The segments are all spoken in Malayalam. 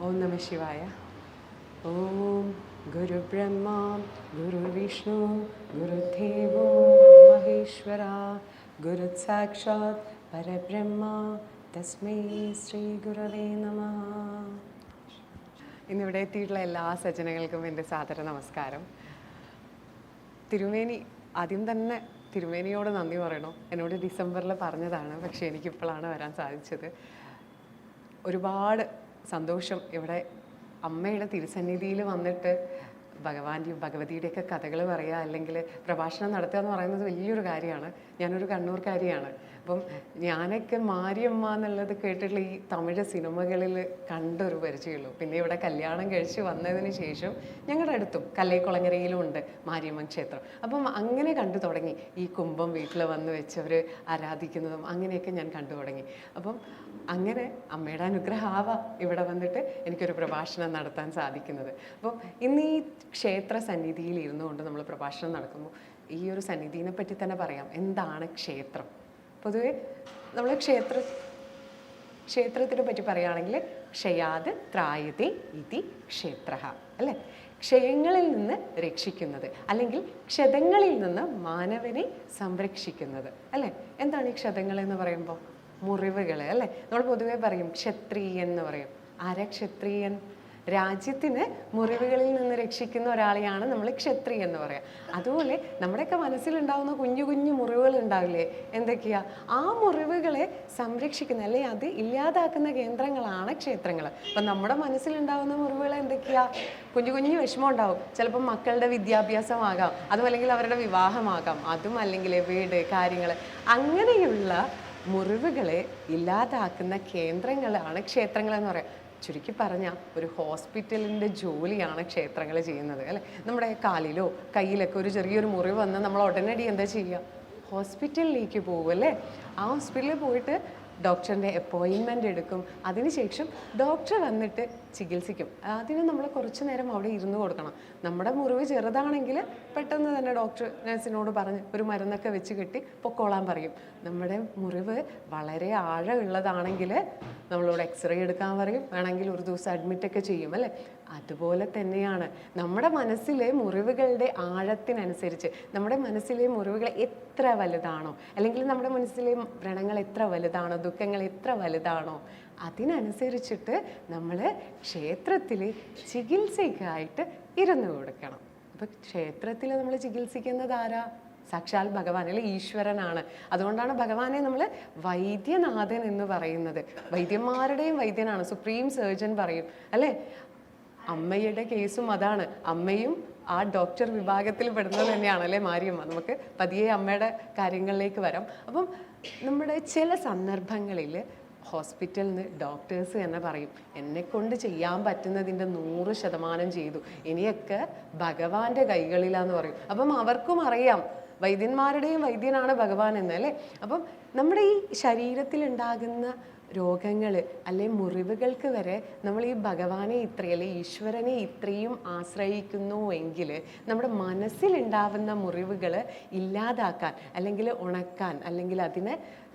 ഓം നമ ശിവായ. ഓം ഗുരു ബ്രഹ്മ ഗുരു വിഷ്ണു ഗുരുദേവോ മഹേശ്വര ഗുരു സാക്ഷാത് പരബ്രഹ്മ തസ്മൈ ശ്രീ ഗുരവേ നമഃ. ഇന്നിവിടെ എത്തിയിട്ടുള്ള എല്ലാ സജ്ജനങ്ങൾക്കും എൻ്റെ സാദര നമസ്കാരം. തിരുമേനി, ആദ്യം തന്നെ തിരുമേനിയോട് നന്ദി പറയണോ. എന്നോട് ഡിസംബറിൽ പറഞ്ഞതാണ്, പക്ഷേ എനിക്കിപ്പോഴാണ് വരാൻ സാധിച്ചത്. ഒരുപാട് സന്തോഷം ഇവിടെ അമ്മയുടെ തിരുസന്നിധിയിൽ വന്നിട്ട് ഭഗവാന്റെയും ഭഗവതിയുടെയൊക്കെ കഥകൾ പറയുക, അല്ലെങ്കിൽ പ്രഭാഷണം നടത്തുക എന്ന് പറയുന്നത് വലിയൊരു കാര്യമാണ്. ഞാനൊരു കണ്ണൂർക്കാരിയാണ്. അപ്പം ഞാനൊക്കെ മാരിയമ്മ എന്നുള്ളത് കേട്ടിട്ടുള്ള ഈ തമിഴ് സിനിമകളിൽ കണ്ടൊരു പരിചയമുള്ളൂ. പിന്നെ ഇവിടെ കല്യാണം കഴിച്ച് വന്നതിന് ശേഷം ഞങ്ങളുടെ അടുത്തും കല്ലൈക്കുളങ്ങരയിലും ഉണ്ട് മാരിയമ്മൻ ക്ഷേത്രം. അപ്പം അങ്ങനെ കണ്ടു തുടങ്ങി. ഈ കുംഭം വീട്ടിൽ വന്ന് വെച്ചവർ ആരാധിക്കുന്നതും അങ്ങനെയൊക്കെ ഞാൻ കണ്ടു തുടങ്ങി. അപ്പം അങ്ങനെ അമ്മയുടെ അനുഗ്രഹമാവാം ഇവിടെ വന്നിട്ട് എനിക്കൊരു പ്രഭാഷണം നടത്താൻ സാധിക്കുന്നത്. അപ്പം ഇന്ന് ഈ ക്ഷേത്ര സന്നിധിയിൽ ഇരുന്നു കൊണ്ട് നമ്മൾ പ്രഭാഷണം നടക്കുമ്പോൾ ഈ ഒരു സന്നിധിയെ പറ്റി തന്നെ പറയാം. എന്താണ് ക്ഷേത്രം? പൊതുവെ നമ്മൾ ക്ഷേത്രത്തിനെ പറ്റി പറയുകയാണെങ്കിൽ ക്ഷയാത് ത്രായതേ ഇതി ക്ഷേത്ര അല്ലേ. ക്ഷയങ്ങളിൽ നിന്ന് രക്ഷിക്കുന്നത്, അല്ലെങ്കിൽ ക്ഷതങ്ങളിൽ നിന്ന് മാനവനെ സംരക്ഷിക്കുന്നത് അല്ലേ. എന്താണ് ഈ ക്ഷതങ്ങൾ എന്ന് പറയുമ്പോൾ? മുറിവുകൾ അല്ലേ. നമ്മൾ പൊതുവെ പറയും ക്ഷത്രിയൻ എന്ന് പറയും. ആരാ ക്ഷത്രിയൻ? രാജ്യത്തിന് മുറിവുകളിൽ നിന്ന് രക്ഷിക്കുന്ന ഒരാളെയാണ് നമ്മൾ ക്ഷത്രിയ എന്ന് പറയാം. അതുപോലെ നമ്മുടെയൊക്കെ മനസ്സിലുണ്ടാവുന്ന കുഞ്ഞു കുഞ്ഞു മുറിവുകൾ ഉണ്ടാവില്ലേ, എന്തൊക്കെയാ? ആ മുറിവുകളെ സംരക്ഷിക്കുന്ന, അല്ലെ അത് ഇല്ലാതാക്കുന്ന കേന്ദ്രങ്ങളാണ് ക്ഷേത്രങ്ങൾ. അപ്പം നമ്മുടെ മനസ്സിലുണ്ടാവുന്ന മുറിവുകൾ എന്തൊക്കെയാ? കുഞ്ഞു കുഞ്ഞു വിഷമം ഉണ്ടാവും. ചിലപ്പോൾ മക്കളുടെ വിദ്യാഭ്യാസമാകാം, അതും അല്ലെങ്കിൽ അവരുടെ വിവാഹമാകാം, അതും അല്ലെങ്കിൽ വീട് കാര്യങ്ങൾ, അങ്ങനെയുള്ള മുറിവുകളെ ഇല്ലാതാക്കുന്ന കേന്ദ്രങ്ങളാണ് ക്ഷേത്രങ്ങൾ എന്ന് പറയാം. ചുരുക്കി പറഞ്ഞാൽ ഒരു ഹോസ്പിറ്റലിൻ്റെ ജോലിയാണ് ക്ഷേത്രങ്ങൾ ചെയ്യുന്നത് അല്ലേ. നമ്മുടെ കാലിലോ കയ്യിലൊക്കെ ഒരു ചെറിയൊരു മുറിവ് വന്നാൽ നമ്മൾ ഉടനടി എന്താ ചെയ്യുക? ഹോസ്പിറ്റലിലേക്ക് പോകും അല്ലേ. ആ ഹോസ്പിറ്റലിൽ പോയിട്ട് ഡോക്ടറിൻ്റെ അപ്പോയിൻമെൻ്റ് എടുക്കും. അതിനുശേഷം ഡോക്ടർ വന്നിട്ട് ചികിത്സിക്കും. അതിന് നമ്മൾ കുറച്ച് നേരം അവിടെ ഇരുന്ന് കൊടുക്കണം. നമ്മുടെ മുറിവ് ചെറുതാണെങ്കിൽ പെട്ടെന്ന് തന്നെ ഡോക്ടർ നഴ്സിനോട് പറഞ്ഞ് ഒരു മരുന്നൊക്കെ വെച്ച് കെട്ടി പൊക്കോളാൻ പറയും. നമ്മുടെ മുറിവ് വളരെ ആഴമുള്ളതാണെങ്കിൽ നമ്മളോട് എക്സ്റേ എടുക്കാൻ പറയും. വേണമെങ്കിൽ ഒരു ദിവസം അഡ്മിറ്റൊക്കെ ചെയ്യും അല്ലേ. അതുപോലെ തന്നെയാണ് നമ്മുടെ മനസ്സിലെ മുറിവുകളുടെ ആഴത്തിനനുസരിച്ച്, നമ്മുടെ മനസ്സിലെ മുറിവുകൾ എത്ര വലുതാണോ, അല്ലെങ്കിൽ നമ്മുടെ മനസ്സിലെ വ്രണങ്ങൾ എത്ര വലുതാണോ, ദുഃഖങ്ങൾ എത്ര വലുതാണോ, അതിനനുസരിച്ചിട്ട് നമ്മൾ ക്ഷേത്രത്തിൽ ചികിത്സയ്ക്കായിട്ട് ഇരുന്ന് കൊടുക്കണം. അപ്പം ക്ഷേത്രത്തിൽ നമ്മൾ ചികിത്സിക്കുന്നത് ആരാ? സാക്ഷാൽ ഭഗവാൻ അല്ലെ, ഈശ്വരനാണ്. അതുകൊണ്ടാണ് ഭഗവാനെ നമ്മൾ വൈദ്യനാഥൻ എന്ന് പറയുന്നത്. വൈദ്യന്മാരുടെയും വൈദ്യനാണ്, സുപ്രീം സർജൻ പറയും അല്ലേ. അമ്മയുടെ കേസും അതാണ്. അമ്മയും ആ ഡോക്ടർ വിഭാഗത്തിൽ പെടുന്നത് തന്നെയാണ് അല്ലേ മാരിയമ്മ. നമുക്ക് പതിയെ അമ്മയുടെ കാര്യങ്ങളിലേക്ക് വരാം. അപ്പം നമ്മുടെ ചില സന്ദർഭങ്ങളിൽ ഹോസ്പിറ്റലിൽ നിന്ന് ഡോക്ടേഴ്സ് തന്നെ പറയും, എന്നെക്കൊണ്ട് ചെയ്യാൻ പറ്റുന്നതിൻ്റെ 100% ചെയ്തു, ഇനിയൊക്കെ ഭഗവാന്റെ കൈകളിലാന്ന് പറയും. അപ്പം അവർക്കും അറിയാം വൈദ്യന്മാരുടെയും വൈദ്യനാണ് ഭഗവാൻ എന്ന് അല്ലേ. അപ്പം നമ്മുടെ ഈ ശരീരത്തിൽ ഉണ്ടാകുന്ന രോഗങ്ങൾ അല്ലെ മുറിവുകൾക്ക് വരെ നമ്മൾ ഈ ഭഗവാനെ അല്ലെ ഈശ്വരനെ ഇത്രയും ആശ്രയിക്കുന്നു എങ്കിൽ നമ്മുടെ മനസ്സിലുണ്ടാവുന്ന മുറിവുകൾ ഇല്ലാതാക്കാൻ, അല്ലെങ്കിൽ ഉണക്കാൻ, അല്ലെങ്കിൽ അതിനെ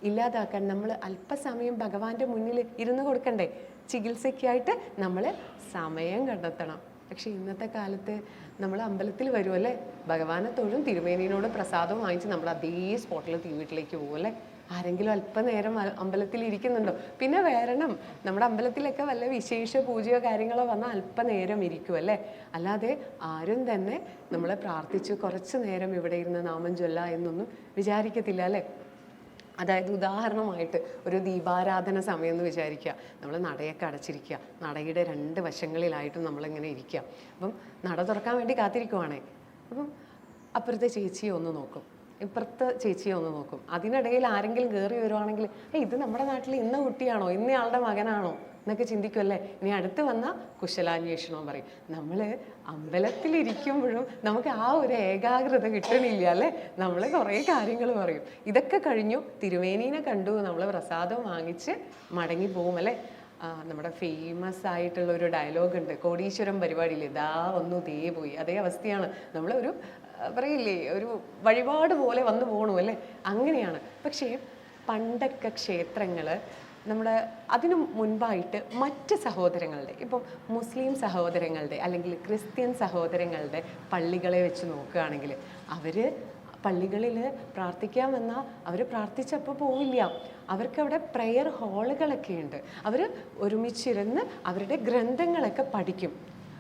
ഇല്ലാതാക്കാൻ നമ്മൾ അല്പസമയം ഭഗവാന്റെ മുന്നിൽ ഇരുന്ന് കൊടുക്കണ്ടേ? ചികിത്സയ്ക്കായിട്ട് നമ്മൾ സമയം കണ്ടെത്തണം. പക്ഷെ ഇന്നത്തെ കാലത്ത് നമ്മൾ അമ്പലത്തിൽ വരുമല്ലേ, ഭഗവാനെ തൊഴും, തിരുമേനിയോട് പ്രസാദവും വാങ്ങിച്ച് നമ്മൾ അതേ സ്പോട്ടിൽ വീട്ടിലേക്ക് പോകും അല്ലേ. ആരെങ്കിലും അല്പനേരം അമ്പലത്തിൽ ഇരിക്കുന്നുണ്ടോ? പിന്നെ വരണം. നമ്മുടെ അമ്പലത്തിലൊക്കെ വല്ല വിശേഷ പൂജയോ കാര്യങ്ങളോ വന്നാൽ അല്പനേരം ഇരിക്കും അല്ലേ. അല്ലാതെ ആരും തന്നെ നമ്മളെ പ്രാർത്ഥിച്ച് കുറച്ച് നേരം ഇവിടെ ഇരുന്ന് നാമം ചൊല്ല എന്നൊന്നും വിചാരിക്കത്തില്ല അല്ലേ. അതായത് ഉദാഹരണമായിട്ട് ഒരു ദീപാരാധന സമയം എന്ന് വിചാരിക്കുക. നമ്മൾ നടയൊക്കെ അടച്ചിരിക്കുക, നടയുടെ 2 വശങ്ങളിലായിട്ടും നമ്മളിങ്ങനെ ഇരിക്കുക. അപ്പം നട തുറക്കാൻ വേണ്ടി കാത്തിരിക്കുവാണേ. അപ്പം അപ്പുറത്തെ ചേച്ചിയെ ഒന്ന് നോക്കും, ഇപ്പുറത്തെ ചേച്ചിയെ ഒന്ന് നോക്കും. അതിനിടയിൽ ആരെങ്കിലും കയറി വരുവാണെങ്കിൽ ഇത് നമ്മുടെ നാട്ടിൽ ഇന്ന കുട്ടിയാണോ, ഇന്നയാളുടെ മകനാണോ എന്നൊക്കെ ചിന്തിക്കുമല്ലേ. ഇനി അടുത്ത് വന്നാൽ കുശലാന്വേഷണം പറയും. നമ്മൾ അമ്പലത്തിലിരിക്കുമ്പോഴും നമുക്ക് ആ ഒരു ഏകാഗ്രത കിട്ടണില്ല അല്ലേ. നമ്മൾ കുറേ കാര്യങ്ങൾ പറയും. ഇതൊക്കെ കഴിഞ്ഞു തിരുമേനീനെ കണ്ടു, നമ്മൾ പ്രസാദം വാങ്ങിച്ച് മടങ്ങി പോകും അല്ലേ. നമ്മുടെ ഫേമസ് ആയിട്ടുള്ള ഒരു ഡയലോഗ് ഉണ്ട് കോടീശ്വരം പരിപാടിയിൽ, ഇതാ വന്നു ദേ പോയി. അതേ അവസ്ഥയാണ്. നമ്മളൊരു പറയില്ലേ, ഒരു വഴിപാട് പോലെ വന്നു പോകണു അല്ലേ. അങ്ങനെയാണ്. പക്ഷേ പണ്ടൊക്കെ ക്ഷേത്രങ്ങൾ നമ്മുടെ അതിനു മുൻപായിട്ട് മറ്റ് സഹോദരങ്ങളുടെ, ഇപ്പം മുസ്ലിം സഹോദരങ്ങളുടെ അല്ലെങ്കിൽ ക്രിസ്ത്യൻ സഹോദരങ്ങളുടെ പള്ളികളെ വെച്ച് നോക്കുകയാണെങ്കിൽ അവർ പള്ളികളിൽ പ്രാർത്ഥിക്കാൻ വന്നാൽ അവർ പ്രാർത്ഥിച്ചപ്പോൾ പോവില്ല. അവർക്കവിടെ പ്രെയർ ഹാളുകളൊക്കെ ഉണ്ട്. അവർ ഒരുമിച്ചിരുന്ന് അവരുടെ ഗ്രന്ഥങ്ങളൊക്കെ പഠിക്കും.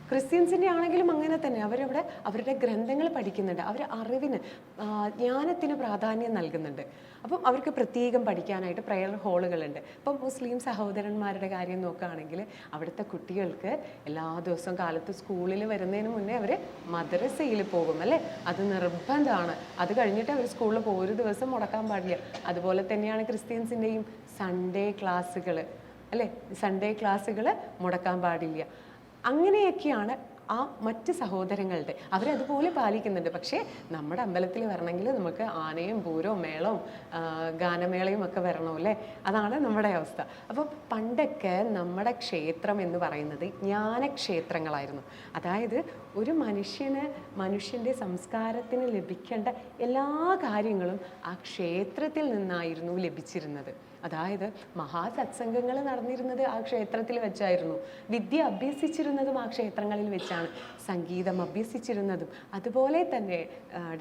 ക്രിസ്ത്യൻസിൻ്റെ ആണെങ്കിലും അങ്ങനെ തന്നെ. അവരവിടെ അവരുടെ ഗ്രന്ഥങ്ങൾ പഠിക്കുന്നുണ്ട്. അവർ അറിവിന്, ജ്ഞാനത്തിന് പ്രാധാന്യം നൽകുന്നുണ്ട്. അപ്പം അവർക്ക് പ്രത്യേകം പഠിക്കാനായിട്ട് പ്രെയർ ഹാളുകളുണ്ട്. ഇപ്പം മുസ്ലിം സഹോദരന്മാരുടെ കാര്യം നോക്കുകയാണെങ്കിൽ അവിടുത്തെ കുട്ടികൾക്ക് എല്ലാ ദിവസവും കാലത്ത് സ്കൂളിൽ വരുന്നതിന് മുന്നേ അവർ മദ്രസയിൽ പോകും, അല്ലേ? അത് നിർബന്ധമാണ്. അത് കഴിഞ്ഞിട്ട് അവർ സ്കൂളിൽ പോകും, ഒരു ദിവസം മുടക്കാൻ പാടില്ല. അതുപോലെ തന്നെയാണ് ക്രിസ്ത്യൻസിൻ്റെയും സൺഡേ ക്ലാസ്സുകൾ, അല്ലേ? സൺഡേ ക്ലാസ്സുകൾ മുടക്കാൻ പാടില്ല. അങ്ങനെയൊക്കെയാണ് ആ മറ്റ് സഹോദരങ്ങളുടെ, അവരതുപോലെ പാലിക്കുന്നുണ്ട്. പക്ഷേ നമ്മുടെ അമ്പലത്തിൽ വരണമെങ്കിൽ നമുക്ക് ആനയും പൂരവും മേളവും ഗാനമേളയും ഒക്കെ വരണം, അല്ലേ? അതാണ് നമ്മുടെ അവസ്ഥ. അപ്പം പണ്ടൊക്കെ നമ്മുടെ ക്ഷേത്രം എന്ന് പറയുന്നത് ജ്ഞാനക്ഷേത്രങ്ങളായിരുന്നു. അതായത് ഒരു മനുഷ്യൻ്റെ സംസ്കാരത്തിന് ലഭിക്കേണ്ട എല്ലാ കാര്യങ്ങളും ആ ക്ഷേത്രത്തിൽ നിന്നായിരുന്നു ലഭിച്ചിരുന്നത്. അതായത് മഹാസത്സംഗങ്ങൾ നടന്നിരുന്നത് ആ ക്ഷേത്രത്തിൽ വെച്ചായിരുന്നു. വിദ്യ അഭ്യസിച്ചിരുന്നതും ആ ക്ഷേത്രങ്ങളിൽ വെച്ചാണ്. സംഗീതം അഭ്യസിച്ചിരുന്നതും അതുപോലെ തന്നെ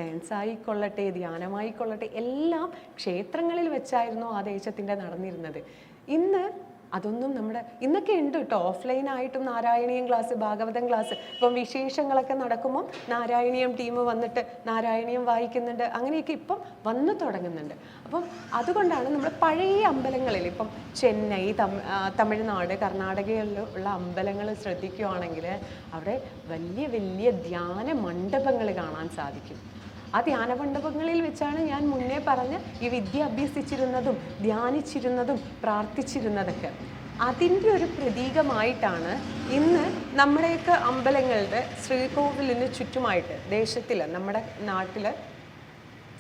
ഡാൻസായിക്കൊള്ളട്ടെ, ധ്യാനമായിക്കൊള്ളട്ടെ, എല്ലാം ക്ഷേത്രങ്ങളിൽ വെച്ചായിരുന്നു ആ ദേശത്തിൻ്റെ നടന്നിരുന്നത്. ഇന്ന് അതൊന്നും ഇന്നൊക്കെ ഉണ്ട് കേട്ടോ. ഓഫ്ലൈനായിട്ടും നാരായണീയം ക്ലാസ്, ഭാഗവതം ക്ലാസ്, ഇപ്പം വിശേഷങ്ങളൊക്കെ നടക്കുമ്പോൾ നാരായണീയം ടീം വന്നിട്ട് നാരായണീയം വായിക്കുന്നുണ്ട്. അങ്ങനെയൊക്കെ ഇപ്പം വന്നു തുടങ്ങുന്നുണ്ട്. അപ്പം അതുകൊണ്ടാണ് നമ്മൾ പഴയ അമ്പലങ്ങളിൽ, ഇപ്പം ചെന്നൈ, തമിഴ്നാട്, കർണാടകയിലുള്ള അമ്പലങ്ങൾ ശ്രദ്ധിക്കുകയാണെങ്കിൽ അവിടെ വലിയ വലിയ ധ്യാന മണ്ഡപങ്ങൾ കാണാൻ സാധിക്കും. ആ ധ്യാന മണ്ഡപങ്ങളിൽ വെച്ചാണ് ഞാൻ മുന്നേ പറഞ്ഞ ഈ വിദ്യ അഭ്യസിച്ചിരുന്നതും ധ്യാനിച്ചിരുന്നതും പ്രാർത്ഥിച്ചിരുന്നതൊക്കെ. അതിൻ്റെ ഒരു പ്രതീകമായിട്ടാണ് ഇന്ന് നമ്മുടെയൊക്കെ അമ്പലങ്ങളുടെ ശ്രീകോവിലിന് ചുറ്റുമായിട്ട്, ദേശത്തിൽ നമ്മുടെ നാട്ടിൽ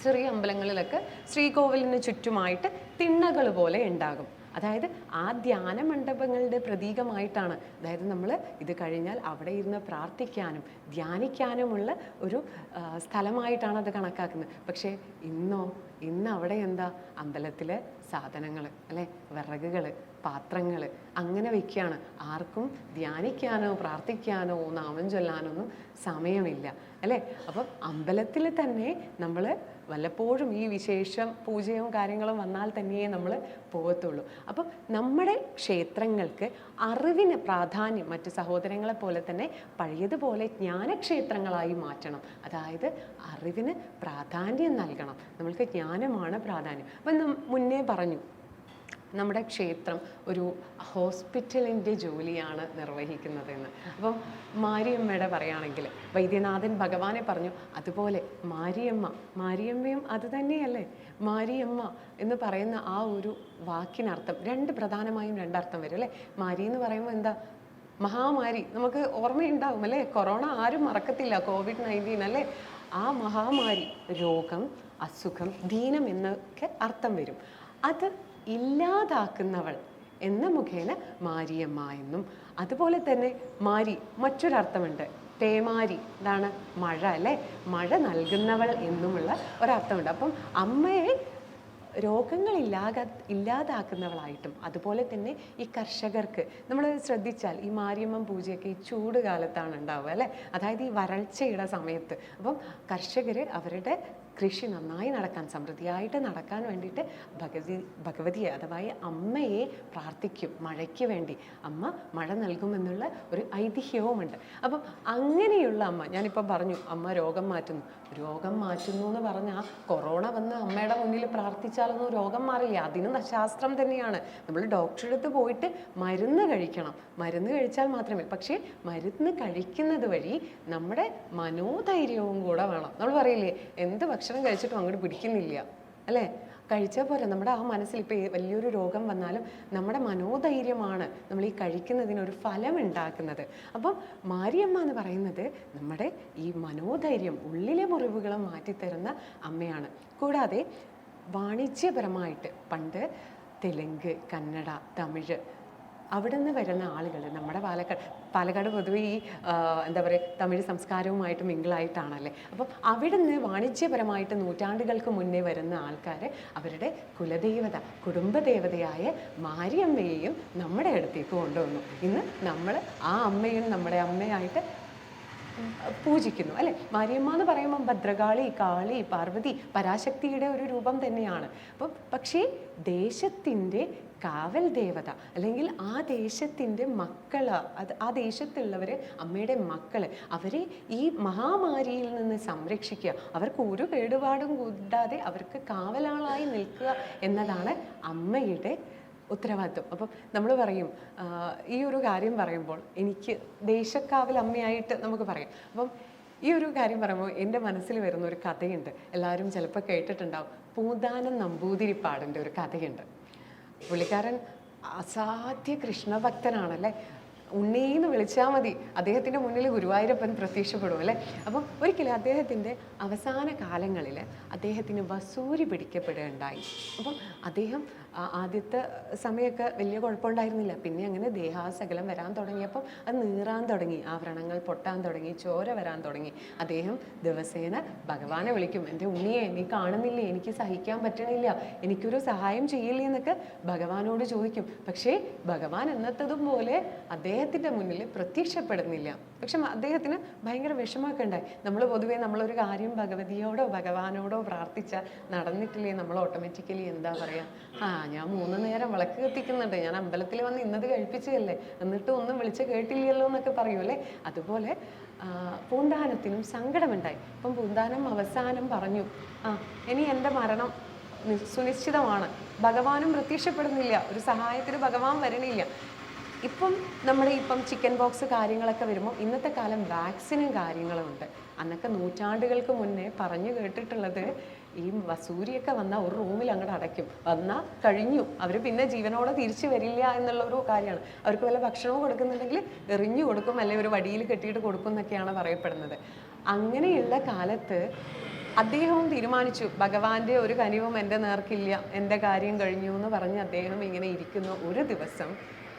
ചെറിയ അമ്പലങ്ങളിലൊക്കെ ശ്രീകോവിലിന് ചുറ്റുമായിട്ട് തിണ്ണകൾ പോലെ ഉണ്ടാകും. അതായത് ആ ധ്യാന മണ്ഡപങ്ങളുടെ പ്രതീകമായിട്ടാണ്. അതായത് നമ്മൾ ഇത് കഴിഞ്ഞാൽ അവിടെ ഇരുന്ന് പ്രാർത്ഥിക്കാനും ധ്യാനിക്കാനുമുള്ള ഒരു സ്ഥലമായിട്ടാണ് അത് കണക്കാക്കുന്നത്. പക്ഷേ ഇന്ന് അവിടെ എന്താ, അമ്പലത്തിലെ സാധനങ്ങൾ, അല്ലേ? വിറകുകൾ, പാത്രങ്ങൾ അങ്ങനെ വയ്ക്കുകയാണ്. ആർക്കും ധ്യാനിക്കാനോ പ്രാർത്ഥിക്കാനോ നാമം ചൊല്ലാനൊന്നും സമയമില്ല, അല്ലേ? അപ്പം അമ്പലത്തിൽ തന്നെ നമ്മൾ വല്ലപ്പോഴും ഈ വിശേഷം പൂജയും കാര്യങ്ങളും വന്നാൽ തന്നെയേ നമ്മൾ പോകത്തുള്ളൂ. അപ്പം നമ്മുടെ ക്ഷേത്രങ്ങൾക്ക് അറിവിന് പ്രാധാന്യം മറ്റ് സഹോദരങ്ങളെ പോലെ തന്നെ പഴയതുപോലെ ജ്ഞാനക്ഷേത്രങ്ങളായി മാറ്റണം. അതായത് അറിവിന് പ്രാധാന്യം നൽകണം. നമ്മൾക്ക് ജ്ഞാനമാണ് പ്രാധാന്യം. അപ്പം മുന്നേ പറഞ്ഞു, നമ്മുടെ ക്ഷേത്രം ഒരു ഹോസ്പിറ്റലിൻ്റെ ജോലിയാണ് നിർവഹിക്കുന്നതെന്ന്. അപ്പം മാരിയമ്മയുടെ പറയുകയാണെങ്കിൽ വൈദ്യനാഥൻ ഭഗവാനെ പറഞ്ഞു, അതുപോലെ മാരിയമ്മയും അത് തന്നെയല്ലേ? മാരിയമ്മ എന്ന് പറയുന്ന ആ ഒരു വാക്കിനർത്ഥം പ്രധാനമായും രണ്ടർത്ഥം വരും, അല്ലേ? മാരി എന്ന് പറയുമ്പോൾ എന്താ? മഹാമാരി. നമുക്ക് ഓർമ്മയുണ്ടാവും, അല്ലേ? കൊറോണ ആരും മറക്കത്തില്ല, COVID-19, അല്ലേ? ആ മഹാമാരി, രോഗം, അസുഖം, ദീനം എന്നൊക്കെ അർത്ഥം വരും. അത് ഇല്ലാതാക്കുന്നവൾ എന്ന മുഖേന മാരിയമ്മ എന്നും, അതുപോലെ തന്നെ മാരി മറ്റൊരർത്ഥമുണ്ട്, പേമാരി, ഇതാണ് മഴ, അല്ലേ? മഴ നൽകുന്നവൾ എന്നുമുള്ള ഒരർത്ഥമുണ്ട്. അപ്പം അമ്മയെ രോഗങ്ങൾ ഇല്ലാതാക്കുന്നവളായിട്ടും, അതുപോലെ തന്നെ ഈ കർഷകർക്ക് നമ്മൾ ശ്രദ്ധിച്ചാൽ ഈ മാരിയമ്മൻ പൂജയൊക്കെ ഈ ചൂട് കാലത്താണ് ഉണ്ടാവുക, അല്ലേ? അതായത് ഈ വരൾച്ചയുടെ സമയത്ത്. അപ്പം കർഷകർ അവരുടെ കൃഷി നന്നായി നടക്കാൻ, സമൃദ്ധിയായിട്ട് നടക്കാൻ വേണ്ടിയിട്ട് ഭഗവതിയെ അഥവാ അമ്മയെ പ്രാർത്ഥിക്കും. മഴയ്ക്ക് വേണ്ടി അമ്മ മഴ നൽകുമെന്നുള്ള ഒരു ഐതിഹ്യവുമുണ്ട്. അപ്പം അങ്ങനെയുള്ള അമ്മ, ഞാനിപ്പോൾ പറഞ്ഞു അമ്മ രോഗം മാറ്റുന്നു എന്ന് പറഞ്ഞാൽ കൊറോണ വന്ന് അമ്മയുടെ മുന്നിൽ പ്രാർത്ഥിച്ചാലൊന്നും രോഗം മാറില്ല. അതിനും ശാസ്ത്രം തന്നെയാണ്. നമ്മൾ ഡോക്ടറെ അടുത്ത് പോയിട്ട് മരുന്ന് കഴിക്കണം. മരുന്ന് കഴിച്ചാൽ മാത്രമേ, പക്ഷേ മരുന്ന് കഴിക്കുന്നത് വഴി നമ്മുടെ മനോധൈര്യവും കൂടെ വേണം. നമ്മൾ പറയില്ലേ, എന്ത് ഭക്ഷണം കഴിച്ചിട്ടും അങ്ങോട്ട് പിടിക്കുന്നില്ല, അല്ലേ? കഴിച്ചാൽ പോരാ. നമ്മുടെ ആ മനസ്സിൽ ഇപ്പോൾ വലിയൊരു രോഗം വന്നാലും നമ്മുടെ മനോധൈര്യമാണ് നമ്മൾ ഈ കഴിക്കുന്നതിനൊരു ഫലം ഉണ്ടാക്കുന്നത്. അപ്പം മാരിയമ്മ എന്ന് പറയുന്നത് നമ്മുടെ ഈ മനോധൈര്യം, ഉള്ളിലെ മുറിവുകളും മാറ്റിത്തരുന്ന അമ്മയാണ്. കൂടാതെ വാണിജ്യപരമായിട്ട് പണ്ട് തെലുങ്ക്, കന്നഡ, തമിഴ് അവിടെ നിന്ന് വരുന്ന ആളുകൾ നമ്മുടെ പാലക്കാട് പൊതുവെ ഈ എന്താ പറയുക തമിഴ് സംസ്കാരവുമായിട്ട് മിങ്കിളായിട്ടാണല്ലേ. അപ്പം അവിടുന്ന് വാണിജ്യപരമായിട്ട് നൂറ്റാണ്ടുകൾക്ക് മുന്നേ വരുന്ന ആൾക്കാർ അവരുടെ കുലദേവത കുടുംബദേവതയായ മാരിയമ്മയെയും നമ്മുടെ അടുത്തേക്ക് കൊണ്ടുവന്നു. ഇന്ന് നമ്മൾ ആ അമ്മയും നമ്മുടെ അമ്മയായിട്ട് പൂജിക്കുന്നു അല്ലെ. മാരിയമ്മ എന്ന് പറയുമ്പോൾ ഭദ്രകാളി, കാളി, പാർവതി, പരാശക്തിയുടെ ഒരു രൂപം തന്നെയാണ്. അപ്പം പക്ഷേ ദേശത്തിൻ്റെ കാവൽ ദേവത അല്ലെങ്കിൽ ആ ദേശത്തിൻ്റെ മക്കള്, ആ ദേശത്തുള്ളവർ അമ്മയുടെ മക്കള്, അവരെ ഈ മഹാമാരിയിൽ നിന്ന് സംരക്ഷിക്കുക, അവർക്ക് ഒരു കേടുപാടും കൂടാതെ അവർക്ക് കാവലാളായി നിൽക്കുക എന്നതാണ് അമ്മയുടെ ഉത്തരവാദിത്വം. അപ്പം നമ്മൾ പറയും ഈ ഒരു കാര്യം പറയുമ്പോൾ എനിക്ക് ദേശക്കാവൽ അമ്മയായിട്ട് നമുക്ക് പറയാം. അപ്പം ഈ ഒരു കാര്യം പറയുമ്പോൾ എൻ്റെ മനസ്സിൽ വരുന്ന ഒരു കഥയുണ്ട്, എല്ലാവരും ചിലപ്പോൾ കേട്ടിട്ടുണ്ടാവും. പൂന്താനം നമ്പൂതിരിപ്പാടിൻ്റെ ഒരു കഥയുണ്ട്. പുള്ളിക്കാരൻ അസാധ്യ കൃഷ്ണഭക്തനാണല്ലേ. ഉണ്ണീന്ന് വിളിച്ചാൽ മതി, അദ്ദേഹത്തിൻ്റെ മുന്നിൽ ഗുരുവായൂരപ്പൻ പ്രത്യക്ഷപ്പെടും അല്ലേ. അപ്പം ഒരിക്കലും അദ്ദേഹത്തിൻ്റെ അവസാന കാലങ്ങളിൽ അദ്ദേഹത്തിന് വസൂരി പിടിക്കപ്പെടുകയുണ്ടായി. അപ്പം അദ്ദേഹം ആദ്യത്തെ സമയമൊക്കെ വലിയ കുഴപ്പമുണ്ടായിരുന്നില്ല. പിന്നെ അങ്ങനെ ദേഹാസകലം വരാൻ തുടങ്ങിയപ്പം അത് നീറാൻ തുടങ്ങി, ആ വ്രണങ്ങൾ പൊട്ടാൻ തുടങ്ങി, ചോര വരാൻ തുടങ്ങി. അദ്ദേഹം ദിവസേന ഭഗവാനെ വിളിക്കും, എൻ്റെ ഉണ്ണിയെ നീ കാണുന്നില്ലേ, എനിക്ക് സഹിക്കാൻ പറ്റണില്ല, എനിക്കൊരു സഹായം ചെയ്യില്ലേ എന്നൊക്കെ ഭഗവാനോട് ചോദിക്കും. പക്ഷേ ഭഗവാൻ എന്നത്തതും പോലെ അദ്ദേഹത്തിൻ്റെ മുന്നിൽ പ്രത്യക്ഷപ്പെടുന്നില്ല. പക്ഷെ അദ്ദേഹത്തിന് ഭയങ്കര വിഷമമൊക്കെ ഉണ്ടായി. നമ്മൾ പൊതുവേ നമ്മളൊരു കാര്യം ഭഗവതിയോടോ ഭഗവാനോടോ പ്രാർത്ഥിച്ചാൽ നടന്നിട്ടില്ലേ, നമ്മൾ ഓട്ടോമാറ്റിക്കലി എന്താ പറയുക, ഞാൻ 3 നേരം വിളക്ക് കത്തിക്കുന്നുണ്ട്, ഞാൻ അമ്പലത്തിൽ വന്ന് ഇന്നത് കഴിപ്പിച്ചതല്ലേ, എന്നിട്ട് ഒന്നും വിളിച്ച് കേട്ടില്ലല്ലോ എന്നൊക്കെ പറയൂ അല്ലേ. അതുപോലെ പൂന്താനത്തിനും സങ്കടമുണ്ടായി. അപ്പം പൂന്താനം അവസാനം പറഞ്ഞു, ഇനി എൻ്റെ മരണം സുനിശ്ചിതമാണ്, ഭഗവാനും പ്രത്യക്ഷപ്പെടുന്നില്ല, ഒരു സഹായത്തിന് ഭഗവാൻ വരണില്ല. ഇപ്പം നമ്മുടെ ചിക്കൻ ബോക്സ് കാര്യങ്ങളൊക്കെ വരുമ്പോൾ ഇന്നത്തെ കാലം വാക്സിനും കാര്യങ്ങളും ഉണ്ട്. അന്നൊക്കെ നൂറ്റാണ്ടുകൾക്ക് മുന്നേ പറഞ്ഞു കേട്ടിട്ടുള്ളത് ഈ വസൂരിയൊക്കെ വന്നാൽ ഒരു റൂമിൽ അങ്ങോട്ട് അടയ്ക്കും, വന്നാൽ കഴിഞ്ഞു, അവർ പിന്നെ ജീവനോടെ തിരിച്ചു വരില്ല എന്നുള്ളൊരു കാര്യമാണ്. അവർക്ക് വല്ല ഭക്ഷണവും കൊടുക്കുന്നുണ്ടെങ്കിൽ എറിഞ്ഞു കൊടുക്കും, അല്ലെങ്കിൽ ഒരു വടിയിൽ കെട്ടിയിട്ട് കൊടുക്കും എന്നൊക്കെയാണ് പറയപ്പെടുന്നത്. അങ്ങനെയുള്ള കാലത്ത് അദ്ദേഹവും തീരുമാനിച്ചു, ഭഗവാന്റെ ഒരു കനിവും എൻ്റെ നേർക്കില്ല, എൻ്റെ കാര്യം കഴിഞ്ഞു എന്ന് പറഞ്ഞ് അദ്ദേഹം ഇങ്ങനെ ഇരിക്കുന്നു. ഒരു ദിവസം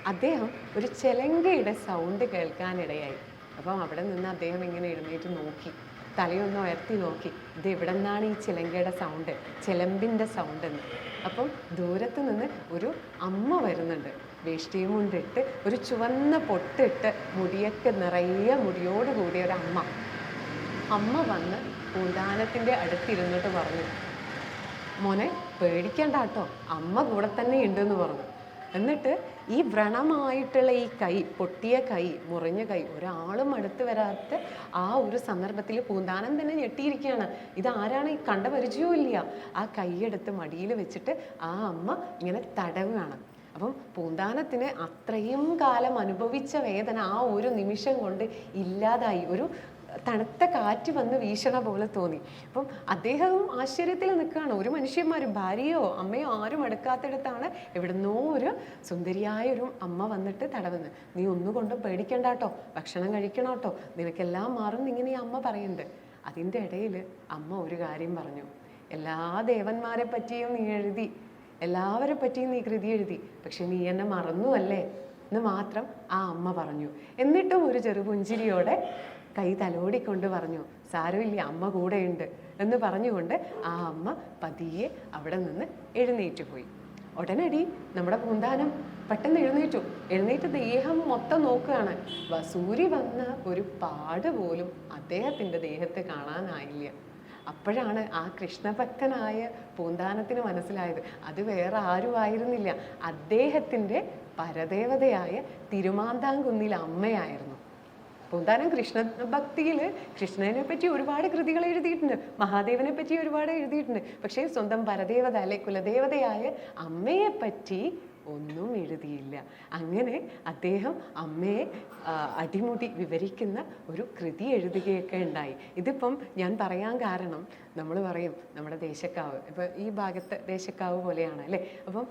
അദ്ദേഹം ഒരു ചെലങ്കയുടെ സൗണ്ട് കേൾക്കാനിടയായി. അപ്പം അവിടെ നിന്ന് അദ്ദേഹം ഇങ്ങനെ എഴുന്നേറ്റ് നോക്കി, തലയൊന്ന് ഉയർത്തി നോക്കി, ഇത് എവിടെ നിന്നാണ് ഈ ചിലങ്കയുടെ സൗണ്ട്, ചിലമ്പിൻ്റെ സൗണ്ട് എന്ന്. അപ്പം ദൂരത്ത് നിന്ന് ഒരു അമ്മ വരുന്നുണ്ട്, വേഷ്ടിയും കൊണ്ടിട്ട് ഒരു ചുവന്ന പൊട്ടിട്ട് മുടിയൊക്കെ നിറയെ മുടിയോട് കൂടിയ ഒരു അമ്മ വന്ന് പൂന്താനത്തിൻ്റെ അടുത്തിരുന്നിട്ട് പറഞ്ഞു, മോനെ പേടിക്കണ്ട കേട്ടോ, അമ്മ കൂടെ തന്നെ ഉണ്ടെന്ന് പറഞ്ഞു. എന്നിട്ട് ഈ വ്രണമായിട്ടുള്ള ഈ കൈ, പൊട്ടിയ കൈ, മുറിഞ്ഞ കൈ, ഒരാളും അടുത്ത് വരാത്ത ആ ഒരു സന്ദർഭത്തിൽ പൂന്താനം തന്നെ ഞെട്ടിയിരിക്കുകയാണ്. ഇതാരാണ്, ഈ കണ്ട പരിചയവും ഇല്ല. ആ കൈയെടുത്ത് മടിയിൽ വെച്ചിട്ട് ആ അമ്മ ഇങ്ങനെ തടവുകയാണ്. അപ്പം പൂന്താനത്തിന് അത്രയും കാലം അനുഭവിച്ച വേദന ആ ഒരു നിമിഷം കൊണ്ട് ഇല്ലാതായി. ഒരു തണുത്ത കാറ്റ് വന്ന് വീശണ പോലെ തോന്നി. അപ്പം അദ്ദേഹവും ആശ്ചര്യത്തിൽ നിൽക്കുകയാണ്. ഒരു മനുഷ്യന്മാരും ഭാര്യയോ അമ്മയോ ആരും അടുക്കാത്തിടത്താണ് എവിടുന്നോ ഒരു സുന്ദരിയായ ഒരു അമ്മ വന്നിട്ട് തടവുന്നത്. നീ ഒന്നുകൊണ്ടും പേടിക്കണ്ട കേട്ടോ, ഭക്ഷണം കഴിക്കണം കേട്ടോ, നിനക്കെല്ലാം മാറും ഇങ്ങനെ ഈ അമ്മ പറയുന്നുണ്ട്. അതിൻ്റെ ഇടയിൽ അമ്മ ഒരു കാര്യം പറഞ്ഞു, എല്ലാ ദേവന്മാരെ പറ്റിയും നീ എഴുതി, എല്ലാവരെ പറ്റിയും നീ കൃതി എഴുതി, പക്ഷെ നീ എന്നെ മറന്നു അല്ലേ എന്ന് മാത്രം ആ അമ്മ പറഞ്ഞു. എന്നിട്ടും ഒരു ചെറുപുഞ്ചിരിയോടെ കൈ തലോടിക്കൊണ്ട് പറഞ്ഞു, സാരമില്ല, അമ്മ കൂടെയുണ്ട് എന്ന് പറഞ്ഞുകൊണ്ട് ആ അമ്മ പതിയെ അവിടെ നിന്ന് എഴുന്നേറ്റ് പോയി. ഉടനടി നമ്മുടെ പൂന്താനം പെട്ടെന്ന് എഴുന്നേറ്റ് ദേഹം മൊത്തം നോക്കുകയാണ്. വസൂരി വന്ന ഒരു പാട് പോലും അദ്ദേഹത്തിൻ്റെ ദേഹത്ത് കാണാനായില്ല. അപ്പോഴാണ് ആ കൃഷ്ണഭക്തനായ പൂന്താനത്തിന് മനസ്സിലായത് അത് വേറെ ആരും ആയിരുന്നില്ല, അദ്ദേഹത്തിൻ്റെ പരദേവതയായ തിരുമാന്താംകുന്നിൽ അമ്മയായിരുന്നു. പൂന്താനം കൃഷ്ണഭക്തിയിൽ കൃഷ്ണനെ പറ്റി ഒരുപാട് കൃതികൾ എഴുതിയിട്ടുണ്ട്, മഹാദേവനെ പറ്റി ഒരുപാട് എഴുതിയിട്ടുണ്ട്. പക്ഷേ സ്വന്തം പരദേവത അല്ലെ കുലദേവതയായ അമ്മയെ പറ്റി ഒന്നും എഴുതിയില്ല. അങ്ങനെ അദ്ദേഹം അമ്മയെ അടിമുടി വിവരിക്കുന്ന ഒരു കൃതി എഴുതുകയൊക്കെ ഉണ്ടായി. ഇതിപ്പം ഞാൻ പറയാൻ കാരണം, നമ്മൾ പറയും നമ്മുടെ ദേശക്കാവ്, ഇപ്പം ഈ ഭാഗത്ത് ദേശക്കാവ് പോലെയാണ് അല്ലേ. അപ്പം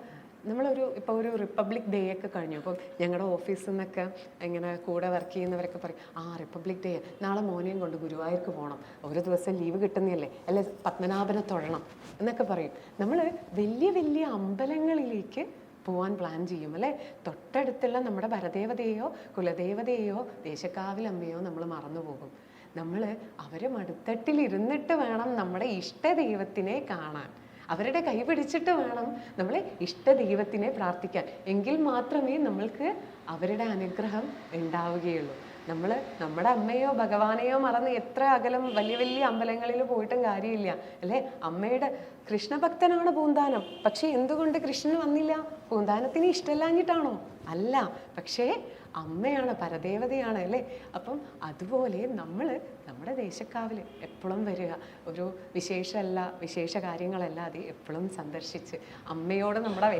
ഇപ്പോൾ ഒരു റിപ്പബ്ലിക് ഡേ ഒക്കെ കഴിഞ്ഞു. അപ്പം ഞങ്ങളുടെ ഓഫീസിൽ നിന്നൊക്കെ ഇങ്ങനെ കൂടെ വർക്ക് ചെയ്യുന്നവരൊക്കെ പറയും, റിപ്പബ്ലിക് ഡേ നാളെ മോനെയും കൊണ്ട് ഗുരുവായൂർക്ക് പോകണം, ഒരു ദിവസം ലീവ് കിട്ടുന്നതല്ലേ, അല്ലെ പത്മനാഭനെ തൊഴണം എന്നൊക്കെ പറയും. നമ്മൾ വലിയ വലിയ അമ്പലങ്ങളിലേക്ക് പോവാൻ പ്ലാൻ ചെയ്യും അല്ലേ. തൊട്ടടുത്തുള്ള നമ്മുടെ പരദേവതയെയോ കുലദേവതയെയോ ദേശക്കാവിലമ്മയോ നമ്മൾ മറന്നു പോകും. നമ്മൾ അവരെ മടുത്തട്ടിലിരുന്നിട്ട് വേണം നമ്മുടെ ഇഷ്ടദൈവത്തിനെ കാണാൻ. അവരുടെ കൈ പിടിച്ചിട്ട് വേണം നമ്മൾ ഇഷ്ടദൈവത്തിനെ പ്രാർത്ഥിക്കാൻ. എങ്കിൽ മാത്രമേ നമ്മൾക്ക് അവരുടെ അനുഗ്രഹം ഉണ്ടാവുകയുള്ളൂ. നമ്മൾ നമ്മുടെ അമ്മയോ ഭഗവാനെയോ മറന്ന് എത്ര അകലം വലിയ വലിയ അമ്പലങ്ങളിൽ പോയിട്ടും കാര്യമില്ല അല്ലേ. അമ്മയുടെ കൃഷ്ണഭക്തനാണ് പൂന്താനം. പക്ഷെ എന്തുകൊണ്ട് കൃഷ്ണൻ വന്നില്ല? പൂന്താനത്തിന് ഇഷ്ടമല്ലാഞ്ഞിട്ടാണോ? അല്ല, പക്ഷേ അമ്മയാണ്, പരദേവതയാണ് അല്ലേ. അപ്പം അതുപോലെ നമ്മൾ നമ്മുടെ ദേശക്കാവിൽ എപ്പോഴും വരിക, ഒരു വിശേഷ കാര്യങ്ങളല്ലാതെ എപ്പോഴും സന്ദർശിച്ച് അമ്മയോട് നമ്മുടെ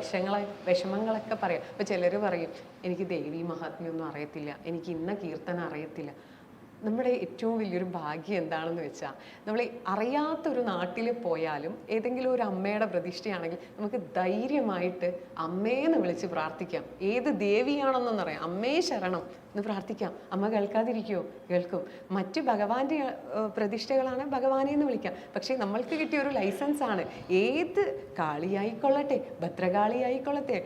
വിഷമങ്ങളൊക്കെ പറയാം. അപ്പോൾ ചിലർ പറയും എനിക്ക് ദേവീ മഹാത്മ്യമൊന്നും അറിയത്തില്ല, എനിക്ക് ഇന്ന കീർത്തനം അറിയത്തില്ല. നമ്മുടെ ഏറ്റവും വലിയൊരു ഭാഗ്യം എന്താണെന്ന് വെച്ചാൽ, നമ്മൾ അറിയാത്തൊരു നാട്ടിൽ പോയാലും ഏതെങ്കിലും ഒരു അമ്മയുടെ പ്രതിഷ്ഠയാണെങ്കിൽ നമുക്ക് ധൈര്യമായിട്ട് അമ്മേന്ന് വിളിച്ച് പ്രാർത്ഥിക്കാം. ഏത് ദേവിയാണെന്നൊന്നും അറിയാം, അമ്മേ ശരണം എന്ന് പ്രാർത്ഥിക്കാം. അമ്മ കേൾക്കാതിരിക്കുമോ? കേൾക്കും. മറ്റ് ഭഗവാന്റെ പ്രതിഷ്ഠകളാണ് ഭഗവാനെ എന്ന് വിളിക്കാം. പക്ഷേ നമ്മൾക്ക് കിട്ടിയ ഒരു ലൈസൻസ് ആണ്. ഏത് കാളിയായിക്കൊള്ളട്ടെ, ഭദ്രകാളി ആയിക്കൊള്ളട്ടെ,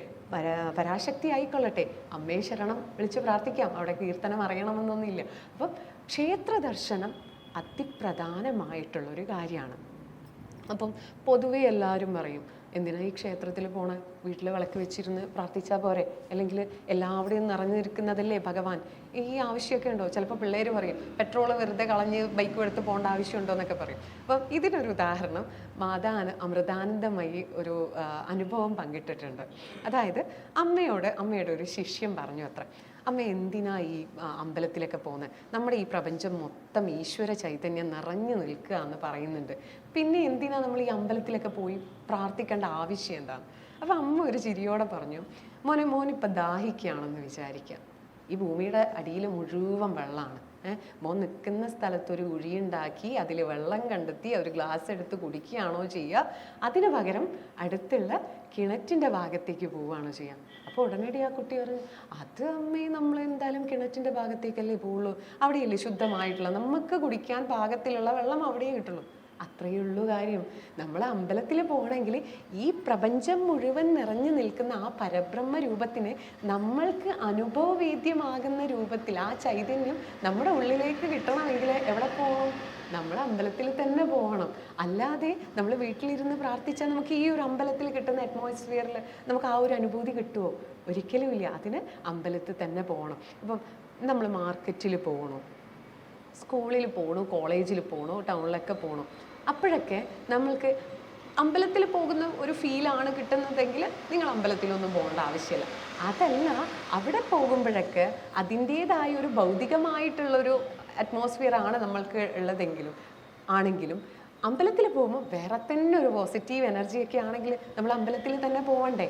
പരാശക്തി ആയിക്കൊള്ളട്ടെ, അമ്മേ ശരണം വിളിച്ച് പ്രാർത്ഥിക്കാം. അവിടെ കീർത്തനം അറിയണമെന്നൊന്നുമില്ല. അപ്പം ക്ഷേത്ര ദർശനം അതിപ്രധാനമായിട്ടുള്ളൊരു കാര്യമാണ്. അപ്പം പൊതുവെ എല്ലാവരും പറയും എന്തിനാ ഈ ക്ഷേത്രത്തിൽ പോണ, വീട്ടിൽ വിളക്ക് വെച്ചിരുന്ന് പ്രാർത്ഥിച്ചാൽ പോരെ, അല്ലെങ്കിൽ എല്ലാവിടെയും നിറഞ്ഞിരിക്കുന്നതല്ലേ ഭഗവാൻ, ഈ ആവശ്യമൊക്കെ ഉണ്ടോ? ചിലപ്പോൾ പിള്ളേർ പറയും പെട്രോൾ വെറുതെ കളഞ്ഞ് ബൈക്ക് എടുത്ത് പോകേണ്ട ആവശ്യമുണ്ടോ എന്നൊക്കെ പറയും. അപ്പം ഇതിനൊരു ഉദാഹരണം അമൃതാനന്ദമയി ഒരു അനുഭവം പങ്കിട്ടിട്ടുണ്ട്. അതായത് അമ്മയുടെ ഒരു ശിഷ്യം പറഞ്ഞു അത്ര, അമ്മ എന്തിനാ ഈ അമ്പലത്തിലൊക്കെ പോകുന്നത്? നമ്മുടെ ഈ പ്രപഞ്ചം മൊത്തം ഈശ്വര ചൈതന്യം നിറഞ്ഞു നിൽക്കുക എന്ന് പറയുന്നുണ്ട്. പിന്നെ എന്തിനാ നമ്മൾ ഈ അമ്പലത്തിലൊക്കെ പോയി പ്രാർത്ഥിക്കേണ്ട ആവശ്യം എന്താണ്? അപ്പം അമ്മ ഒരു ചിരിയോടെ പറഞ്ഞു, മോനിപ്പം ദാഹിക്കുകയാണെന്ന് വിചാരിക്കുക. ഈ ഭൂമിയുടെ അടിയിൽ മുഴുവൻ വെള്ളമാണ്. മോൻ നിൽക്കുന്ന സ്ഥലത്തൊരു കുഴിയുണ്ടാക്കി അതിൽ വെള്ളം കണ്ടെത്തി ഒരു ഗ്ലാസ് എടുത്ത് കുടിക്കുകയാണോ ചെയ്യുക? അതിന് പകരം അടുത്തുള്ള കിണറ്റിൻ്റെ ഭാഗത്തേക്ക് പോവുകയാണോ ചെയ്യാം? അപ്പോൾ ഉടനടി ആ കുട്ടി പറഞ്ഞു, അത് അമ്മേ നമ്മൾ എന്തായാലും കിണറ്റിൻ്റെ ഭാഗത്തേക്കല്ലേ പോവുള്ളൂ, അവിടെയല്ലേ ശുദ്ധമായിട്ടുള്ള നമുക്ക് കുടിക്കാൻ പാകത്തിലുള്ള വെള്ളം അവിടെയേ കിട്ടുള്ളൂ. അത്രയേ ഉള്ളൂ കാര്യം. നമ്മൾ അമ്പലത്തിൽ പോകണമെങ്കിൽ ഈ പ്രപഞ്ചം മുഴുവൻ നിറഞ്ഞു നിൽക്കുന്ന ആ പരബ്രഹ്മ രൂപത്തിന് നമ്മൾക്ക് അനുഭവവേദ്യമാകുന്ന രൂപത്തിൽ ആ ചൈതന്യം നമ്മുടെ ഉള്ളിലേക്ക് കിട്ടണമെങ്കിൽ എവിടെ പോകണം? നമ്മൾ അമ്പലത്തിൽ തന്നെ പോകണം. അല്ലാതെ നമ്മൾ വീട്ടിലിരുന്ന് പ്രാർത്ഥിച്ചാൽ നമുക്ക് ഈ ഒരു അമ്പലത്തിൽ കിട്ടുന്ന അറ്റ്മോസ്ഫിയറിൽ നമുക്ക് ആ ഒരു അനുഭൂതി കിട്ടുമോ? ഒരിക്കലുമില്ല. അതിന് അമ്പലത്തിൽ തന്നെ പോകണം. ഇപ്പം നമ്മൾ മാർക്കറ്റിൽ പോകണോ, സ്കൂളിൽ പോകണോ, കോളേജിൽ പോകണോ, ടൗണിലൊക്കെ പോകണോ, അപ്പോഴൊക്കെ നമ്മൾക്ക് അമ്പലത്തിൽ പോകുന്ന ഒരു ഫീലാണ് കിട്ടുന്നതെങ്കിൽ നിങ്ങൾ അമ്പലത്തിലൊന്നും പോകേണ്ട ആവശ്യമില്ല. അതല്ല, അവിടെ പോകുമ്പോഴൊക്കെ അതിൻ്റേതായ ഒരു ഭൗതികമായിട്ടുള്ളൊരു അറ്റ്മോസ്ഫിയർ ആണ് നമ്മൾക്ക് ആണെങ്കിലും അമ്പലത്തിൽ പോകുമ്പോൾ വേറെ തന്നെ ഒരു പോസിറ്റീവ് എനർജിയൊക്കെ ആണെങ്കിൽ നമ്മൾ അമ്പലത്തിൽ തന്നെ പോകണ്ടേ?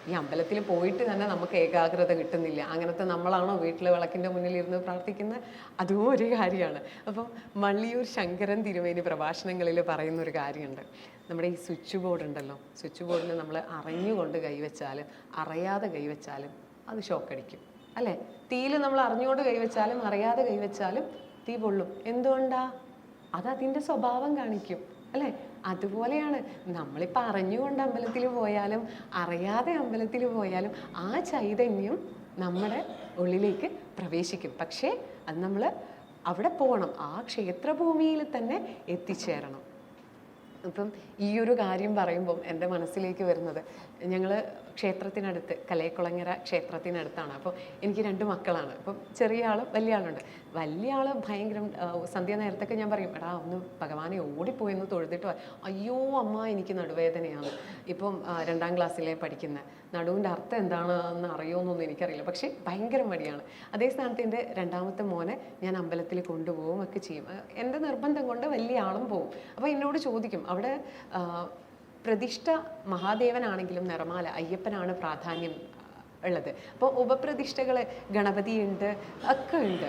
ഈ അമ്പലത്തിൽ പോയിട്ട് തന്നെ നമുക്ക് ഏകാഗ്രത കിട്ടുന്നില്ല. അങ്ങനത്തെ നമ്മളാണോ വീട്ടിൽ വിളക്കിൻ്റെ മുന്നിലിരുന്ന് പ്രാർത്ഥിക്കുന്നത്? അതും ഒരു കാര്യമാണ്. അപ്പം മള്ളിയൂർ ശങ്കരൻ തിരുമേനി പ്രഭാഷണങ്ങളിൽ പറയുന്നൊരു കാര്യമുണ്ട്. നമ്മുടെ ഈ സ്വിച്ച് ബോർഡ് ഉണ്ടല്ലോ, സ്വിച്ച് ബോർഡിൽ നമ്മൾ അറിഞ്ഞുകൊണ്ട് കൈവച്ചാലും അറിയാതെ കൈവച്ചാലും അത് ഷോക്കടിക്കും അല്ലേ. തീയിൽ നമ്മൾ അറിഞ്ഞുകൊണ്ട് കൈവച്ചാലും അറിയാതെ കൈവച്ചാലും തീ പൊള്ളും. എന്തുകൊണ്ടാ? അത് അതിൻ്റെ സ്വഭാവം കാണിക്കും അല്ലേ. അതുപോലെയാണ് നമ്മളിപ്പോൾ അറിഞ്ഞുകൊണ്ട് അമ്പലത്തിൽ പോയാലും അറിയാതെ അമ്പലത്തിൽ പോയാലും ആ ചൈതന്യം നമ്മുടെ ഉള്ളിലേക്ക് പ്രവേശിക്കും. പക്ഷേ അത് നമ്മൾ അവിടെ പോകണം, ആ ക്ഷേത്രഭൂമിയിൽ തന്നെ എത്തിച്ചേരണം. അപ്പം ഈ ഒരു കാര്യം പറയുമ്പം എൻ്റെ മനസ്സിലേക്ക് വരുന്നത്, ഞങ്ങൾ ക്ഷേത്രത്തിനടുത്ത് കലയക്കുളങ്ങര ക്ഷേത്രത്തിനടുത്താണ്. അപ്പോൾ എനിക്ക് 2 മക്കളാണ്. അപ്പം ചെറിയ ആളും വലിയ ആളുണ്ട്. വലിയ ആൾ ഭയങ്കര സന്ധ്യ നേരത്തൊക്കെ ഞാൻ പറയും, എടാ ഒന്ന് ഭഗവാനെ ഓടിപ്പോയെന്ന് തൊഴുതിട്ട് അയ്യോ അമ്മ എനിക്ക് നടുവേദനയാണ്. ഇപ്പം 2ാം ക്ലാസ്സിലെ പഠിക്കുന്ന നടുവിൻ്റെ അർത്ഥം എന്താണെന്ന് അറിയുമെന്നൊന്നും എനിക്കറിയില്ല. പക്ഷേ ഭയങ്കര മടിയാണ്. അതേ സ്ഥാനത്ത് എൻ്റെ 2ാമത്തെ മോനെ ഞാൻ അമ്പലത്തിൽ കൊണ്ടുപോകും ഒക്കെ ചെയ്യും. എൻ്റെ നിർബന്ധം കൊണ്ട് വലിയ ആളും പോകും. അപ്പോൾ എന്നോട് ചോദിക്കും, അവിടെ പ്രതിഷ്ഠ മഹാദേവനാണെങ്കിലും നിറമാല അയ്യപ്പനാണ് പ്രാധാന്യം ഉള്ളത്. അപ്പോൾ ഉപപ്രതിഷ്ഠകൾ ഗണപതിയുണ്ട്, ഒക്കെ ഉണ്ട്.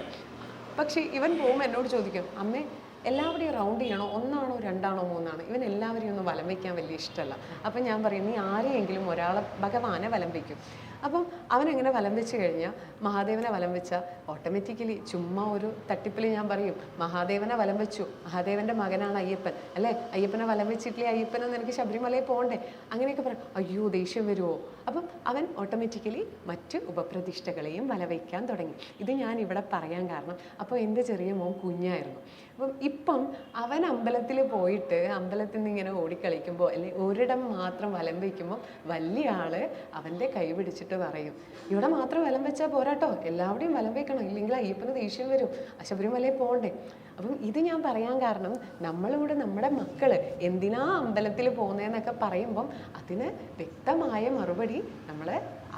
പക്ഷേ ഇവൻ പോകുമ്പോൾ എന്നോട് ചോദിക്കും, അമ്മേ എല്ലാവരെയും റൗണ്ട് ചെയ്യണോ, 1 ആണോ 2 ആണോ 3 ആണോ? ഇവൻ എല്ലാവരെയും ഒന്നും വലം വയ്ക്കാൻ വലിയ ഇഷ്ടമല്ല. അപ്പം ഞാൻ പറയും, നീ ആരെയെങ്കിലും ഒരാളെ ഭഗവാനെ വലം വയ്ക്കും. അപ്പം അവനെങ്ങനെ വലം വെച്ച് കഴിഞ്ഞാൽ മഹാദേവനെ വലം വെച്ചാൽ ഓട്ടോമാറ്റിക്കലി ചുമ്മാ ഒരു തട്ടിപ്പിൽ ഞാൻ പറയും മഹാദേവനെ വലം വെച്ചു, മഹാദേവൻ്റെ മകനാണ് അയ്യപ്പൻ അല്ലേ, അയ്യപ്പനെ വലം വെച്ചിട്ടില്ലേ അയ്യപ്പനെ നിനക്ക് ശബരിമലയിൽ പോകണ്ടേ, അങ്ങനെയൊക്കെ പറയും. അയ്യോ ദേഷ്യം വരുമോ? അപ്പം അവൻ ഓട്ടോമാറ്റിക്കലി മറ്റ് ഉപപ്രതിഷ്ഠകളെയും വലവയ്ക്കാൻ തുടങ്ങി. ഇത് ഞാൻ ഇവിടെ പറയാൻ കാരണം, അപ്പോൾ എൻ്റെ ചെറിയ മോൻ കുഞ്ഞായിരുന്നു. അപ്പം ഇപ്പം അവൻ അമ്പലത്തിൽ പോയിട്ട് അമ്പലത്തിൽ നിന്ന് ഇങ്ങനെ ഓടിക്കളിക്കുമ്പോൾ അല്ലെങ്കിൽ ഒരിടം മാത്രം വലം വയ്ക്കുമ്പോൾ വലിയ ആള് അവൻ്റെ കൈ പിടിച്ചിട്ട് പറയും, ഇവിടെ മാത്രം വലം വെച്ചാൽ പോരാട്ടോ, എല്ലാവരുടെയും വലം വയ്ക്കണം, ഇല്ലെങ്കിൽ അയ്യപ്പന് ദേഷ്യം വരും, ശബരിമലയിൽ പോകണ്ടേ. അപ്പം ഇത് ഞാൻ പറയാൻ കാരണം, നമ്മളിവിടെ നമ്മുടെ മക്കള് എന്തിനാ അമ്പലത്തിൽ പോകുന്നതെന്നൊക്കെ പറയുമ്പം അതിന് വ്യക്തമായ മറുപടി നമ്മൾ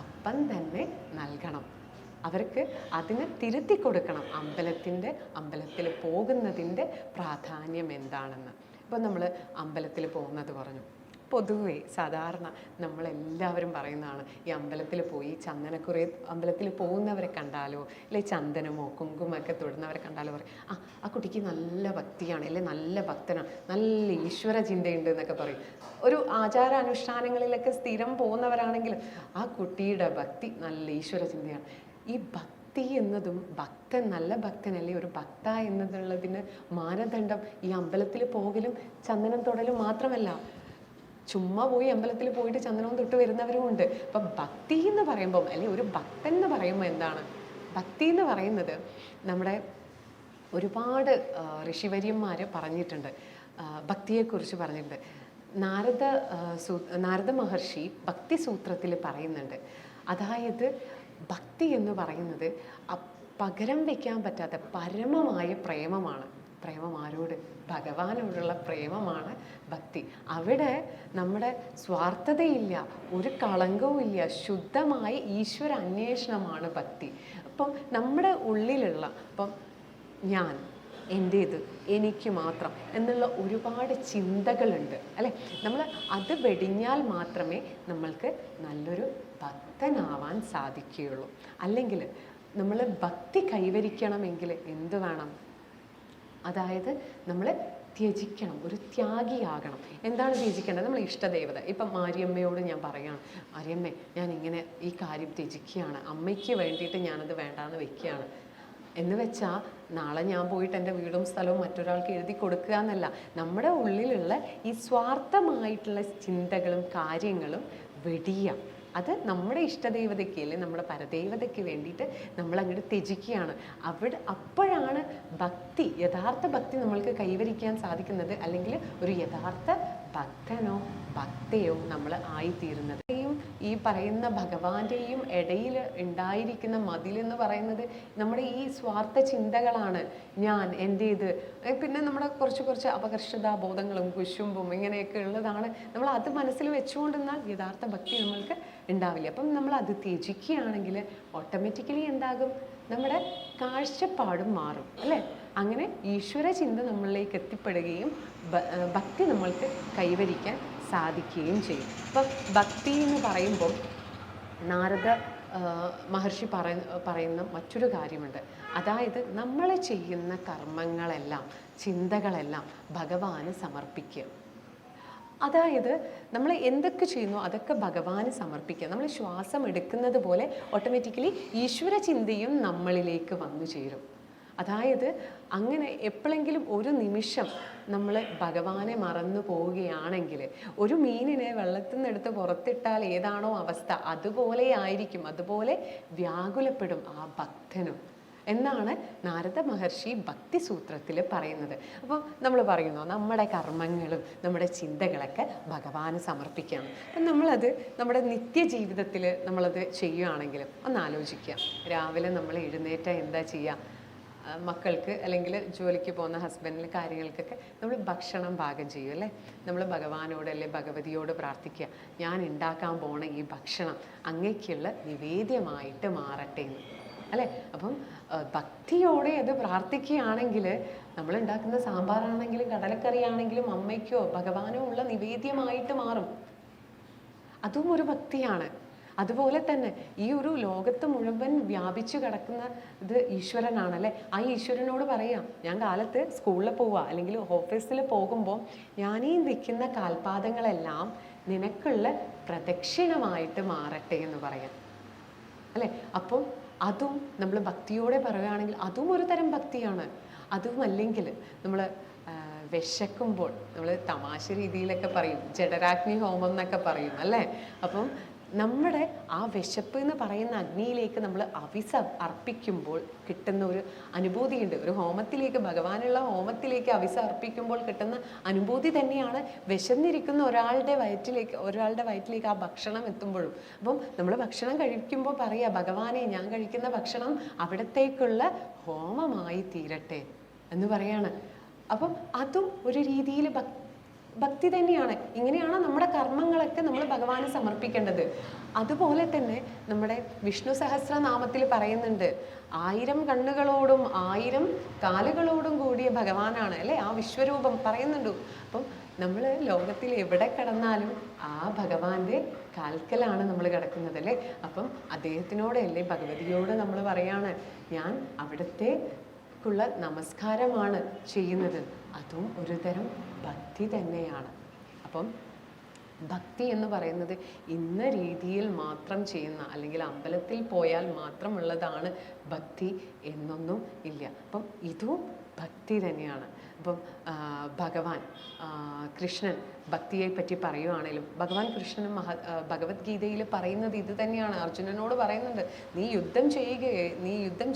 അപ്പം തന്നെ നൽകണം. അവർക്ക് അതിനെ തിരുത്തി കൊടുക്കണം, അമ്പലത്തിൽ പോകുന്നതിൻ്റെ പ്രാധാന്യം എന്താണെന്ന്. ഇപ്പം നമ്മൾ അമ്പലത്തിൽ പോകുന്നത് പറഞ്ഞു. പൊതുവെ സാധാരണ നമ്മളെല്ലാവരും പറയുന്നതാണ്, ഈ അമ്പലത്തിൽ പോയി ചന്ദനക്കുറി അമ്പലത്തിൽ പോകുന്നവരെ കണ്ടാലോ അല്ലെ ചന്ദനമോ കുങ്കുമൊക്കെ തൊടുന്നവരെ കണ്ടാലോ പറയും, ആ കുട്ടിക്ക് നല്ല ഭക്തിയാണ് അല്ലെ, നല്ല ഭക്തനാണ്, നല്ല ഈശ്വര ചിന്തയുണ്ട് എന്നൊക്കെ പറയും. ഒരു ആചാരാനുഷ്ഠാനങ്ങളിലൊക്കെ സ്ഥിരം പോകുന്നവരാണെങ്കിൽ ആ കുട്ടിയുടെ ഭക്തി നല്ല ഈശ്വര ചിന്തയാണ്. ഈ ഭക്തി എന്നതും ഭക്തൻ, നല്ല ഭക്തനല്ലേ ഒരു ഭക്ത എന്നതുള്ളതിന് മാനദണ്ഡം ഈ അമ്പലത്തിൽ പോകലും ചന്ദനം തൊടലും മാത്രമല്ല, ചുമ്മാ പോയി അമ്പലത്തിൽ പോയിട്ട് ചന്ദനവും തൊട്ട് വരുന്നവരും ഉണ്ട്. അപ്പം ഭക്തി എന്ന് പറയുമ്പം അല്ലെങ്കിൽ ഒരു ഭക്തൻ എന്ന് പറയുമ്പോൾ എന്താണ് ഭക്തി എന്ന് പറയുന്നത്? നമ്മുടെ ഒരുപാട് ഋഷിവര്യന്മാർ പറഞ്ഞിട്ടുണ്ട്, ഭക്തിയെക്കുറിച്ച് പറഞ്ഞിട്ടുണ്ട്. നാരദ മഹർഷി ഭക്തി സൂത്രത്തിൽ പറയുന്നുണ്ട്, അതായത് ഭക്തി എന്ന് പറയുന്നത് പകരം വയ്ക്കാൻ പറ്റാത്ത പരമമായ പ്രേമമാണ്. പ്രേമം ആരോട്? ഭഗവാനോടുള്ള പ്രേമമാണ് ഭക്തി. അവിടെ നമ്മുടെ സ്വാർത്ഥതയില്ല, ഒരു കളങ്കവും ഇല്ല, ശുദ്ധമായ ഈശ്വര അന്വേഷണമാണ് ഭക്തി. അപ്പം നമ്മുടെ ഉള്ളിലുള്ള ഇപ്പം ഞാൻ, എൻ്റേത്, എനിക്ക് മാത്രം എന്നുള്ള ഒരുപാട് ചിന്തകളുണ്ട് അല്ലേ. നമ്മൾ അത് വെടിഞ്ഞാൽ മാത്രമേ നമ്മൾക്ക് നല്ലൊരു ഭക്തനാവാൻ സാധിക്കുകയുള്ളൂ. അല്ലെങ്കിൽ നമ്മൾ ഭക്തി കൈവരിക്കണമെങ്കിൽ എന്ത് വേണം? അതായത് നമ്മൾ ത്യജിക്കണം, ഒരു ത്യാഗിയാകണം. എന്താണ് ത്യജിക്കേണ്ടത്? നമ്മൾ ഇഷ്ടദേവത. ഇപ്പം മാരിയമ്മയോട് ഞാൻ പറയുകയാണ്, മാരിയമ്മേ ഞാൻ ഇങ്ങനെ ഈ കാര്യം ത്യജിക്കുകയാണ്, അമ്മയ്ക്ക് വേണ്ടിയിട്ട് ഞാനത് വേണ്ടാന്ന് വെക്കുകയാണ് എന്ന് വെച്ചാൽ നാളെ ഞാൻ പോയിട്ട് എൻ്റെ വീടും സ്ഥലവും മറ്റൊരാൾക്ക് എഴുതി കൊടുക്കുക എന്നല്ല. നമ്മുടെ ഉള്ളിലുള്ള ഈ സ്വാർത്ഥമായിട്ടുള്ള ചിന്തകളും കാര്യങ്ങളും വെടിയാം. അത് നമ്മുടെ ഇഷ്ടദേവതയ്ക്ക് അല്ലെങ്കിൽ നമ്മുടെ പരദേവതയ്ക്ക് വേണ്ടിയിട്ട് നമ്മൾ അങ്ങോട്ട് ത്യജിക്കുകയാണ്. അപ്പോഴാണ് ഭക്തി, യഥാർത്ഥ ഭക്തി നമ്മൾക്ക് കൈവരിക്കാൻ സാധിക്കുന്നത്, അല്ലെങ്കിൽ ഒരു യഥാർത്ഥ ഭക്തനോ ഭക്തയോ നമ്മൾ ആയിത്തീരുന്നത്. ഈ പറയുന്ന ഭഗവാന്റെയും ഇടയിൽ ഉണ്ടായിരിക്കുന്ന മതിലെന്ന് പറയുന്നത് നമ്മുടെ ഈ സ്വാർത്ഥ ചിന്തകളാണ്. ഞാൻ, എൻ്റേത്, പിന്നെ നമ്മുടെ കുറച്ച് അപകർഷതാബോധങ്ങളും കുശുമ്പും ഇങ്ങനെയൊക്കെ ഉള്ളതാണ്. നമ്മൾ അത് മനസ്സിൽ വെച്ചുകൊണ്ടിരുന്നാൽ യഥാർത്ഥ ഭക്തി നമ്മൾക്ക് ഉണ്ടാവില്ല. അപ്പം നമ്മൾ അത് ത്യജിക്കുകയാണെങ്കിൽ ഓട്ടോമാറ്റിക്കലി എന്താകും? നമ്മുടെ കാഴ്ചപ്പാടും മാറും അല്ലേ. അങ്ങനെ ഈശ്വര ചിന്ത നമ്മളിലേക്ക് എത്തിപ്പെടുകയും ഭക്തി നമ്മൾക്ക് കൈവരിക്കാൻ സാധിക്കുകയും ചെയ്യും. അപ്പം ഭക്തി എന്ന് പറയുമ്പോൾ നാരദ മഹർഷി പറയുന്ന മറ്റൊരു കാര്യമുണ്ട്. അതായത് നമ്മൾ ചെയ്യുന്ന കർമ്മങ്ങളെല്ലാം, ചിന്തകളെല്ലാം ഭഗവാന് സമർപ്പിക്കുക. അതായത് നമ്മൾ എന്തൊക്കെ ചെയ്യുന്നു അതൊക്കെ ഭഗവാന് സമർപ്പിക്കുക. നമ്മൾ ശ്വാസം എടുക്കുന്നത് പോലെ ഓട്ടോമാറ്റിക്കലി ഈശ്വര ചിന്തയും നമ്മളിലേക്ക് വന്നു ചേരും. അതായത് അങ്ങനെ എപ്പോഴെങ്കിലും ഒരു നിമിഷം നമ്മൾ ഭഗവാനെ മറന്നു പോവുകയാണെങ്കിൽ, ഒരു മീനിനെ വെള്ളത്തിൽ നിന്ന് എടുത്ത് പുറത്തിട്ടാൽ ഏതാണോ അവസ്ഥ അതുപോലെ ആയിരിക്കും, അതുപോലെ വ്യാകുലപ്പെടും ആ ഭക്തനും എന്നാണ് നാരദ മഹർഷി ഭക്തി സൂത്രത്തിൽ പറയുന്നത്. അപ്പോൾ നമ്മൾ പറയുന്നു നമ്മുടെ കർമ്മങ്ങളും നമ്മുടെ ചിന്തകളൊക്കെ ഭഗവാന് സമർപ്പിക്കുകയാണ്. അപ്പം നമ്മളത് നമ്മുടെ നിത്യജീവിതത്തിൽ നമ്മളത് ചെയ്യുകയാണെങ്കിലും ഒന്ന് ആലോചിക്കുക. രാവിലെ നമ്മൾ എഴുന്നേറ്റ എന്താ ചെയ്യുക? മക്കൾക്ക് അല്ലെങ്കിൽ ജോലിക്ക് പോകുന്ന ഹസ്ബൻഡിന് കാര്യങ്ങൾക്കൊക്കെ നമ്മൾ ഭക്ഷണം പാകം ചെയ്യും അല്ലേ. നമ്മൾ ഭഗവാനോട് അല്ലെ ഭഗവതിയോട് പ്രാർത്ഥിക്കുക, ഞാൻ ഉണ്ടാക്കാൻ പോണ ഈ ഭക്ഷണം അങ്ങേക്കുള്ള നിവേദ്യമായിട്ട് മാറട്ടെ എന്ന് അല്ലേ. അപ്പം ഭക്തിയോടെ അത് പ്രാർത്ഥിക്കുകയാണെങ്കിൽ നമ്മൾ ഉണ്ടാക്കുന്ന സാമ്പാറാണെങ്കിലും കടലക്കറി ആണെങ്കിലും അമ്മയ്ക്കോ ഭഗവാനോ ഉള്ള നിവേദ്യമായിട്ട് മാറും. അതും ഒരു ഭക്തിയാണ്. അതുപോലെ തന്നെ ഈ ഒരു ലോകത്ത് മുഴുവൻ വ്യാപിച്ചു കിടക്കുന്ന ഇത് ഈശ്വരനാണല്ലേ. ആ ഈശ്വരനോട് പറയാം, ഞാൻ കാലത്ത് സ്കൂളിൽ പോവുക അല്ലെങ്കിൽ ഓഫീസിൽ പോകുമ്പോൾ ഞാനീ നിൽക്കുന്ന കാൽപാദങ്ങളെല്ലാം നിനക്കുള്ള പ്രദക്ഷിണമായിട്ട് മാറട്ടെ എന്ന് പറയാം. അല്ലേ? അപ്പം അതും നമ്മൾ ഭക്തിയോടെ പറയുകയാണെങ്കിൽ അതും ഒരു തരം ഭക്തിയാണ്. അതും അല്ലെങ്കിൽ നമ്മൾ വിശക്കുമ്പോൾ നമ്മൾ തമാശ രീതിയിലൊക്കെ പറയും, ജഠരാഗ്നി ഹോമം എന്നൊക്കെ പറയും അല്ലേ? അപ്പം നമ്മുടെ ആ വിശപ്പ് എന്ന് പറയുന്ന അഗ്നിയിലേക്ക് നമ്മൾ അർപ്പിക്കുമ്പോൾ കിട്ടുന്ന ഒരു അനുഭൂതിയുണ്ട്. ഒരു ഹോമത്തിലേക്ക്, ഭഗവാനുള്ള ഹോമത്തിലേക്ക് അർപ്പിക്കുമ്പോൾ കിട്ടുന്ന അനുഭൂതി തന്നെയാണ് വിശന്നിരിക്കുന്ന ഒരാളുടെ വയറ്റിലേക്ക് ആ ഭക്ഷണം എത്തുമ്പോഴും. അപ്പം നമ്മൾ ഭക്ഷണം കഴിക്കുമ്പോൾ പറയുക, ഭഗവാനെ ഞാൻ കഴിക്കുന്ന ഭക്ഷണം അവിടത്തേക്കുള്ള ഹോമമായി തീരട്ടെ എന്ന് പറയാണ്. അപ്പം അതും ഒരു രീതിയിൽ ഭക്തി തന്നെയാണ്. ഇങ്ങനെയാണ് നമ്മുടെ കർമ്മങ്ങളൊക്കെ നമ്മൾ ഭഗവാന് സമർപ്പിക്കേണ്ടത്. അതുപോലെ തന്നെ നമ്മുടെ വിഷ്ണു സഹസ്രനാമത്തിൽ പറയുന്നുണ്ട്, 1000 കണ്ണുകളോടും 1000 കാലുകളോടും കൂടിയ ഭഗവാനാണ് അല്ലേ? ആ വിശ്വരൂപം പറയുന്നുണ്ട്. അപ്പം നമ്മൾ ലോകത്തിൽ എവിടെ കിടന്നാലും ആ ഭഗവാന്റെ കാൽക്കലാണ് നമ്മൾ കിടക്കുന്നത് അല്ലേ? അപ്പം അദ്ദേഹത്തിനോടല്ലേ, ഭഗവതിയോട് നമ്മൾ പറയാണ്, ഞാൻ അവിടത്തേക്കുള്ള നമസ്കാരമാണ് ചെയ്യുന്നത്. അതും ഒരു തരം ഭക്തി തന്നെയാണ്. അപ്പം ഭക്തി എന്ന് പറയുന്നത് ഇന്ന രീതിയിൽ മാത്രം ചെയ്യുന്ന, അല്ലെങ്കിൽ അമ്പലത്തിൽ പോയാൽ മാത്രമുള്ളതാണ് ഭക്തി എന്നൊന്നും ഇല്ല. അപ്പം ഇതും ഭക്തി തന്നെയാണ്. അപ്പം ഭഗവാൻ കൃഷ്ണൻ ഭക്തിയെ പറ്റി പറയുവാണേലും ഭഗവാൻ കൃഷ്ണനും ഭഗവത്ഗീതയിൽ പറയുന്നത് ഇത് തന്നെയാണ്. അർജുനനോട് പറയുന്നുണ്ട്, നീ യുദ്ധം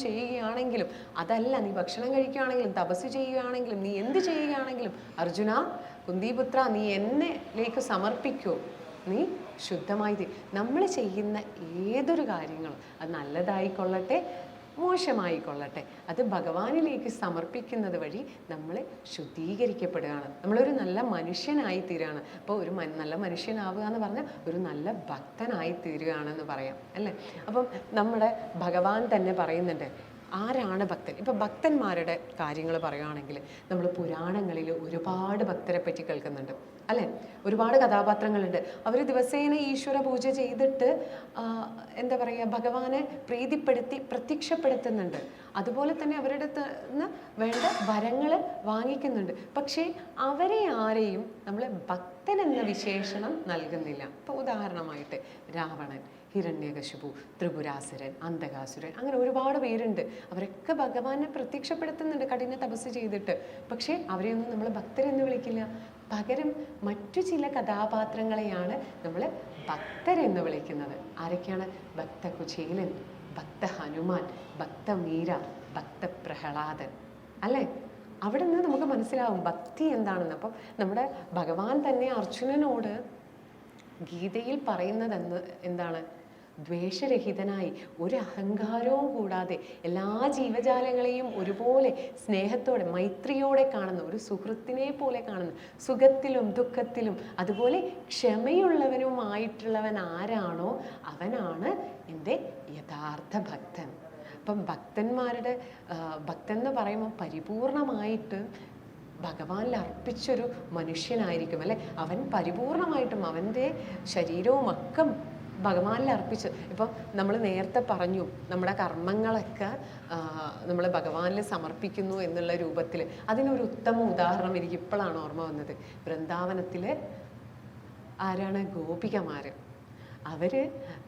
ചെയ്യുകയാണെങ്കിലും, അതല്ല നീ ഭക്ഷണം കഴിക്കുകയാണെങ്കിലും, തപസ് ചെയ്യുകയാണെങ്കിലും, നീ എന്ത് ചെയ്യുകയാണെങ്കിലും, അർജുന കുന്തിപുത്ര, നീ എന്നിലേക്ക് സമർപ്പിക്കൂ, നീ ശുദ്ധമായി നമ്മൾ ചെയ്യുന്ന ഏതൊരു കാര്യങ്ങളും അത് നല്ലതായിക്കൊള്ളട്ടെ മോശമായിക്കൊള്ളട്ടെ, അത് ഭഗവാനിലേക്ക് സമർപ്പിക്കുന്നത് വഴി നമ്മൾ ശുദ്ധീകരിക്കപ്പെടുകയാണ്, നമ്മളൊരു നല്ല മനുഷ്യനായി തീരുകയാണ്. അപ്പോൾ ഒരു നല്ല മനുഷ്യനാവുക എന്ന് പറഞ്ഞാൽ ഒരു നല്ല ഭക്തനായി തീരുകയാണെന്ന് പറയാം അല്ലേ? അപ്പം നമ്മുടെ ഭഗവാൻ തന്നെ പറയുന്നുണ്ട്, ആരാണ് ഭക്തൻ? ഇപ്പം ഭക്തന്മാരുടെ കാര്യങ്ങൾ പറയുകയാണെങ്കിൽ നമ്മൾ പുരാണങ്ങളിൽ ഒരുപാട് ഭക്തരെ പറ്റി കേൾക്കുന്നുണ്ട് അല്ലേ? ഒരുപാട് കഥാപാത്രങ്ങളുണ്ട്. അവർ ദിവസേന ഈശ്വര പൂജ ചെയ്തിട്ട് എന്താ പറയുക, ഭഗവാനെ പ്രീതിപ്പെടുത്തി പ്രത്യക്ഷപ്പെടുത്തുന്നുണ്ട്. അതുപോലെ തന്നെ അവരുടെ നിന്ന് വേണ്ട വരങ്ങൾ വാങ്ങിക്കുന്നുണ്ട്. പക്ഷേ അവരെ ആരെയും നമ്മൾ ഭക്തൻ എന്ന വിശേഷണം നൽകുന്നില്ല. ഇപ്പോൾ ഉദാഹരണമായിട്ട് രാവണൻ, ഹിരണ്യകശിപു, ത്രിപുരാസുരൻ, അന്തകാസുരൻ, അങ്ങനെ ഒരുപാട് പേരുണ്ട്. അവരൊക്കെ ഭഗവാനെ പ്രത്യക്ഷപ്പെടുത്തുന്നുണ്ട് കഠിന തപസ് ചെയ്തിട്ട്. പക്ഷേ അവരെയൊന്നും നമ്മൾ ഭക്തരെന്ന് വിളിക്കില്ല. പകരം മറ്റു ചില കഥാപാത്രങ്ങളെയാണ് നമ്മൾ ഭക്തരെന്ന് വിളിക്കുന്നത്. ആരൊക്കെയാണ്? ഭക്ത കുചേലൻ, ഭക്ത ഹനുമാൻ, ഭക്ത മീര, ഭക്ത പ്രഹ്ലാദൻ അല്ലേ? അവിടെ നിന്ന് നമുക്ക് മനസ്സിലാവും ഭക്തി എന്താണെന്ന്. അപ്പം നമ്മുടെ ഭഗവാൻ തന്നെ അർജുനനോട് ഗീതയിൽ പറയുന്നത് എന്താണ്? ദ്വേഷരഹിതനായി, ഒരു അഹങ്കാരവും കൂടാതെ എല്ലാ ജീവജാലങ്ങളെയും ഒരുപോലെ സ്നേഹത്തോടെ മൈത്രിയോടെ കാണുന്ന, ഒരു സുഹൃത്തിനെ പോലെ കാണുന്ന, സുഖത്തിലും ദുഃഖത്തിലും അതുപോലെ ക്ഷമയുള്ളവനുമായിട്ടുള്ളവൻ ആരാണോ അവനാണ് എൻ്റെ യഥാർത്ഥ ഭക്തൻ. അപ്പം ഭക്തന്മാരുടെ ഭക്തൻ എന്ന് പറയുമ്പോൾ പരിപൂർണമായിട്ട് ഭഗവാനിൽ അർപ്പിച്ചൊരു മനുഷ്യനായിരിക്കും അല്ലെ? അവൻ പരിപൂർണമായിട്ടും അവൻ്റെ ശരീരവും ഒക്കെ ഭഗവാനിൽ അർപ്പിച്ച്, ഇപ്പം നമ്മൾ നേരത്തെ പറഞ്ഞു നമ്മുടെ കർമ്മങ്ങളൊക്കെ നമ്മൾ ഭഗവാനിൽ സമർപ്പിക്കുന്നു എന്നുള്ള രൂപത്തിൽ. അതിനൊരു ഉത്തമ ഉദാഹരണം എനിക്ക് ഇപ്പോഴാണ് ഓർമ്മ വന്നത്. വൃന്ദാവനത്തിൽ ആരാണ്? ഗോപികമാർ. അവർ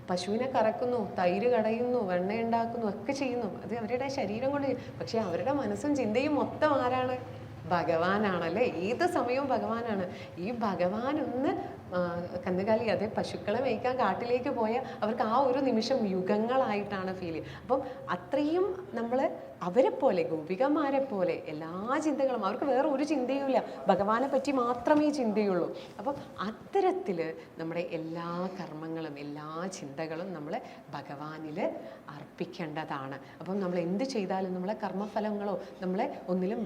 പശുവിനെ കറക്കുന്നു, തൈര് കടയുന്നു, വെണ്ണ ഉണ്ടാക്കുന്നു, ഒക്കെ ചെയ്യുന്നു. അത് അവരുടെ ശരീരം കൊണ്ട്. പക്ഷെ അവരുടെ മനസ്സും ചിന്തയും മൊത്തം ആരാണ്? ഭഗവാനാണല്ലേ? ഏത് സമയവും ഭഗവാനാണ്. ഈ ഭഗവാൻ ഒന്ന് കന്നുകാലി, അതേ പശുക്കളെ മേയ്ക്കാൻ കാട്ടിലേക്ക് പോയാൽ അവർക്ക് ആ ഒരു നിമിഷം യുഗങ്ങളായിട്ടാണ് ഫീൽ ചെയ്യുക. അപ്പം അത്രയും നമ്മൾ അവരെ പോലെ, ഗോപികമാരെ പോലെ എല്ലാ ചിന്തകളും, അവർക്ക് വേറെ ഒരു ചിന്തയുമില്ല, ഭഗവാനെ പറ്റി മാത്രമേ ചിന്തയുള്ളൂ. അപ്പം അത്തരത്തിൽ നമ്മുടെ എല്ലാ കർമ്മങ്ങളും എല്ലാ ചിന്തകളും നമ്മൾ ഭഗവാനിൽ അർപ്പിക്കേണ്ടതാണ്. അപ്പം നമ്മൾ എന്ത് ചെയ്താലും നമ്മളെ കർമ്മഫലങ്ങളോ നമ്മളെ ഒന്നിലും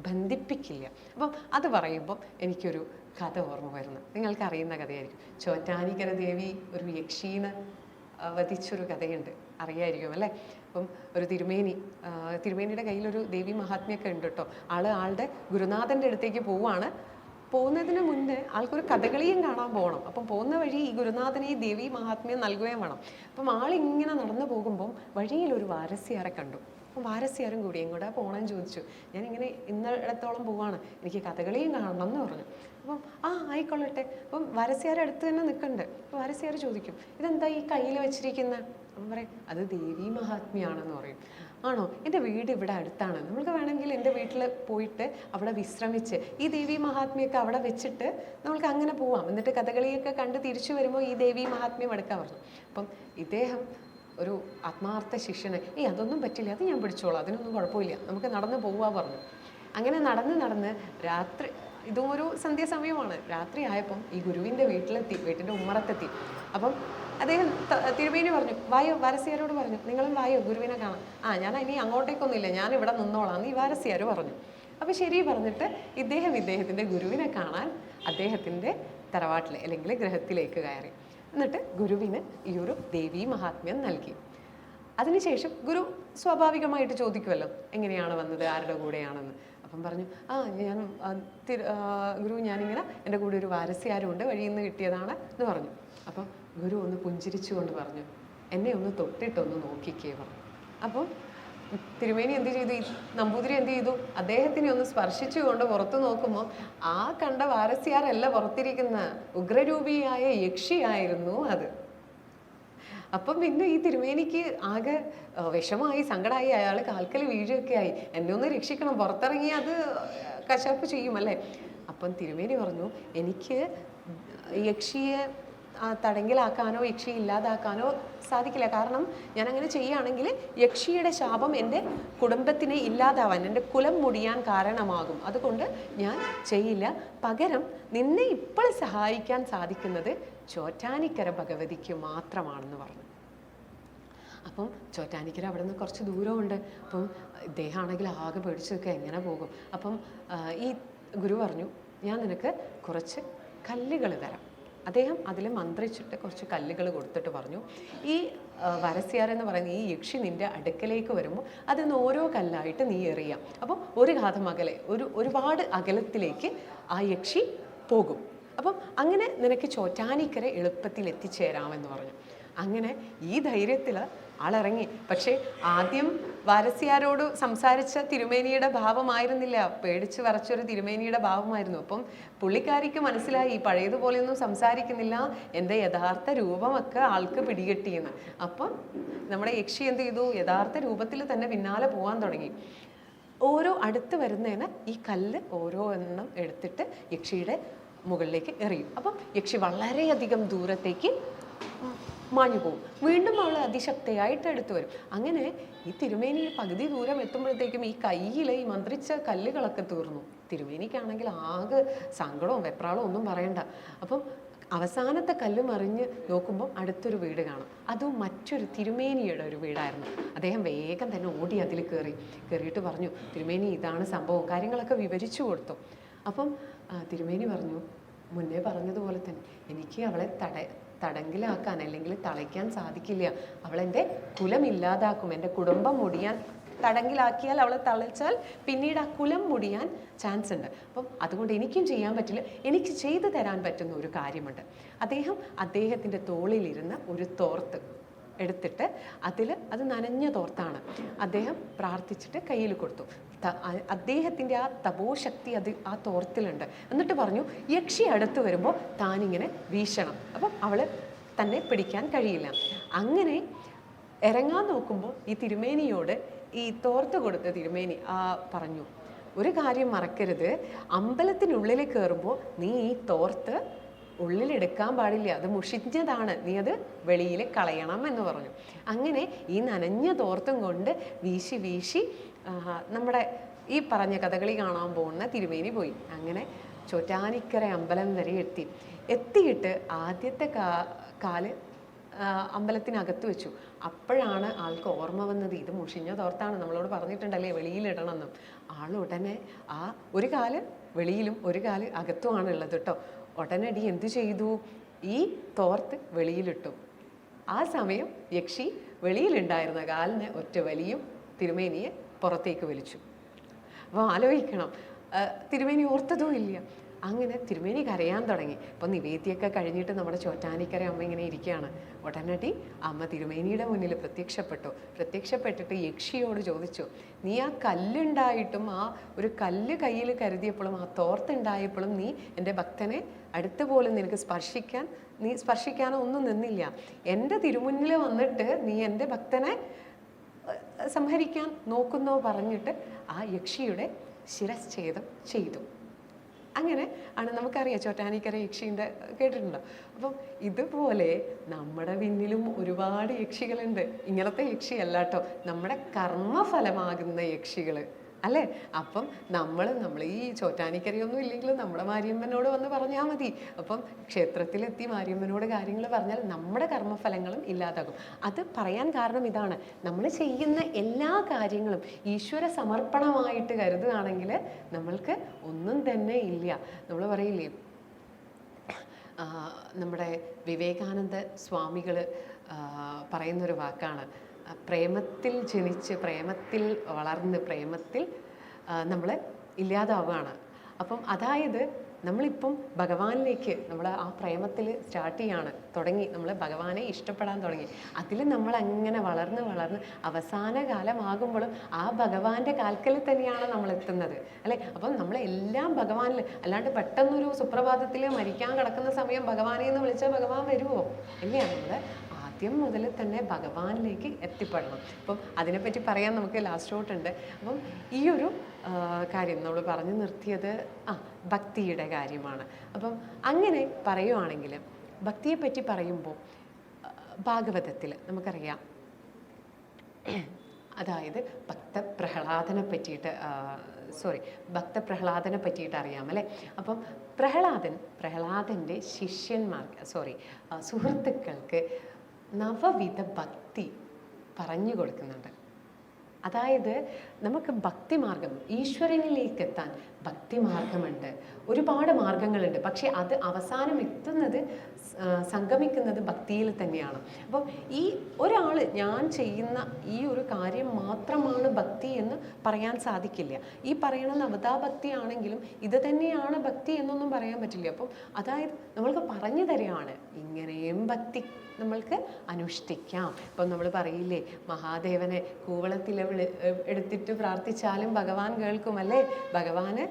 ബന്ധിപ്പിക്കില്ല. അപ്പം അത് പറയുമ്പം എനിക്കൊരു കഥ ഓർമ്മ വരുന്നു. നിങ്ങൾക്ക് അറിയുന്ന കഥയായിരിക്കും. ചോറ്റാനിക്കര ദേവി ഒരു യക്ഷീനെ വധിച്ചൊരു കഥയുണ്ട്, അറിയായിരിക്കും അല്ലേ? അപ്പം ഒരു തിരുമേനിയുടെ കയ്യിലൊരു ദേവി മഹാത്മ്യമൊക്കെ ഉണ്ട് കേട്ടോ. ആളുടെ ഗുരുനാഥൻ്റെ അടുത്തേക്ക് പോവുകയാണ്. പോകുന്നതിന് മുന്നേ ആൾക്കൊരു കഥകളിയും കാണാൻ പോകണം. അപ്പം പോകുന്ന വഴി ഈ ഗുരുനാഥനെ ഈ ദേവി മഹാത്മ്യം നൽകുകയും വേണം. അപ്പം ആളിങ്ങനെ നടന്നു പോകുമ്പം വഴിയിലൊരു വാരസ്യാരെ കണ്ടു. അപ്പം വാരസ്യാരും കൂടി എങ്ങോട്ടാ പോകണമെന്ന് ചോദിച്ചു. ഞാനിങ്ങനെ ഇന്നിടത്തോളം പോവാണ്, എനിക്ക് കഥകളിയും കാണണം എന്ന് പറഞ്ഞു. അപ്പം ആയിക്കൊള്ളട്ടെ. അപ്പം വാരസ്യാരുടെ അടുത്ത് തന്നെ നിൽക്കുന്നുണ്ട്. അപ്പം വാരസ്യാർ ചോദിക്കും, ഇതെന്താ ഈ കയ്യിൽ വെച്ചിരിക്കുന്നത്? അപ്പം പറയും അത് ദേവീ മഹാത്മ്യാണെന്ന് പറയും. ആണോ, എൻ്റെ വീട് ഇവിടെ അടുത്താണ്, നമുക്ക് വേണമെങ്കിൽ എൻ്റെ വീട്ടിൽ പോയിട്ട് അവിടെ വിശ്രമിച്ച് ഈ ദേവീ മഹാത്മ്യൊക്കെ അവിടെ വെച്ചിട്ട് നമുക്ക് അങ്ങനെ പോവാം, എന്നിട്ട് കഥകളിയൊക്കെ കണ്ട് തിരിച്ചു വരുമ്പോൾ ഈ ദേവീ മഹാത്മ്യം എടുക്കാൻ പറഞ്ഞു. അപ്പം ഇദ്ദേഹം ഒരു ആത്മാർത്ഥ ശിഷ്യനെ, അതൊന്നും പറ്റില്ല, അത് ഞാൻ പിടിച്ചോളാം, അതിനൊന്നും കുഴപ്പമില്ല, നമുക്ക് നടന്ന് പോവാ പറഞ്ഞു. അങ്ങനെ നടന്ന് രാത്രി, ഇതും ഒരു സന്ധ്യാസമയമാണ്, രാത്രി ആയപ്പം ഈ ഗുരുവിൻ്റെ വീട്ടിലെത്തി, വീട്ടിൻ്റെ ഉമ്മറത്തെത്തി. അപ്പം അദ്ദേഹം തിരുമേനി പറഞ്ഞു, വായോ, വാരസ്യാരോട് പറഞ്ഞു, നിങ്ങളും വായോ ഗുരുവിനെ കാണാം. ഞാൻ ഇനി അങ്ങോട്ടേക്കൊന്നുമില്ല, ഞാൻ ഇവിടെ നിന്നോളാം എന്ന് ഈ വാരസ്യാർ പറഞ്ഞു. അപ്പം ശരി പറഞ്ഞിട്ട് ഇദ്ദേഹത്തിൻ്റെ ഗുരുവിനെ കാണാൻ അദ്ദേഹത്തിൻ്റെ തറവാട്ടിൽ അല്ലെങ്കിൽ ഗൃഹത്തിലേക്ക് കയറി. എന്നിട്ട് ഗുരുവിന് ഈ ഒരു ദേവീ മഹാത്മ്യം നൽകി. അതിനുശേഷം ഗുരു സ്വാഭാവികമായിട്ട് ചോദിക്കുമല്ലോ, എങ്ങനെയാണ് വന്നത്, ആരുടെ കൂടെയാണെന്ന്. അപ്പം പറഞ്ഞു, ഞാൻ ഗുരു, ഞാനിങ്ങനെ എൻ്റെ കൂടെ ഒരു വാരസ്യാരുണ്ട്, വഴിയിൽ നിന്ന് കിട്ടിയതാണ് എന്ന് പറഞ്ഞു. അപ്പം ഗുരു ഒന്ന് പുഞ്ചിരിച്ചുകൊണ്ട് പറഞ്ഞു, എന്നെ ഒന്ന് തൊട്ടിട്ടൊന്ന് നോക്കിക്കേ പറഞ്ഞു. അപ്പം തിരുമേനി എന്ത് ചെയ്തു, നമ്പൂതിരി എന്ത് ചെയ്തു, അദ്ദേഹത്തിനെ ഒന്ന് സ്പർശിച്ചുകൊണ്ട് പുറത്തു നോക്കുമ്പോൾ ആ കണ്ട വാരസ്യാരല്ല പുറത്തിരിക്കുന്ന ഉഗ്രരൂപിയായ യക്ഷിയായിരുന്നു അത്. അപ്പം പിന്നെ ഈ തിരുമേനിക്ക് ആകെ വിഷമായി, സങ്കടമായി, അയാൾ കാൽക്കൽ വീഴുകയൊക്കെ ആയി. എന്നെ ഒന്ന് രക്ഷിക്കണം, പുറത്തിറങ്ങി അത് കശാപ്പ് ചെയ്യുമല്ലേ. അപ്പം തിരുമേനി പറഞ്ഞു, എനിക്ക് യക്ഷിയെ തടങ്കിലാക്കാനോ യക്ഷിയെ ഇല്ലാതാക്കാനോ സാധിക്കില്ല. കാരണം ഞാൻ അങ്ങനെ ചെയ്യുകയാണെങ്കിൽ യക്ഷിയുടെ ശാപം എൻ്റെ കുടുംബത്തിനെ ഇല്ലാതാവാൻ, എൻ്റെ കുലം മുടിയാൻ കാരണമാകും. അതുകൊണ്ട് ഞാൻ ചെയ്യില്ല. പകരം നിന്നെ ഇപ്പോൾ സഹായിക്കാൻ സാധിക്കുന്നത് ചോറ്റാനിക്കര ഭഗവതിക്ക് മാത്രമാണെന്ന് പറഞ്ഞു. അപ്പം ചോറ്റാനിക്കര അവിടെ നിന്ന് കുറച്ച് ദൂരമുണ്ട്. അപ്പം ഇദ്ദേഹമാണെങ്കിൽ ആകെ പേടിച്ചൊക്കെ എങ്ങനെ പോകും. അപ്പം ഈ ഗുരു പറഞ്ഞു, ഞാൻ നിനക്ക് കുറച്ച് കല്ലുകൾ തരാം. അദ്ദേഹം അതിൽ മന്ത്രിച്ചിട്ട് കുറച്ച് കല്ലുകൾ കൊടുത്തിട്ട് പറഞ്ഞു, ഈ വരസ്യാരെന്ന് പറയുന്ന ഈ യക്ഷി നിൻ്റെ അടുക്കലേക്ക് വരുമ്പോൾ അതിൽ നിന്ന് ഓരോ കല്ലായിട്ട് നീ എറിയാം. അപ്പോൾ ഒരു ഘാതം അകലെ, ഒരുപാട് അകലത്തിലേക്ക് ആ യക്ഷി പോകും. അപ്പം അങ്ങനെ നിനക്ക് ചോറ്റാനിക്കര എളുപ്പത്തിൽ എത്തിച്ചേരാമെന്ന് പറഞ്ഞു. അങ്ങനെ ഈ ധൈര്യത്തിൽ ആളിറങ്ങി. പക്ഷേ ആദ്യം വാരസ്യാരോട് സംസാരിച്ച തിരുമേനിയുടെ ഭാവമായിരുന്നില്ല, പേടിച്ച് വരച്ചൊരു തിരുമേനിയുടെ ഭാവമായിരുന്നു. അപ്പം പുള്ളിക്കാരിക്ക് മനസ്സിലായി, പഴയതുപോലെയൊന്നും സംസാരിക്കുന്നില്ല, എൻ്റെ യഥാർത്ഥ രൂപമൊക്കെ ആൾക്ക് പിടികെട്ടിയെന്ന്. അപ്പം നമ്മുടെ യക്ഷി എന്ത് ചെയ്തു, യഥാർത്ഥ രൂപത്തിൽ തന്നെ പിന്നാലെ പോകാൻ തുടങ്ങി. ഓരോ അടുത്ത് വരുന്നതിന് ഈ കല്ല് ഓരോ എണ്ണം എടുത്തിട്ട് യക്ഷിയുടെ മുകളിലേക്ക് എറിയും. അപ്പം യക്ഷി വളരെയധികം ദൂരത്തേക്ക് മാഞ്ഞു പോകും. വീണ്ടും അവൾ അതിശക്തിയായിട്ട് എടുത്തു വരും. അങ്ങനെ ഈ തിരുമേനി പകുതി ദൂരം എത്തുമ്പോഴത്തേക്കും ഈ കയ്യിൽ ഈ മന്ത്രിച്ച കല്ലുകളൊക്കെ തീർന്നു. തിരുമേനിക്കാണെങ്കിൽ ആകെ സങ്കടവും വെപ്രാളവും ഒന്നും പറയണ്ട. അപ്പം അവസാനത്തെ കല്ല് മറിഞ്ഞ് നോക്കുമ്പോൾ അടുത്തൊരു വീട് കാണും. അതും മറ്റൊരു തിരുമേനിയുടെ ഒരു വീടായിരുന്നു. അദ്ദേഹം വേഗം തന്നെ ഓടി അതിൽ കയറിയിട്ട് പറഞ്ഞു, തിരുമേനി ഇതാണ് സംഭവം, കാര്യങ്ങളൊക്കെ വിവരിച്ചു കൊടുത്തു. അപ്പം തിരുമേനി പറഞ്ഞു, മുന്നേ പറഞ്ഞതുപോലെ തന്നെ എനിക്ക് അവളെ തടങ്കിലാക്കാൻ അല്ലെങ്കിൽ തളയ്ക്കാൻ സാധിക്കില്ല. അവളെൻ്റെ കുലം ഇല്ലാതാക്കും, എൻ്റെ കുടുംബം മുടിയാൻ, തടങ്കിലാക്കിയാൽ അവളെ തളച്ചാൽ പിന്നീട് ആ കുലം മുടിയാൻ ചാൻസ് ഉണ്ട്. അപ്പം അതുകൊണ്ട് എനിക്കും ചെയ്യാൻ പറ്റില്ല. എനിക്ക് ചെയ്തു തരാൻ പറ്റുന്ന ഒരു കാര്യമുണ്ട്. അദ്ദേഹത്തിൻ്റെ തോളിലിരുന്ന ഒരു തോർത്ത് എടുത്തിട്ട് അത് നനഞ്ഞ തോർത്താണ്. അദ്ദേഹം പ്രാർത്ഥിച്ചിട്ട് കയ്യിൽ കൊടുത്തു. അദ്ദേഹത്തിൻ്റെ ആ തപോശക്തി ആ തോർത്തിലുണ്ട്. എന്നിട്ട് പറഞ്ഞു, യക്ഷി അടുത്ത് വരുമ്പോൾ താനിങ്ങനെ വീശണം, അപ്പം അവള് തന്നെ പിടിക്കാൻ കഴിയില്ല. അങ്ങനെ ഇറങ്ങാൻ നോക്കുമ്പോൾ ഈ തിരുമേനിയോട് ഈ തോർത്ത് കൊടുത്ത തിരുമേനി പറഞ്ഞു, ഒരു കാര്യം മറക്കരുത്, അമ്പലത്തിനുള്ളിൽ കയറുമ്പോൾ നീ ഈ തോർത്ത് ഉള്ളിലെടുക്കാൻ പാടില്ല, അത് മുഷിഞ്ഞതാണ്, നീ അത് വെളിയിൽ കളയണം എന്ന് പറഞ്ഞു. അങ്ങനെ ഈ നനഞ്ഞ തോർത്തും കൊണ്ട് വീശി നമ്മുടെ ഈ പറഞ്ഞ കഥകളി കാണാൻ പോകുന്ന തിരുമേനി പോയി. അങ്ങനെ ചോറ്റാനിക്കര അമ്പലം വരെ എത്തിയിട്ട് ആദ്യത്തെ കാല് അമ്പലത്തിനകത്ത് വെച്ചു. അപ്പോഴാണ് ആൾക്ക് ഓർമ്മ വന്നത്, ഇത് മുഷിഞ്ഞ തോർത്താണ്, നമ്മളോട് പറഞ്ഞിട്ടുണ്ടല്ലേ വെളിയിലിടണമെന്നും. ഉടനെ ഒരു കാല് വെളിയിലും ഒരു കാല് അകത്തുമാണ് ഉള്ളത് കേട്ടോ. ഉടനടി എന്തു ചെയ്തു, ഈ തോർത്ത് വെളിയിലിട്ടു. ആ സമയം യക്ഷി വെളിയിലുണ്ടായിരുന്ന കാലിനെ ഒറ്റ വലിയും തിരുമേനിയെ പുറത്തേക്ക് വലിച്ചു. അപ്പോൾ ആലോചിക്കണം, തിരുമേനി ഓർത്തതും ഇല്ല. അങ്ങനെ തിരുമേനി കരയാൻ തുടങ്ങി. അപ്പോൾ നിവേദ്യമൊക്കെ കഴിഞ്ഞിട്ട് നമ്മുടെ ചോറ്റാനിക്കര അമ്മ ഇങ്ങനെ ഇരിക്കുകയാണ്. ഉടനടി അമ്മ തിരുമേനിയുടെ മുന്നിൽ പ്രത്യക്ഷപ്പെട്ടിട്ട് യക്ഷിയോട് ചോദിച്ചു, നീ ആ കല്ലുണ്ടായിട്ടും ഒരു കല്ല് കയ്യിൽ കരുതിയപ്പോഴും തോർത്തുണ്ടായപ്പോഴും നീ എൻ്റെ ഭക്തനെ അടുത്ത് പോലും നിനക്ക് സ്പർശിക്കാൻ നീ സ്പർശിക്കാനോ ഒന്നും നിന്നില്ല. എൻ്റെ തിരുമുന്നിൽ വന്നിട്ട് നീ എൻ്റെ ഭക്തനെ സംഹരിക്കാൻ നോക്കുന്നോ പറഞ്ഞിട്ട് ആ യക്ഷിയുടെ ശിരച്ഛേദം ചെയ്തു. അങ്ങനെ ആണ് നമുക്കറിയാം ചോറ്റാനിക്കര യക്ഷിൻ്റെ കേട്ടിട്ടുണ്ടോ. അപ്പം ഇതുപോലെ നമ്മുടെ പിന്നിലും ഒരുപാട് യക്ഷികളുണ്ട്. ഇങ്ങനത്തെ യക്ഷിയല്ല കേട്ടോ, നമ്മുടെ കർമ്മഫലമാകുന്ന യക്ഷികൾ അല്ലേ. അപ്പം നമ്മൾ ഈ ചോറ്റാനിക്കരയൊന്നും ഇല്ലെങ്കിലും നമ്മുടെ മാരിയമ്മനോട് വന്ന് പറഞ്ഞാൽ മതി. അപ്പം ക്ഷേത്രത്തിലെത്തി മാരിയമ്മനോട് കാര്യങ്ങൾ പറഞ്ഞാൽ നമ്മുടെ കർമ്മഫലങ്ങളും ഇല്ലാതാകും. അത് പറയാൻ കാരണം ഇതാണ്, നമ്മൾ ചെയ്യുന്ന എല്ലാ കാര്യങ്ങളും ഈശ്വര സമർപ്പണമായിട്ട് കരുതുകയാണെങ്കിൽ നമ്മൾക്ക് ഒന്നും തന്നെ ഇല്ല. നമ്മൾ പറയില്ലേ, നമ്മുടെ വിവേകാനന്ദ സ്വാമികൾ പറയുന്നൊരു വാക്കാണ്, പ്രേമത്തിൽ ജനിച്ച് പ്രേമത്തിൽ വളർന്ന് പ്രേമത്തിൽ നമ്മൾ ഇല്ലാതാവുകയാണ്. അപ്പം അതായത് നമ്മളിപ്പം ഭഗവാനിലേക്ക് നമ്മൾ ആ പ്രേമത്തിൽ സ്റ്റാർട്ട് തുടങ്ങി, നമ്മൾ ഭഗവാനെ ഇഷ്ടപ്പെടാൻ തുടങ്ങി. അതിൽ നമ്മൾ അങ്ങനെ വളർന്ന് അവസാന കാലമാകുമ്പോഴും ആ ഭഗവാന്റെ കാൽക്കൽ തന്നെയാണ് നമ്മൾ എത്തുന്നത് അല്ലേ. അപ്പം നമ്മളെല്ലാം ഭഗവാനിൽ, അല്ലാണ്ട് പെട്ടെന്നൊരു സുപ്രഭാതത്തിൽ മരിക്കാൻ കിടക്കുന്ന സമയം ഭഗവാനെ എന്ന് വിളിച്ചാൽ ഭഗവാൻ വരുമോ? ഇല്ല. നമ്മൾ ആദ്യം മുതൽ തന്നെ ഭഗവാനിലേക്ക് എത്തിപ്പെടണം. അപ്പം അതിനെപ്പറ്റി പറയാൻ നമുക്ക് ലാസ്റ്റ് ഔട്ടുണ്ട്. അപ്പം ഈ ഒരു കാര്യം നമ്മൾ പറഞ്ഞു നിർത്തിയത് ഭക്തിയുടെ കാര്യമാണ്. അപ്പം അങ്ങനെ പറയുവാണെങ്കിൽ ഭക്തിയെപ്പറ്റി പറയുമ്പോൾ ഭാഗവതത്തിൽ നമുക്കറിയാം, അതായത് ഭക്തപ്രഹ്ലാദനെ പറ്റിയിട്ട് അറിയാമല്ലേ. അപ്പം പ്രഹ്ലാദൻ്റെ സുഹൃത്തുക്കൾക്ക് നവവിധ ഭക്തി പറഞ്ഞു കൊടുക്കുന്നുണ്ട്. അതായത് നമുക്ക് ഭക്തിമാർഗം, ഈശ്വരനിലേക്ക് എത്താൻ ഭക്തിമാർഗമുണ്ട്, ഒരുപാട് മാർഗങ്ങളുണ്ട്. പക്ഷെ അത് അവസാനം എത്തുന്നത്, സംഗമിക്കുന്നത് ഭക്തിയിൽ തന്നെയാണ്. അപ്പം ഈ ഒരാൾ ഞാൻ ചെയ്യുന്ന ഈ ഒരു കാര്യം മാത്രമാണ് ഭക്തി എന്ന് പറയാൻ സാധിക്കില്ല. ഈ പറയുന്ന നവതാഭക്തി ആണെങ്കിലും ഇത് തന്നെയാണ് ഭക്തി എന്നൊന്നും പറയാൻ പറ്റില്ല. അപ്പം അതായത് നമ്മൾക്ക് പറഞ്ഞു തരികയാണ്, ഇങ്ങനെയും ഭക്തി നമ്മൾക്ക് അനുഷ്ഠിക്കാം. ഇപ്പം നമ്മൾ പറയില്ലേ, മഹാദേവനെ കൂവളത്തിൽ എടുത്തിട്ട് പ്രാർത്ഥിച്ചാലും ഭഗവാൻ കേൾക്കുമല്ലേ. ഭഗവാന്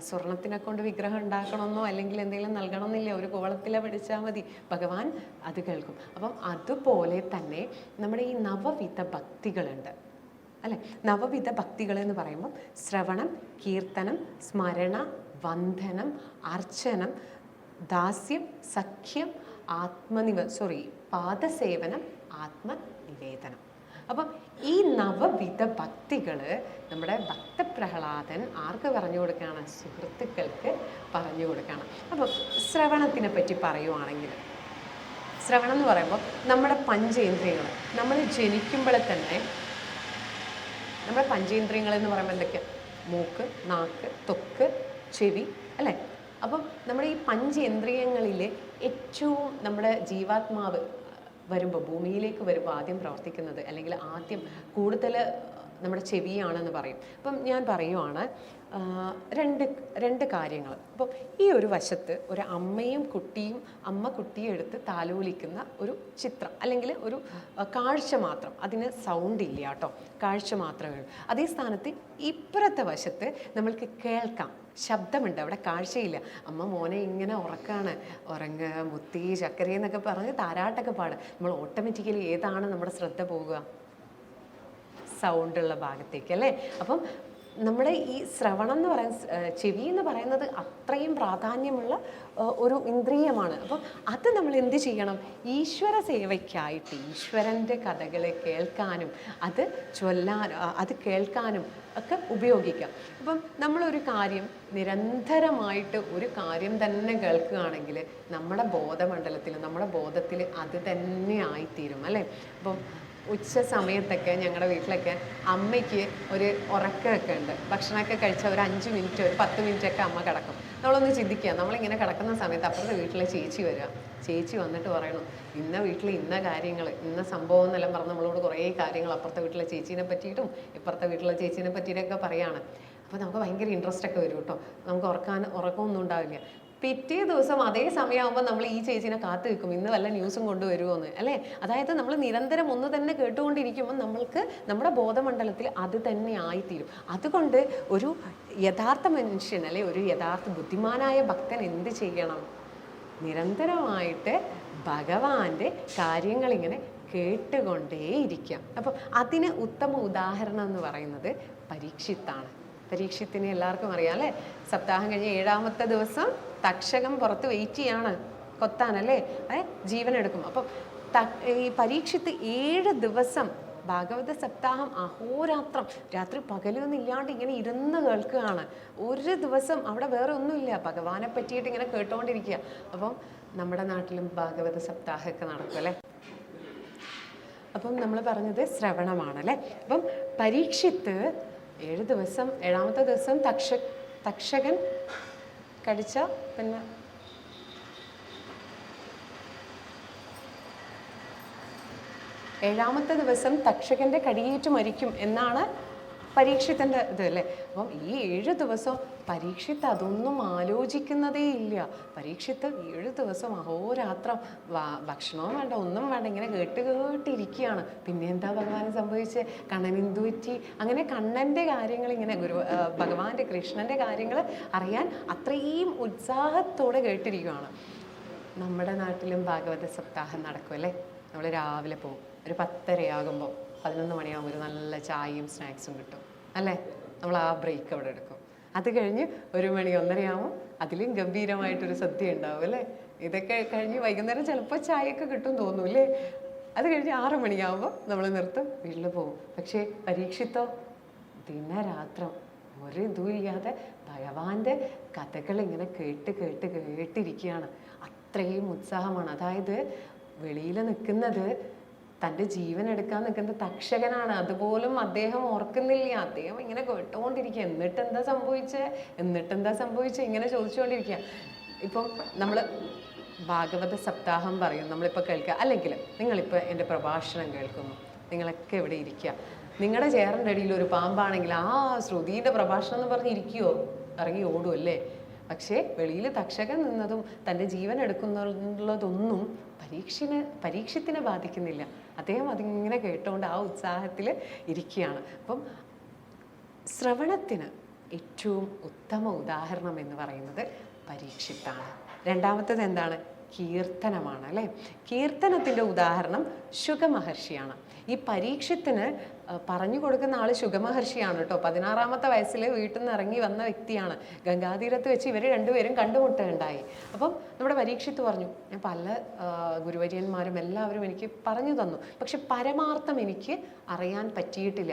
സ്വർണത്തിനെ കൊണ്ട് വിഗ്രഹം ഉണ്ടാക്കണമെന്നോ അല്ലെങ്കിൽ എന്തെങ്കിലും നൽകണമെന്നില്ല, ഒരു കൂവളത്തിലെ പിടിച്ചാൽ മതി, ഭഗവാൻ അത് കേൾക്കും. അപ്പം അതുപോലെ തന്നെ നമ്മുടെ ഈ നവവിധ ഭക്തികളുണ്ട് അല്ലെ. നവവിധ ഭക്തികൾ എന്ന് പറയുമ്പോൾ ശ്രവണം, കീർത്തനം, സ്മരണ, വന്ദനം, അർച്ചനം, ദാസ്യം, സഖ്യം, പാദസേവനം, ആത്മനിവേദനം. അപ്പം ഈ നവവിധ ഭക്തികൾ നമ്മുടെ ഭക്തപ്രഹ്ലാദൻ ആർക്ക് പറഞ്ഞു കൊടുക്കുകയാണ്? സുഹൃത്തുക്കൾക്ക് പറഞ്ഞു കൊടുക്കുകയാണ്. അപ്പം ശ്രവണത്തിനെ പറ്റി പറയുവാണെങ്കിൽ, ശ്രവണം എന്ന് പറയുമ്പോൾ നമ്മുടെ പഞ്ചേന്ദ്രിയങ്ങൾ, നമ്മൾ ജനിക്കുമ്പോൾ തന്നെ നമ്മുടെ പഞ്ചേന്ദ്രിയങ്ങൾ എന്ന് പറയുമ്പോൾ എന്തൊക്കെയാണ്? മൂക്ക്, നാക്ക്, ത്വക്ക്, ചെവി അല്ലേ. അപ്പം നമ്മുടെ ഈ പഞ്ചേന്ദ്രിയങ്ങളിൽ ഏറ്റവും നമ്മുടെ ജീവാത്മാവ് ഭൂമിയിലേക്ക് വരുമ്പോൾ ആദ്യം പ്രവർത്തിക്കുന്നത്, അല്ലെങ്കിൽ ആദ്യം കൂടുതൽ നമ്മുടെ ചെവിയാണെന്ന് പറയും. അപ്പം ഞാൻ പറയുവാണ് രണ്ട് കാര്യങ്ങൾ. അപ്പോൾ ഈ ഒരു വശത്ത് ഒരു അമ്മയും കുട്ടിയും, അമ്മ കുട്ടിയെ എടുത്ത് താലോലിക്കുന്ന ഒരു ചിത്രം, അല്ലെങ്കിൽ ഒരു കാഴ്ച മാത്രം, അതിന് സൗണ്ട് ഇല്ല കേട്ടോ, കാഴ്ച മാത്രമേ ഉള്ളൂ. അതേ സ്ഥാനത്ത് ഇപ്പുറത്തെ വശത്ത് നമ്മൾക്ക് കേൾക്കാം, ശബ്ദമുണ്ട്, അവിടെ കാഴ്ചയില്ല. അമ്മ മോനെ ഇങ്ങനെ ഉറങ്ങ മുത്തി ചക്കരയെന്നൊക്കെ പറഞ്ഞ് താരാട്ടൊക്കെ പാടുക. നമ്മൾ ഓട്ടോമാറ്റിക്കലി ഏതാണ് നമ്മുടെ ശ്രദ്ധ പോകുക? സൗണ്ടുള്ള ഭാഗത്തേക്ക് അല്ലേ. അപ്പം നമ്മുടെ ഈ ശ്രവണം എന്ന് പറയുന്ന, ചെവി എന്ന് പറയുന്നത് അത്രയും പ്രാധാന്യമുള്ള ഒരു ഇന്ദ്രിയമാണ്. അപ്പം അത് നമ്മൾ എന്ത് ചെയ്യണം? ഈശ്വര സേവയ്ക്കായിട്ട് ഈശ്വരൻ്റെ കഥകൾ കേൾക്കാനും അത് ചൊല്ലാനും അത് കേൾക്കാനും ഒക്കെ ഉപയോഗിക്കാം. അപ്പം നമ്മളൊരു കാര്യം നിരന്തരമായിട്ട് ഒരു കാര്യം തന്നെ കേൾക്കുകയാണെങ്കിൽ നമ്മുടെ ബോധമണ്ഡലത്തിൽ, നമ്മുടെ ബോധത്തിൽ അത് തന്നെ ആയിത്തീരും അല്ലേ. അപ്പം ഉച്ച സമയത്തൊക്കെ ഞങ്ങളുടെ വീട്ടിലൊക്കെ അമ്മയ്ക്ക് ഒരു ഉറക്കമൊക്കെ ഉണ്ട്. ഭക്ഷണമൊക്കെ കഴിച്ചാൽ ഒരു 5 മിനിറ്റ്, ഒരു 10 മിനിറ്റൊക്കെ അമ്മ കിടക്കും. നമ്മളൊന്ന് ചിന്തിക്കുക, നമ്മളിങ്ങനെ കിടക്കുന്ന സമയത്ത് അപ്പുറത്തെ വീട്ടിലെ ചേച്ചി വരിക. ചേച്ചി വന്നിട്ട് പറയണം, ഇന്ന വീട്ടിൽ ഇന്ന കാര്യങ്ങൾ, ഇന്ന സംഭവം എന്നെല്ലാം പറഞ്ഞ് നമ്മളോട് കുറേ കാര്യങ്ങൾ അപ്പുറത്തെ വീട്ടിലെ ചേച്ചീനെ പറ്റിയിട്ടും ഇപ്പുറത്തെ വീട്ടിലെ ചേച്ചീനെ പറ്റിയിട്ടൊക്കെ പറയുകയാണ്. അപ്പോൾ നമുക്ക് ഭയങ്കര ഇൻട്രസ്റ്റ് ഒക്കെ വരും കേട്ടോ. നമുക്ക് ഉറക്കമൊന്നും ഉണ്ടാവില്ല. പിറ്റേ ദിവസം അതേ സമയമാകുമ്പോൾ നമ്മൾ ഈ ചേച്ചീനെ കാത്തു നിൽക്കും, ഇന്ന് വല്ല ന്യൂസും കൊണ്ടുവരുമോയെന്ന് അല്ലേ. അതായത് നമ്മൾ നിരന്തരം ഒന്ന് തന്നെ കേട്ടുകൊണ്ടിരിക്കുമ്പോൾ നമ്മൾക്ക് നമ്മുടെ ബോധമണ്ഡലത്തിൽ അത് തന്നെ ആയിത്തീരും. അതുകൊണ്ട് ഒരു യഥാർത്ഥ മനുഷ്യൻ അല്ലെ, ഒരു യഥാർത്ഥ ബുദ്ധിമാനായ ഭക്തൻ എന്ത് ചെയ്യണം? നിരന്തരമായിട്ട് ഭഗവാന്റെ കാര്യങ്ങളിങ്ങനെ കേട്ടുകൊണ്ടേയിരിക്കാം. അപ്പം അതിന് ഉത്തമ ഉദാഹരണം എന്ന് പറയുന്നത് പരീക്ഷിത്താണ്. പരീക്ഷത്തിനെ എല്ലാവർക്കും അറിയാം അല്ലേ? സപ്താഹം കഴിഞ്ഞ് 7ാമത്തെ ദിവസം തക്ഷകം പുറത്ത് വെയിറ്റ് ചെയ്യാണ് കൊത്താനല്ലേ, ജീവനെടുക്കും. അപ്പം ഈ പരീക്ഷിത്ത് 7 ദിവസം ഭാഗവത സപ്താഹം അഹോരാത്രം രാത്രി പകലൊന്നും ഇല്ലാണ്ട് ഇങ്ങനെ ഇരുന്ന് കേൾക്കുകയാണ്. ഒരു ദിവസം അവിടെ വേറെ ഒന്നുമില്ല, ഭഗവാനെ പറ്റിയിട്ട് ഇങ്ങനെ കേട്ടുകൊണ്ടിരിക്കുക. അപ്പം നമ്മുടെ നാട്ടിലും ഭാഗവത സപ്താഹമൊക്കെ നടക്കും അല്ലേ? അപ്പം നമ്മൾ പറഞ്ഞത് ശ്രവണമാണല്ലേ. അപ്പം പരീക്ഷിത്ത് 7 ദിവസം 7ാമത്തെ ദിവസം തക്ഷകൻ കടിച്ച പിന്നെ 7ാമത്തെ ദിവസം തക്ഷകന്റെ കടിയേറ്റ് മരിക്കും എന്നാണ് പരീക്ഷിത്തിൻ്റെ ഇത് അല്ലേ. അപ്പം ഈ 7 ദിവസം പരീക്ഷിത്ത് അതൊന്നും ആലോചിക്കുന്നതേ ഇല്ല. പരീക്ഷിത്ത് 7 ദിവസം അഹോരാത്രം ഭക്ഷണവും വേണ്ട ഒന്നും വേണ്ട ഇങ്ങനെ കേട്ടിരിക്കുകയാണ്. പിന്നെ എന്താ ഭഗവാന് സംഭവിച്ചത്, കണ്ണനെന്തു പറ്റി, അങ്ങനെ കണ്ണൻ്റെ കാര്യങ്ങൾ ഇങ്ങനെ ഭഗവാന്റെ കൃഷ്ണൻ്റെ കാര്യങ്ങൾ അറിയാൻ അത്രയും ഉത്സാഹത്തോടെ കേട്ടിരിക്കുകയാണ്. നമ്മുടെ നാട്ടിലും ഭാഗവത സപ്താഹം നടക്കും അല്ലേ. നമ്മൾ രാവിലെ പോകും, ഒരു 10:30 11 മണിയാകുമ്പോൾ ഒരു നല്ല ചായയും സ്നാക്സും കിട്ടും അല്ലേ. നമ്മൾ ആ ബ്രേക്ക് അവിടെ എടുക്കും. അത് കഴിഞ്ഞ് 1 മണി 1:30 അതിലും ഗംഭീരമായിട്ടൊരു സദ്യ ഉണ്ടാവും അല്ലേ. ഇതൊക്കെ കഴിഞ്ഞ് വൈകുന്നേരം ചിലപ്പോൾ ചായയൊക്കെ കിട്ടും തോന്നൂല്ലേ. അത് കഴിഞ്ഞ് 6 മണിയാകുമ്പോൾ നമ്മൾ നിർത്തും, വീട്ടിൽ പോകും. പക്ഷേ പരീക്ഷിത്തോ ദിനരാത്രം ഒരു ഇതുമില്ലാതെ ഭഗവാന്റെ കഥകൾ ഇങ്ങനെ കേട്ടിരിക്കുകയാണ്. അത്രയും ഉത്സാഹമാണ്. അതായത് വെളിയിൽ നിൽക്കുന്നത് തൻ്റെ ജീവൻ എടുക്കാൻ നിൽക്കുന്ന തക്ഷകനാണ്. അതുപോലും അദ്ദേഹം ഓർക്കുന്നില്ല. അദ്ദേഹം ഇങ്ങനെ കേട്ടുകൊണ്ടിരിക്കുക. എന്നിട്ടെന്താ സംഭവിച്ചേ ഇങ്ങനെ ചോദിച്ചുകൊണ്ടിരിക്കുക. ഇപ്പം നമ്മൾ ഭാഗവത സപ്താഹം പറയും, നമ്മളിപ്പോൾ കേൾക്കുക. അല്ലെങ്കിൽ നിങ്ങളിപ്പോൾ എൻ്റെ പ്രഭാഷണം കേൾക്കുന്നു, നിങ്ങളൊക്കെ ഇവിടെ ഇരിക്കുക. നിങ്ങളുടെ ചേറിൻ്റെ അടിയിൽ ഒരു പാമ്പാണെങ്കിൽ ആ ശ്രുതിയുടെ പ്രഭാഷണം എന്ന് പറഞ്ഞിരിക്കുമോ? ഇറങ്ങി ഓടുമല്ലേ. പക്ഷേ വെളിയിൽ തക്ഷകൻ നിന്നതും തൻ്റെ ജീവൻ എടുക്കുന്നുള്ളതൊന്നും പരീക്ഷത്തിനെ ബാധിക്കുന്നില്ല. അദ്ദേഹം അതിങ്ങനെ കേട്ടുകൊണ്ട് ആ ഉത്സാഹത്തിൽ ഇരിക്കുകയാണ്. അപ്പം ശ്രവണത്തിന് ഏറ്റവും ഉത്തമ ഉദാഹരണം എന്ന് പറയുന്നത് പരീക്ഷിത്താണ്. രണ്ടാമത്തേത് എന്താണ്? കീർത്തനമാണ് അല്ലേ. കീർത്തനത്തിൻ്റെ ഉദാഹരണം ശുഗമഹർഷിയാണ്. ഈ പരീക്ഷത്തിന് പറഞ്ഞു കൊടുക്കുന്ന ആൾ ശുഗമഹർഷിയാണ് കേട്ടോ. 16ാമത്തെ വയസ്സിൽ വീട്ടിൽ നിന്ന് ഇറങ്ങി വന്ന വ്യക്തിയാണ്. ഗംഗാതീരത്ത് വെച്ച് ഇവർ രണ്ടുപേരും കണ്ടുമുട്ടുകയുണ്ടായി. അപ്പം നമ്മുടെ പരീക്ഷിത്ത് പറഞ്ഞു, ഞാൻ പല ഗുരുവര്യന്മാരും എല്ലാവരും എനിക്ക് പറഞ്ഞു തന്നു, പക്ഷെ പരമാർത്ഥം എനിക്ക് അറിയാൻ പറ്റിയിട്ടില്ല.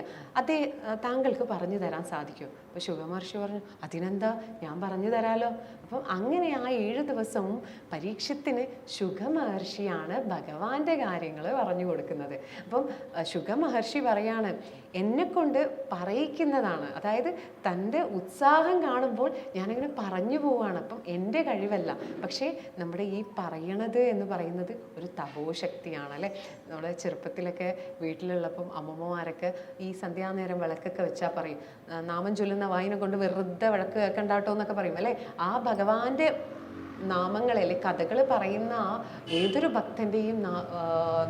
താങ്കൾക്ക് പറഞ്ഞു തരാൻ സാധിക്കുമോ? അപ്പോൾ ശുഗമഹർഷി പറഞ്ഞു, അതിനെന്താ, ഞാൻ പറഞ്ഞു തരാലോ. അപ്പം അങ്ങനെ ആ 7 ദിവസവും പരീക്ഷത്തിന് ശുഗമഹർഷിയാണ് ഭഗവാന്റെ കാര്യങ്ങൾ പറഞ്ഞു കൊടുക്കുന്നത്. അപ്പം ശുഗമഹർഷി പറയാണ്, എന്നെക്കൊണ്ട് പറയിക്കുന്നതാണ്. അതായത് തൻ്റെ ഉത്സാഹം കാണുമ്പോൾ ഞാനിങ്ങനെ പറഞ്ഞു പോവുകയാണ്. അപ്പം എൻ്റെ കഴിവല്ല, പക്ഷേ നമ്മുടെ ഈ പറയണത് എന്ന് പറയുന്നത് ഒരു തപോശക്തിയാണ് അല്ലേ. നമ്മുടെ ചെറുപ്പത്തിലൊക്കെ വീട്ടിലുള്ളപ്പം അമ്മമ്മമാരൊക്കെ ഈ സന്ധ്യാനേരം വിളക്കൊക്കെ വെച്ചാൽ പറയും, നാമം ചൊല്ലുന്ന വായന കൊണ്ട് വെറുതെ വിളക്ക് കേൾക്കണ്ടാട്ടോ എന്നൊക്കെ പറയും അല്ലേ. ആ ഭഗവാന്റെ നാമങ്ങളെ കഥകൾ പറയുന്ന ഏതൊരു ഭക്തൻ്റെയും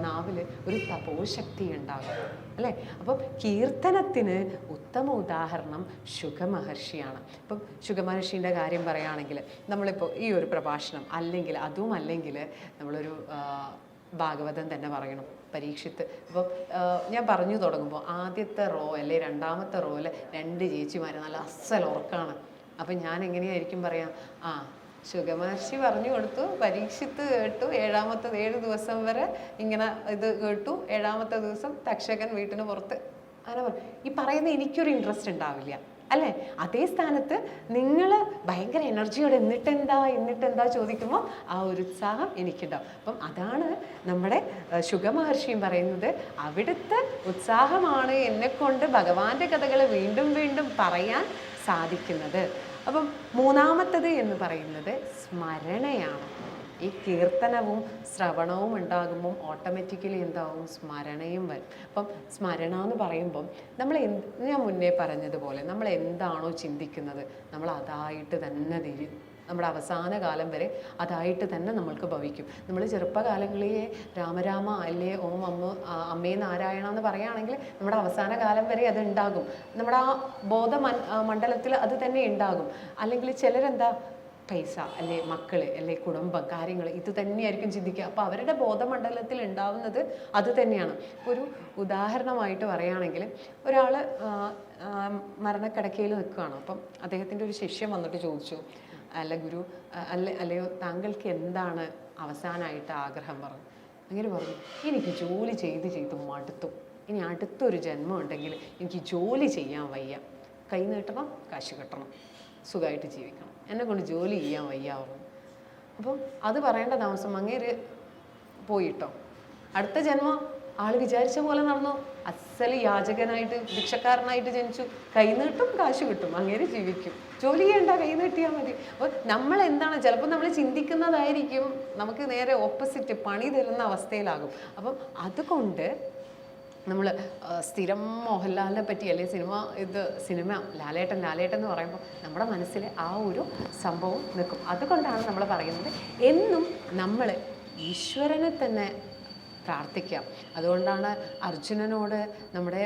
നാവിൽ ഒരു തപോശക്തി ഉണ്ടാകും അല്ലേ. അപ്പം കീർത്തനത്തിന് ഉത്തമ ഉദാഹരണം ശുഗമഹർഷിയാണ്. ഇപ്പം ശുഗമഹർഷീൻ്റെ കാര്യം പറയുകയാണെങ്കിൽ നമ്മളിപ്പോൾ ഈ ഒരു പ്രഭാഷണം അല്ലെങ്കിൽ നമ്മളൊരു ഭാഗവതം തന്നെ പറയണം. പരീക്ഷിത്ത് ഇപ്പോൾ ഞാൻ പറഞ്ഞു തുടങ്ങുമ്പോൾ ആദ്യത്തെ റോ അല്ലെ 2ാമത്തെ റോയിൽ 2 ചേച്ചിമാർ നല്ല അസ്സൽ ഉറക്കാണ്. അപ്പം ഞാൻ എങ്ങനെയായിരിക്കും പറയാം, ശുഗമഹർഷി പറഞ്ഞു കൊടുത്തു, പരീക്ഷിത്ത് കേട്ടു, 7 ദിവസം വരെ ഇങ്ങനെ ഇത് കേട്ടു, 7ാമത്തെ ദിവസം തക്ഷകൻ വീട്ടിന് പുറത്ത്. അങ്ങനെ പറഞ്ഞു. ഈ പറയുന്ന എനിക്കൊരു ഇൻട്രസ്റ്റ് ഉണ്ടാവില്ല അല്ലേ. അതേ സ്ഥാനത്ത് നിങ്ങൾ ഭയങ്കര എനർജിയോടെ എന്നിട്ടെന്താ ചോദിക്കുമ്പോൾ ആ ഒരു ഉത്സാഹം എനിക്കുണ്ടാവും. അപ്പം അതാണ് നമ്മുടെ ശുഗമഹർഷിയും പറയുന്നത്, അവിടുത്തെ ഉത്സാഹമാണ് എന്നെക്കൊണ്ട് ഭഗവാന്റെ കഥകൾ വീണ്ടും വീണ്ടും പറയാൻ സാധിക്കുന്നത്. അപ്പം 3ാമത്തത് എന്ന് പറയുന്നത് സ്മരണയാണ്. ഈ കീർത്തനവും ശ്രവണവും ഉണ്ടാകുമ്പം ഓട്ടോമാറ്റിക്കലി എന്താവും, സ്മരണയും വരും. അപ്പം സ്മരണ എന്ന് പറയുമ്പം ഞാൻ മുന്നേ പറഞ്ഞതുപോലെ നമ്മൾ എന്താണോ ചിന്തിക്കുന്നത് നമ്മൾ അതായിട്ട് തന്നെ നമ്മുടെ അവസാന കാലം വരെ അതായിട്ട് തന്നെ നമ്മൾക്ക് ഭവിക്കും. നമ്മൾ ചെറുപ്പകാലങ്ങളിലെ രാമരാമ അല്ലേ ഓം അമ്മേ നാരായണ എന്ന് പറയുകയാണെങ്കിൽ നമ്മുടെ അവസാന കാലം വരെ അത് ഉണ്ടാകും. നമ്മുടെ ആ മണ്ഡലത്തിൽ അത് തന്നെ ഉണ്ടാകും. അല്ലെങ്കിൽ ചിലരെന്താ പൈസ അല്ലെ മക്കള് അല്ലെ കുടുംബം കാര്യങ്ങൾ ഇത് തന്നെയായിരിക്കും ചിന്തിക്കുക. അപ്പോൾ അവരുടെ ബോധമണ്ഡലത്തിൽ ഉണ്ടാവുന്നത് അത് തന്നെയാണ്. ഒരു ഉദാഹരണമായിട്ട് പറയുകയാണെങ്കിൽ ഒരാൾ മരണക്കിടക്കയിൽ നിൽക്കുകയാണ്. അപ്പം അദ്ദേഹത്തിൻ്റെ ഒരു ശിഷ്യൻ വന്നിട്ട് ചോദിച്ചു, അല്ല ഗുരു, അല്ലയോ താങ്കൾക്ക് എന്താണ് അവസാനമായിട്ട് ആഗ്രഹം? പറഞ്ഞു. അങ്ങനെ പറഞ്ഞു, എനിക്ക് ജോലി ചെയ്ത് മടുത്തു, ഇനി അടുത്തൊരു ജന്മം ഉണ്ടെങ്കിൽ എനിക്ക് ജോലി ചെയ്യാൻ വയ്യ, കൈ നീട്ടണം, കാശ് കിട്ടണം, സുഖമായിട്ട് ജീവിക്കണം, എന്നെ കൊണ്ട് ജോലി ചെയ്യാൻ വയ്യ പറഞ്ഞു. അപ്പം അത് പറയേണ്ട താമസം അങ്ങേര് പോയിട്ടോ. അടുത്ത ജന്മം ആൾ വിചാരിച്ച പോലെ നടന്നു, അസല് യാചകനായിട്ട് ഭിക്ഷക്കാരനായിട്ട് ജനിച്ചു, കൈ നീട്ടും കാശ് കിട്ടും, അങ്ങേര് ജീവിക്കും, ജോലി ചെയ്യണ്ട, കൈ നീട്ടിയാൽ മതി. അപ്പോൾ നമ്മൾ എന്താണ് ചിലപ്പോൾ നമ്മൾ ചിന്തിക്കുന്നതായിരിക്കും നമുക്ക് നേരെ ഓപ്പോസിറ്റ് പണി തരുന്ന അവസ്ഥയിലാകും. അപ്പം അതുകൊണ്ട് നമ്മൾ സ്ഥിരം മോഹൻലാലിനെ പറ്റി അല്ലെങ്കിൽ സിനിമ ലാലേട്ടൻ എന്ന് പറയുമ്പോൾ നമ്മുടെ മനസ്സിൽ ആ ഒരു സംഭവം നിൽക്കും. അതുകൊണ്ടാണ് നമ്മൾ പറയുന്നത് എന്നും നമ്മൾ ഈശ്വരനെ തന്നെ പ്രാർത്ഥിക്കാം. അതുകൊണ്ടാണ് അർജുനനോട് നമ്മുടെ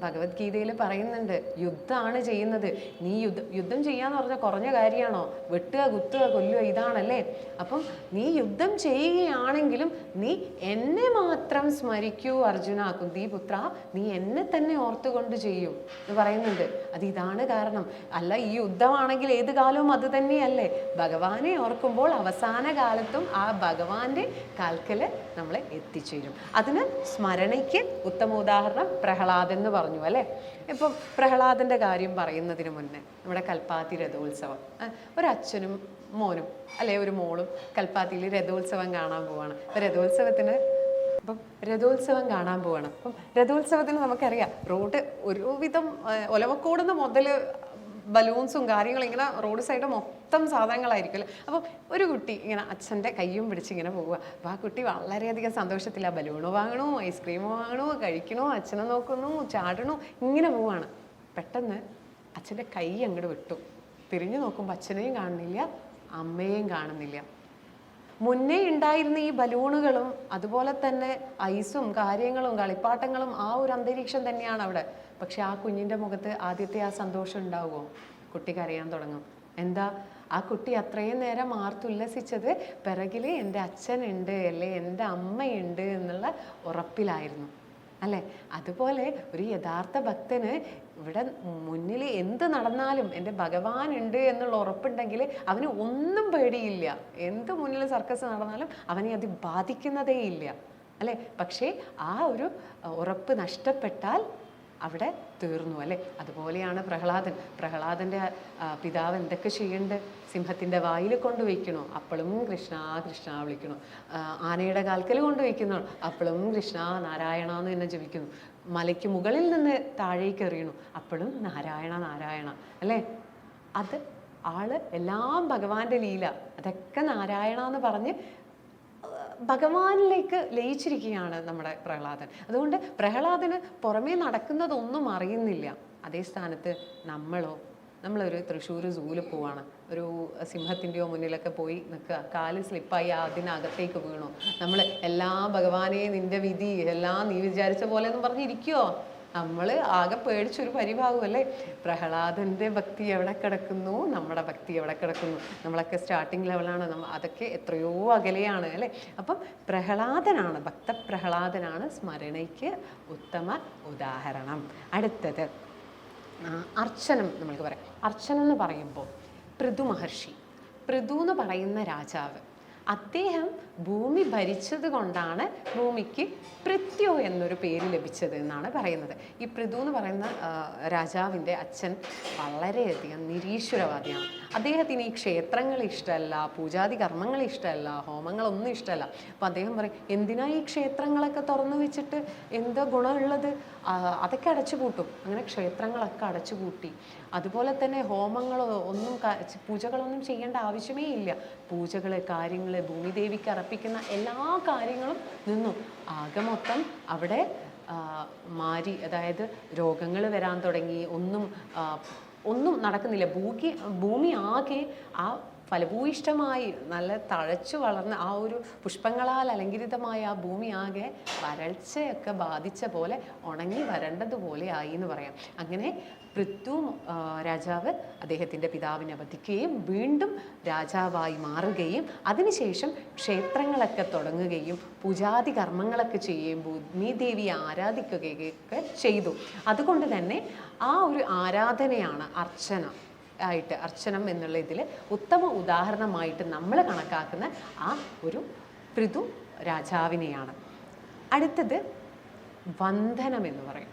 ഭഗവത്ഗീതയിൽ പറയുന്നുണ്ട്, യുദ്ധമാണ് ചെയ്യുന്നത്, നീ യുദ്ധം ചെയ്യാന്ന് പറഞ്ഞാൽ കുറഞ്ഞ കാര്യമാണോ? വെട്ടുക, കുത്തുക, കൊല്ലുക, ഇതാണല്ലേ. അപ്പം നീ യുദ്ധം ചെയ്യുകയാണെങ്കിലും നീ എന്നെ മാത്രം സ്മരിക്കൂ അർജുന, കുന്തിപുത്ര, നീ എന്നെ തന്നെ ഓർത്തുകൊണ്ട് ചെയ്യും എന്ന് പറയുന്നുണ്ട്. ഇതാണ് കാരണം. അല്ല, ഈ യുദ്ധമാണെങ്കിൽ ഏത് കാലവും അത് തന്നെയല്ലേ. ഭഗവാനെ ഓർക്കുമ്പോൾ അവസാന കാലത്തും ആ ഭഗവാന്റെ കാൽക്കല് നമ്മളെ എത്തിച്ചേരും. അതിന് സ്മരണയ്ക്ക് ഉത്തമ ഉദാഹരണം പ്രഹ്ലാദൻ എന്ന് പറഞ്ഞു അല്ലേ. ഇപ്പം പ്രഹ്ലാദൻ്റെ കാര്യം പറയുന്നതിന് മുന്നേ നമ്മുടെ കൽപ്പാത്തി രഥോത്സവം, ഒരച്ഛനും മോനും അല്ലെ ഒരു മോളും കൽപ്പാത്തിയിൽ രഥോത്സവം കാണാൻ പോവാണ്. രഥോത്സവം കാണാൻ പോവാണ്. അപ്പം രഥോത്സവത്തിന് നമുക്കറിയാം റോഡ് ഒരുവിധം ഒലവക്കോടുന്ന മുതൽ ബലൂൺസും കാര്യങ്ങളും ഇങ്ങനെ റോഡ് സൈഡ് മൊത്തം സാധനങ്ങളായിരിക്കും അല്ലേ. അപ്പം ഒരു കുട്ടി ഇങ്ങനെ അച്ഛൻ്റെ കയ്യും പിടിച്ച് ഇങ്ങനെ പോവുക. അപ്പോൾ ആ കുട്ടി വളരെയധികം സന്തോഷത്തില്ല, ബലൂണ് വാങ്ങണോ, ഐസ്ക്രീം വാങ്ങണോ, കഴിക്കണോ, അച്ഛനെ നോക്കുന്നു, ചാടണോ, ഇങ്ങനെ പോവാണ്. പെട്ടെന്ന് അച്ഛൻ്റെ കൈ അങ്ങോട്ട് വിട്ടു. തിരിഞ്ഞു നോക്കുമ്പോൾ അച്ഛനെയും കാണുന്നില്ല, അമ്മയെയും കാണുന്നില്ല. മുന്നേ ഉണ്ടായിരുന്ന ഈ ബലൂണുകളും അതുപോലെ തന്നെ ഐസും കാര്യങ്ങളും കളിപ്പാട്ടങ്ങളും ആ ഒരു അന്തരീക്ഷം തന്നെയാണ് അവിടെ. പക്ഷെ ആ കുഞ്ഞിൻ്റെ മുഖത്ത് ആദ്യത്തെ ആ സന്തോഷം ഉണ്ടാവുമോ? കുട്ടി കരയാൻ തുടങ്ങും. എന്താ? ആ കുട്ടി അത്രയും നേരം ആർത്തുല്ലസിച്ചത് പിറകിൽ എൻ്റെ അച്ഛനുണ്ട് അല്ലേ എൻ്റെ അമ്മയുണ്ട് എന്നുള്ള ഉറപ്പിലായിരുന്നു അല്ലേ. അതുപോലെ ഒരു യഥാർത്ഥ ഭക്തന് ഇവിടെ മുന്നിൽ എന്ത് നടന്നാലും എൻ്റെ ഭഗവാൻ ഉണ്ട് എന്നുള്ള ഉറപ്പുണ്ടെങ്കിൽ അവന് ഒന്നും പേടിയില്ല. എന്ത് മുന്നിൽ സർക്കസ് നടന്നാലും അവനെ അത് ബാധിക്കുന്നതേ ഇല്ല അല്ലേ. പക്ഷേ ആ ഒരു ഉറപ്പ് നഷ്ടപ്പെട്ടാൽ അവിടെ തീർന്നു അല്ലേ. അതുപോലെയാണ് പ്രഹ്ലാദൻ്റെ പിതാവ് എന്തൊക്കെ ചെയ്യേണ്ടത്? സിംഹത്തിൻ്റെ വായിൽ കൊണ്ടുവയ്ക്കണോ, അപ്പോഴും കൃഷ്ണ കൃഷ്ണ വിളിക്കണോ. ആനയുടെ കാൽക്കൽ കൊണ്ടുവയ്ക്കണോ, അപ്പോഴും കൃഷ്ണ നാരായണ എന്ന് തന്നെ ജപിക്കുന്നു. മലയ്ക്ക് മുകളിൽ നിന്ന് താഴേക്ക് എറിയണു, അപ്പോഴും നാരായണ നാരായണ അല്ലേ. അത് എല്ലാം ഭഗവാന്റെ ലീല, അതൊക്കെ നാരായണ എന്ന് പറഞ്ഞ് ഭഗവാനിലേക്ക് ലയിച്ചിരിക്കുകയാണ് നമ്മുടെ പ്രഹ്ലാദൻ. അതുകൊണ്ട് പ്രഹ്ലാദന് പുറമേ നടക്കുന്നതൊന്നും അറിയുന്നില്ല. അതേ സ്ഥാനത്ത് നമ്മളൊരു തൃശ്ശൂർ സൂവിൽ പോവാണ്, ഒരു സിംഹത്തിൻ്റെയോ മുന്നിലൊക്കെ പോയി നിൽക്കുക, കാല് സ്ലിപ്പായി അതിനകത്തേക്ക് വീണു, നമ്മൾ ഭഗവാനെ നിന്റെ വിധി എല്ലാം നീ വിചാരിച്ച പോലെ എന്ന് പറഞ്ഞിരിക്കുവോ? നമ്മൾ ആകെ പേടിച്ചൊരു പരിഭാഗം അല്ലേ. പ്രഹ്ലാദൻ്റെ ഭക്തി എവിടെ കിടക്കുന്നു, നമ്മുടെ ഭക്തി എവിടെ കിടക്കുന്നു? നമ്മളൊക്കെ സ്റ്റാർട്ടിങ് ലെവലാണ്, അതൊക്കെ എത്രയോ അകലെയാണ് അല്ലേ. അപ്പം ഭക്തപ്രഹ്ലാദനാണ് സ്മരണയ്ക്ക് ഉത്തമ ഉദാഹരണം. അടുത്തത് അർച്ചനം. നമ്മൾക്ക് പറയാം അർച്ചനം എന്ന് പറയുമ്പോൾ പൃഥു എന്ന് പറയുന്ന രാജാവ്, അദ്ദേഹം ഭൂമി ഭരിച്ചത് കൊണ്ടാണ് ഭൂമിക്ക് പൃഥ്വി എന്നൊരു പേര് ലഭിച്ചത് എന്നാണ് പറയുന്നത്. ഈ പൃഥു എന്ന് പറയുന്ന രാജാവിൻ്റെ അച്ഛൻ വളരെയധികം നിരീശ്വരവാദിയാണ്. അദ്ദേഹത്തിന് ഈ ക്ഷേത്രങ്ങൾ ഇഷ്ടമല്ല, പൂജാതി കർമ്മങ്ങൾ ഇഷ്ടമല്ല, ഹോമങ്ങളൊന്നും ഇഷ്ടമല്ല. അപ്പോൾ അദ്ദേഹം പറയും, എന്തിനാ ഈ ക്ഷേത്രങ്ങളൊക്കെ തുറന്നു വെച്ചിട്ട് എന്താ ഗുണമുള്ളത്? അതൊക്കെ അടച്ചുപൂട്ടും. അങ്ങനെ ക്ഷേത്രങ്ങളൊക്കെ അടച്ചുപൂട്ടി. അതുപോലെ തന്നെ പൂജകളൊന്നും ചെയ്യേണ്ട ആവശ്യമേ ഇല്ല. പൂജകൾ, കാര്യങ്ങൾ, ഭൂമിദേവിക്ക് അർപ്പിക്കുന്ന എല്ലാ കാര്യങ്ങളും നിന്നു. ആകെ മൊത്തം അവിടെ അതായത് രോഗങ്ങൾ വരാൻ തുടങ്ങി. ഒന്നും നടക്കുന്നില്ല. ഭൂമി ആകെ ആ ഫലഭൂയിഷ്ടമായി നല്ല തഴച്ചു വളർന്ന ആ ഒരു പുഷ്പങ്ങളാൽ അലങ്കരിതമായ ആ ഭൂമി ആകെ വരൾച്ചയൊക്കെ ബാധിച്ച പോലെ ഉണങ്ങി വരേണ്ടതുപോലെ ആയി എന്ന് പറയാം. അങ്ങനെ പൃഥു രാജാവ് അദ്ദേഹത്തിൻ്റെ പിതാവിനെ വധിക്കുകയും വീണ്ടും രാജാവായി മാറുകയും അതിനുശേഷം ക്ഷേത്രങ്ങളൊക്കെ തുടങ്ങുകയും പൂജാതി കർമ്മങ്ങളൊക്കെ ചെയ്യുകയും ഭൂമിദേവിയെ ആരാധിക്കുകയൊക്കെ ചെയ്തു. അതുകൊണ്ട് തന്നെ ആ ഒരു ആരാധനയാണ് അർച്ചനം എന്നുള്ള ഇതിൽ ഉത്തമ ഉദാഹരണമായിട്ട് നമ്മൾ കണക്കാക്കുന്ന ആ ഒരു പൃഥു രാജാവിനെയാണ്. അടുത്തത് വന്ദനം എന്ന് പറയും.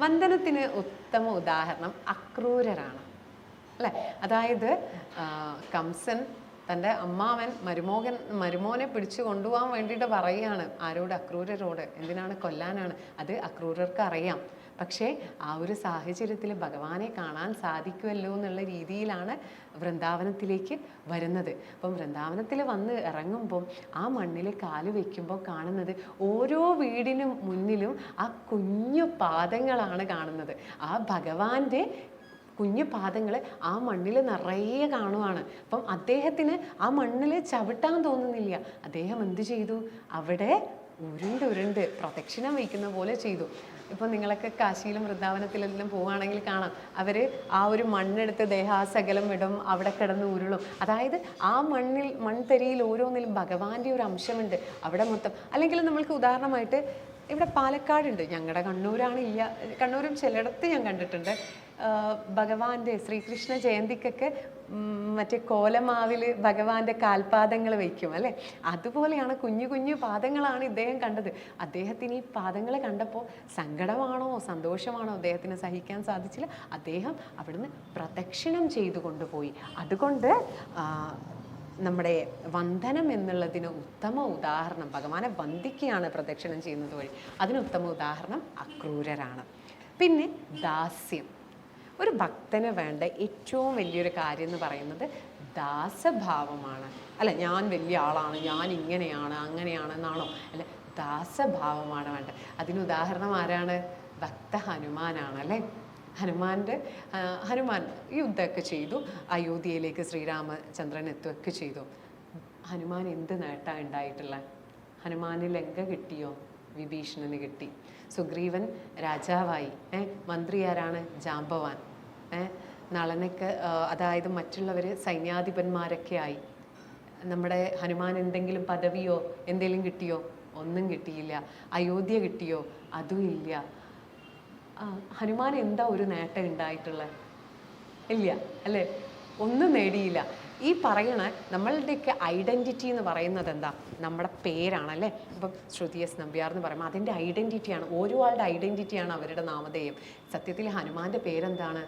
വന്ദനത്തിന് ഉത്തമ ഉദാഹരണം അക്രൂരരാണ് അല്ലേ. അതായത് കംസൻ തൻ്റെ അമ്മാവൻ മരുമോനെ പിടിച്ചു കൊണ്ടുപോകാൻ വേണ്ടിയിട്ട് പറയുകയാണ് ആരോട്? അക്രൂരരോട്. എന്തിനാണ്? കൊല്ലാനാണ്. അത് അക്രൂരർക്ക് അറിയാം. പക്ഷേ ആ ഒരു സാഹചര്യത്തിൽ ഭഗവാനെ കാണാൻ സാധിക്കുമല്ലോ എന്നുള്ള രീതിയിലാണ് വൃന്ദാവനത്തിലേക്ക് വരുന്നത്. അപ്പം വൃന്ദാവനത്തിൽ വന്ന് ഇറങ്ങുമ്പം ആ മണ്ണിൽ കാല് വയ്ക്കുമ്പോൾ കാണുന്നത് ഓരോ വീടിനും മുന്നിലും ആ കുഞ്ഞു പാദങ്ങളാണ് കാണുന്നത്. ആ ഭഗവാന്റെ കുഞ്ഞു പാദങ്ങൾ ആ മണ്ണിൽ നിറയെ കാണുവാണ്. അപ്പം അദ്ദേഹത്തിന് ആ മണ്ണിൽ ചവിട്ടാൻ തോന്നുന്നില്ല. അദ്ദേഹം എന്ത് ചെയ്തു? അവിടെ ഉരുണ്ട് പ്രദക്ഷിണം വയ്ക്കുന്ന പോലെ ചെയ്തു. ഇപ്പോൾ നിങ്ങളൊക്കെ കാശിയിലും വൃന്ദാവനത്തിലെല്ലാം പോവുകയാണെങ്കിൽ കാണാം, അവർ ആ ഒരു മണ്ണെടുത്ത് ദേഹാസകലം ഇടും, അവിടെ കിടന്ന് ഉരുളും. അതായത് ആ മൺതരിയിൽ ഓരോന്നിലും ഭഗവാന്റെ ഒരു അംശമുണ്ട് അവിടെ മൊത്തം. അല്ലെങ്കിൽ നമ്മൾക്ക് ഉദാഹരണമായിട്ട് ഇവിടെ പാലക്കാടുണ്ട്, ഞങ്ങളുടെ കണ്ണൂരും ചിലയിടത്ത് ഞാൻ കണ്ടിട്ടുണ്ട്. ഭഗവാന്റെ ശ്രീകൃഷ്ണ ജയന്തിക്കൊക്കെ മറ്റേ കോലമാവിൽ ഭഗവാന്റെ കാൽപാദങ്ങൾ വയ്ക്കും അല്ലേ. അതുപോലെയാണ് കുഞ്ഞു കുഞ്ഞു പാദങ്ങളാണ് ഇദ്ദേഹം കണ്ടത്. അദ്ദേഹത്തിന് ഈ പാദങ്ങൾ കണ്ടപ്പോൾ സങ്കടമാണോ സന്തോഷമാണോ അദ്ദേഹത്തിന് സഹിക്കാൻ സാധിച്ചില്ല. അദ്ദേഹം അവിടുന്ന് പ്രദക്ഷിണം ചെയ്തു കൊണ്ടുപോയി. അതുകൊണ്ട് നമ്മുടെ വന്ദനം എന്നുള്ളതിന് ഉത്തമ ഉദാഹരണം, ഭഗവാനെ വന്ദിക്കുകയാണ് പ്രദക്ഷിണം ചെയ്യുന്നത് വഴി, അതിന് ഉത്തമ ഉദാഹരണം അക്രൂരരാണ്. പിന്നെ ദാസ്യം. ഒരു ഭക്തന് വേണ്ട ഏറ്റവും വലിയൊരു കാര്യം എന്ന് പറയുന്നത് ദാസഭാവമാണ്. അല്ല, ഞാൻ വലിയ ആളാണ്, ഞാൻ ഇങ്ങനെയാണ് അങ്ങനെയാണെന്നാണോ? അല്ല, ദാസഭാവമാണ് വേണ്ടത്. അതിന് ഉദാഹരണം ആരാണ്? ഭക്ത ഹനുമാനാണ് അല്ലേ. ഹനുമാൻ യുദ്ധമൊക്കെ ചെയ്തു, അയോധ്യയിലേക്ക് ശ്രീരാമചന്ദ്രൻ എത്തുകയൊക്കെ ചെയ്തു. ഹനുമാൻ എന്ത് നേട്ടമാണ് ഉണ്ടായിട്ടുള്ളത്? ഹനുമാന് ലങ്ക കിട്ടിയോ? വിഭീഷണന് കിട്ടി. സുഗ്രീവൻ രാജാവായി. മന്ത്രി ആരാണ്? ജാമ്പവാൻ. നളനൊക്കെ, അതായത് മറ്റുള്ളവർ സൈന്യാധിപന്മാരൊക്കെ ആയി. നമ്മുടെ ഹനുമാൻ എന്തെങ്കിലും പദവിയോ എന്തെങ്കിലും കിട്ടിയോ? ഒന്നും കിട്ടിയില്ല. അയോധ്യ കിട്ടിയോ? അതും ഇല്ല. ഹനുമാൻ എന്താ ഒരു നേട്ടം ഉണ്ടായിട്ടുള്ളത്? ഇല്ല അല്ലേ, ഒന്നും നേടിയില്ല. ഈ പറയണ നമ്മളുടെയൊക്കെ ഐഡൻറ്റിറ്റി എന്ന് പറയുന്നത് എന്താ? നമ്മുടെ പേരാണല്ലേ. ഇപ്പം ശ്രുതി എസ് നമ്പ്യാർ എന്ന് പറയുമ്പോൾ അതിൻ്റെ ഐഡൻറ്റിറ്റിയാണ്, ഓരോ ആളുടെ ഐഡൻറ്റിറ്റിയാണ് അവരുടെ നാമധേയം. സത്യത്തിൽ ഹനുമാൻ്റെ പേരെന്താണ്?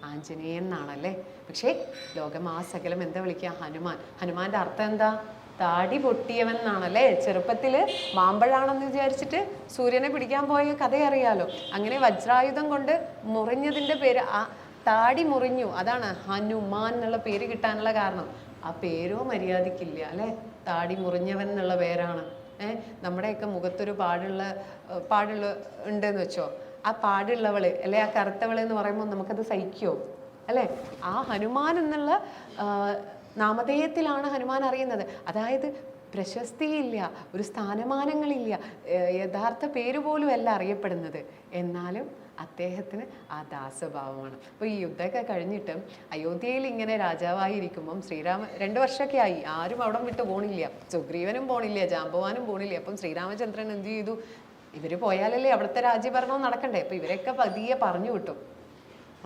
ആഞ്ജനേയൻ എന്നാണല്ലേ. പക്ഷേ ലോകമാസകലം എന്താ വിളിക്കുക? ഹനുമാൻ്റെ അർത്ഥം എന്താ? താടി പൊട്ടിയവൻ എന്നാണല്ലേ. ചെറുപ്പത്തിൽ മാമ്പഴാണെന്ന് വിചാരിച്ചിട്ട് സൂര്യനെ പിടിക്കാൻ പോയ കഥ അറിയാലോ. അങ്ങനെ വജ്രായുധം കൊണ്ട് മുറിഞ്ഞതിൻ്റെ പേര്, ആ താടി മുറിഞ്ഞു, അതാണ് ഹനുമാൻ എന്നുള്ള പേര് കിട്ടാനുള്ള കാരണം. ആ പേരോ മര്യാദക്കില്ല അല്ലേ, താടി മുറിഞ്ഞവൻ എന്നുള്ള പേരാണ്. നമ്മുടെയൊക്കെ മുഖത്തൊരു പാടുള്ള ഉണ്ടെന്ന് വെച്ചോ, ആ പാടുള്ളവള് അല്ലെ, ആ കറുത്തവള് എന്ന് പറയുമ്പോൾ നമുക്കത് സഹിക്കുമോ അല്ലേ? ആ ഹനുമാൻ എന്നുള്ള നാമധേയത്തിലാണ് ഹനുമാൻ അറിയുന്നത്. അതായത് പ്രശസ്തിയില്ല, ഒരു സ്ഥാനമാനങ്ങളില്ല, യഥാർത്ഥ പേര് പോലും അല്ല അറിയപ്പെടുന്നത്. എന്നാലും അദ്ദേഹത്തിന് ആ ദാസഭാവമാണ്. അപ്പോൾ ഈ യുദ്ധമൊക്കെ കഴിഞ്ഞിട്ട് അയോധ്യയിൽ ഇങ്ങനെ രാജാവായിരിക്കുമ്പം 2 വർഷമൊക്കെ ആയി, ആരും അവിടെ വിട്ട് പോണില്ല. സുഗ്രീവനും പോണില്ല, ജാമ്പവാനും പോണില്ല. അപ്പം ശ്രീരാമചന്ദ്രൻ എന്ത് ചെയ്തു? ഇവർ പോയാലല്ലേ അവിടുത്തെ രാജ്യഭരണം നടക്കണ്ടേ. അപ്പോൾ ഇവരൊക്കെ പതിയെ പറഞ്ഞു വിട്ടു.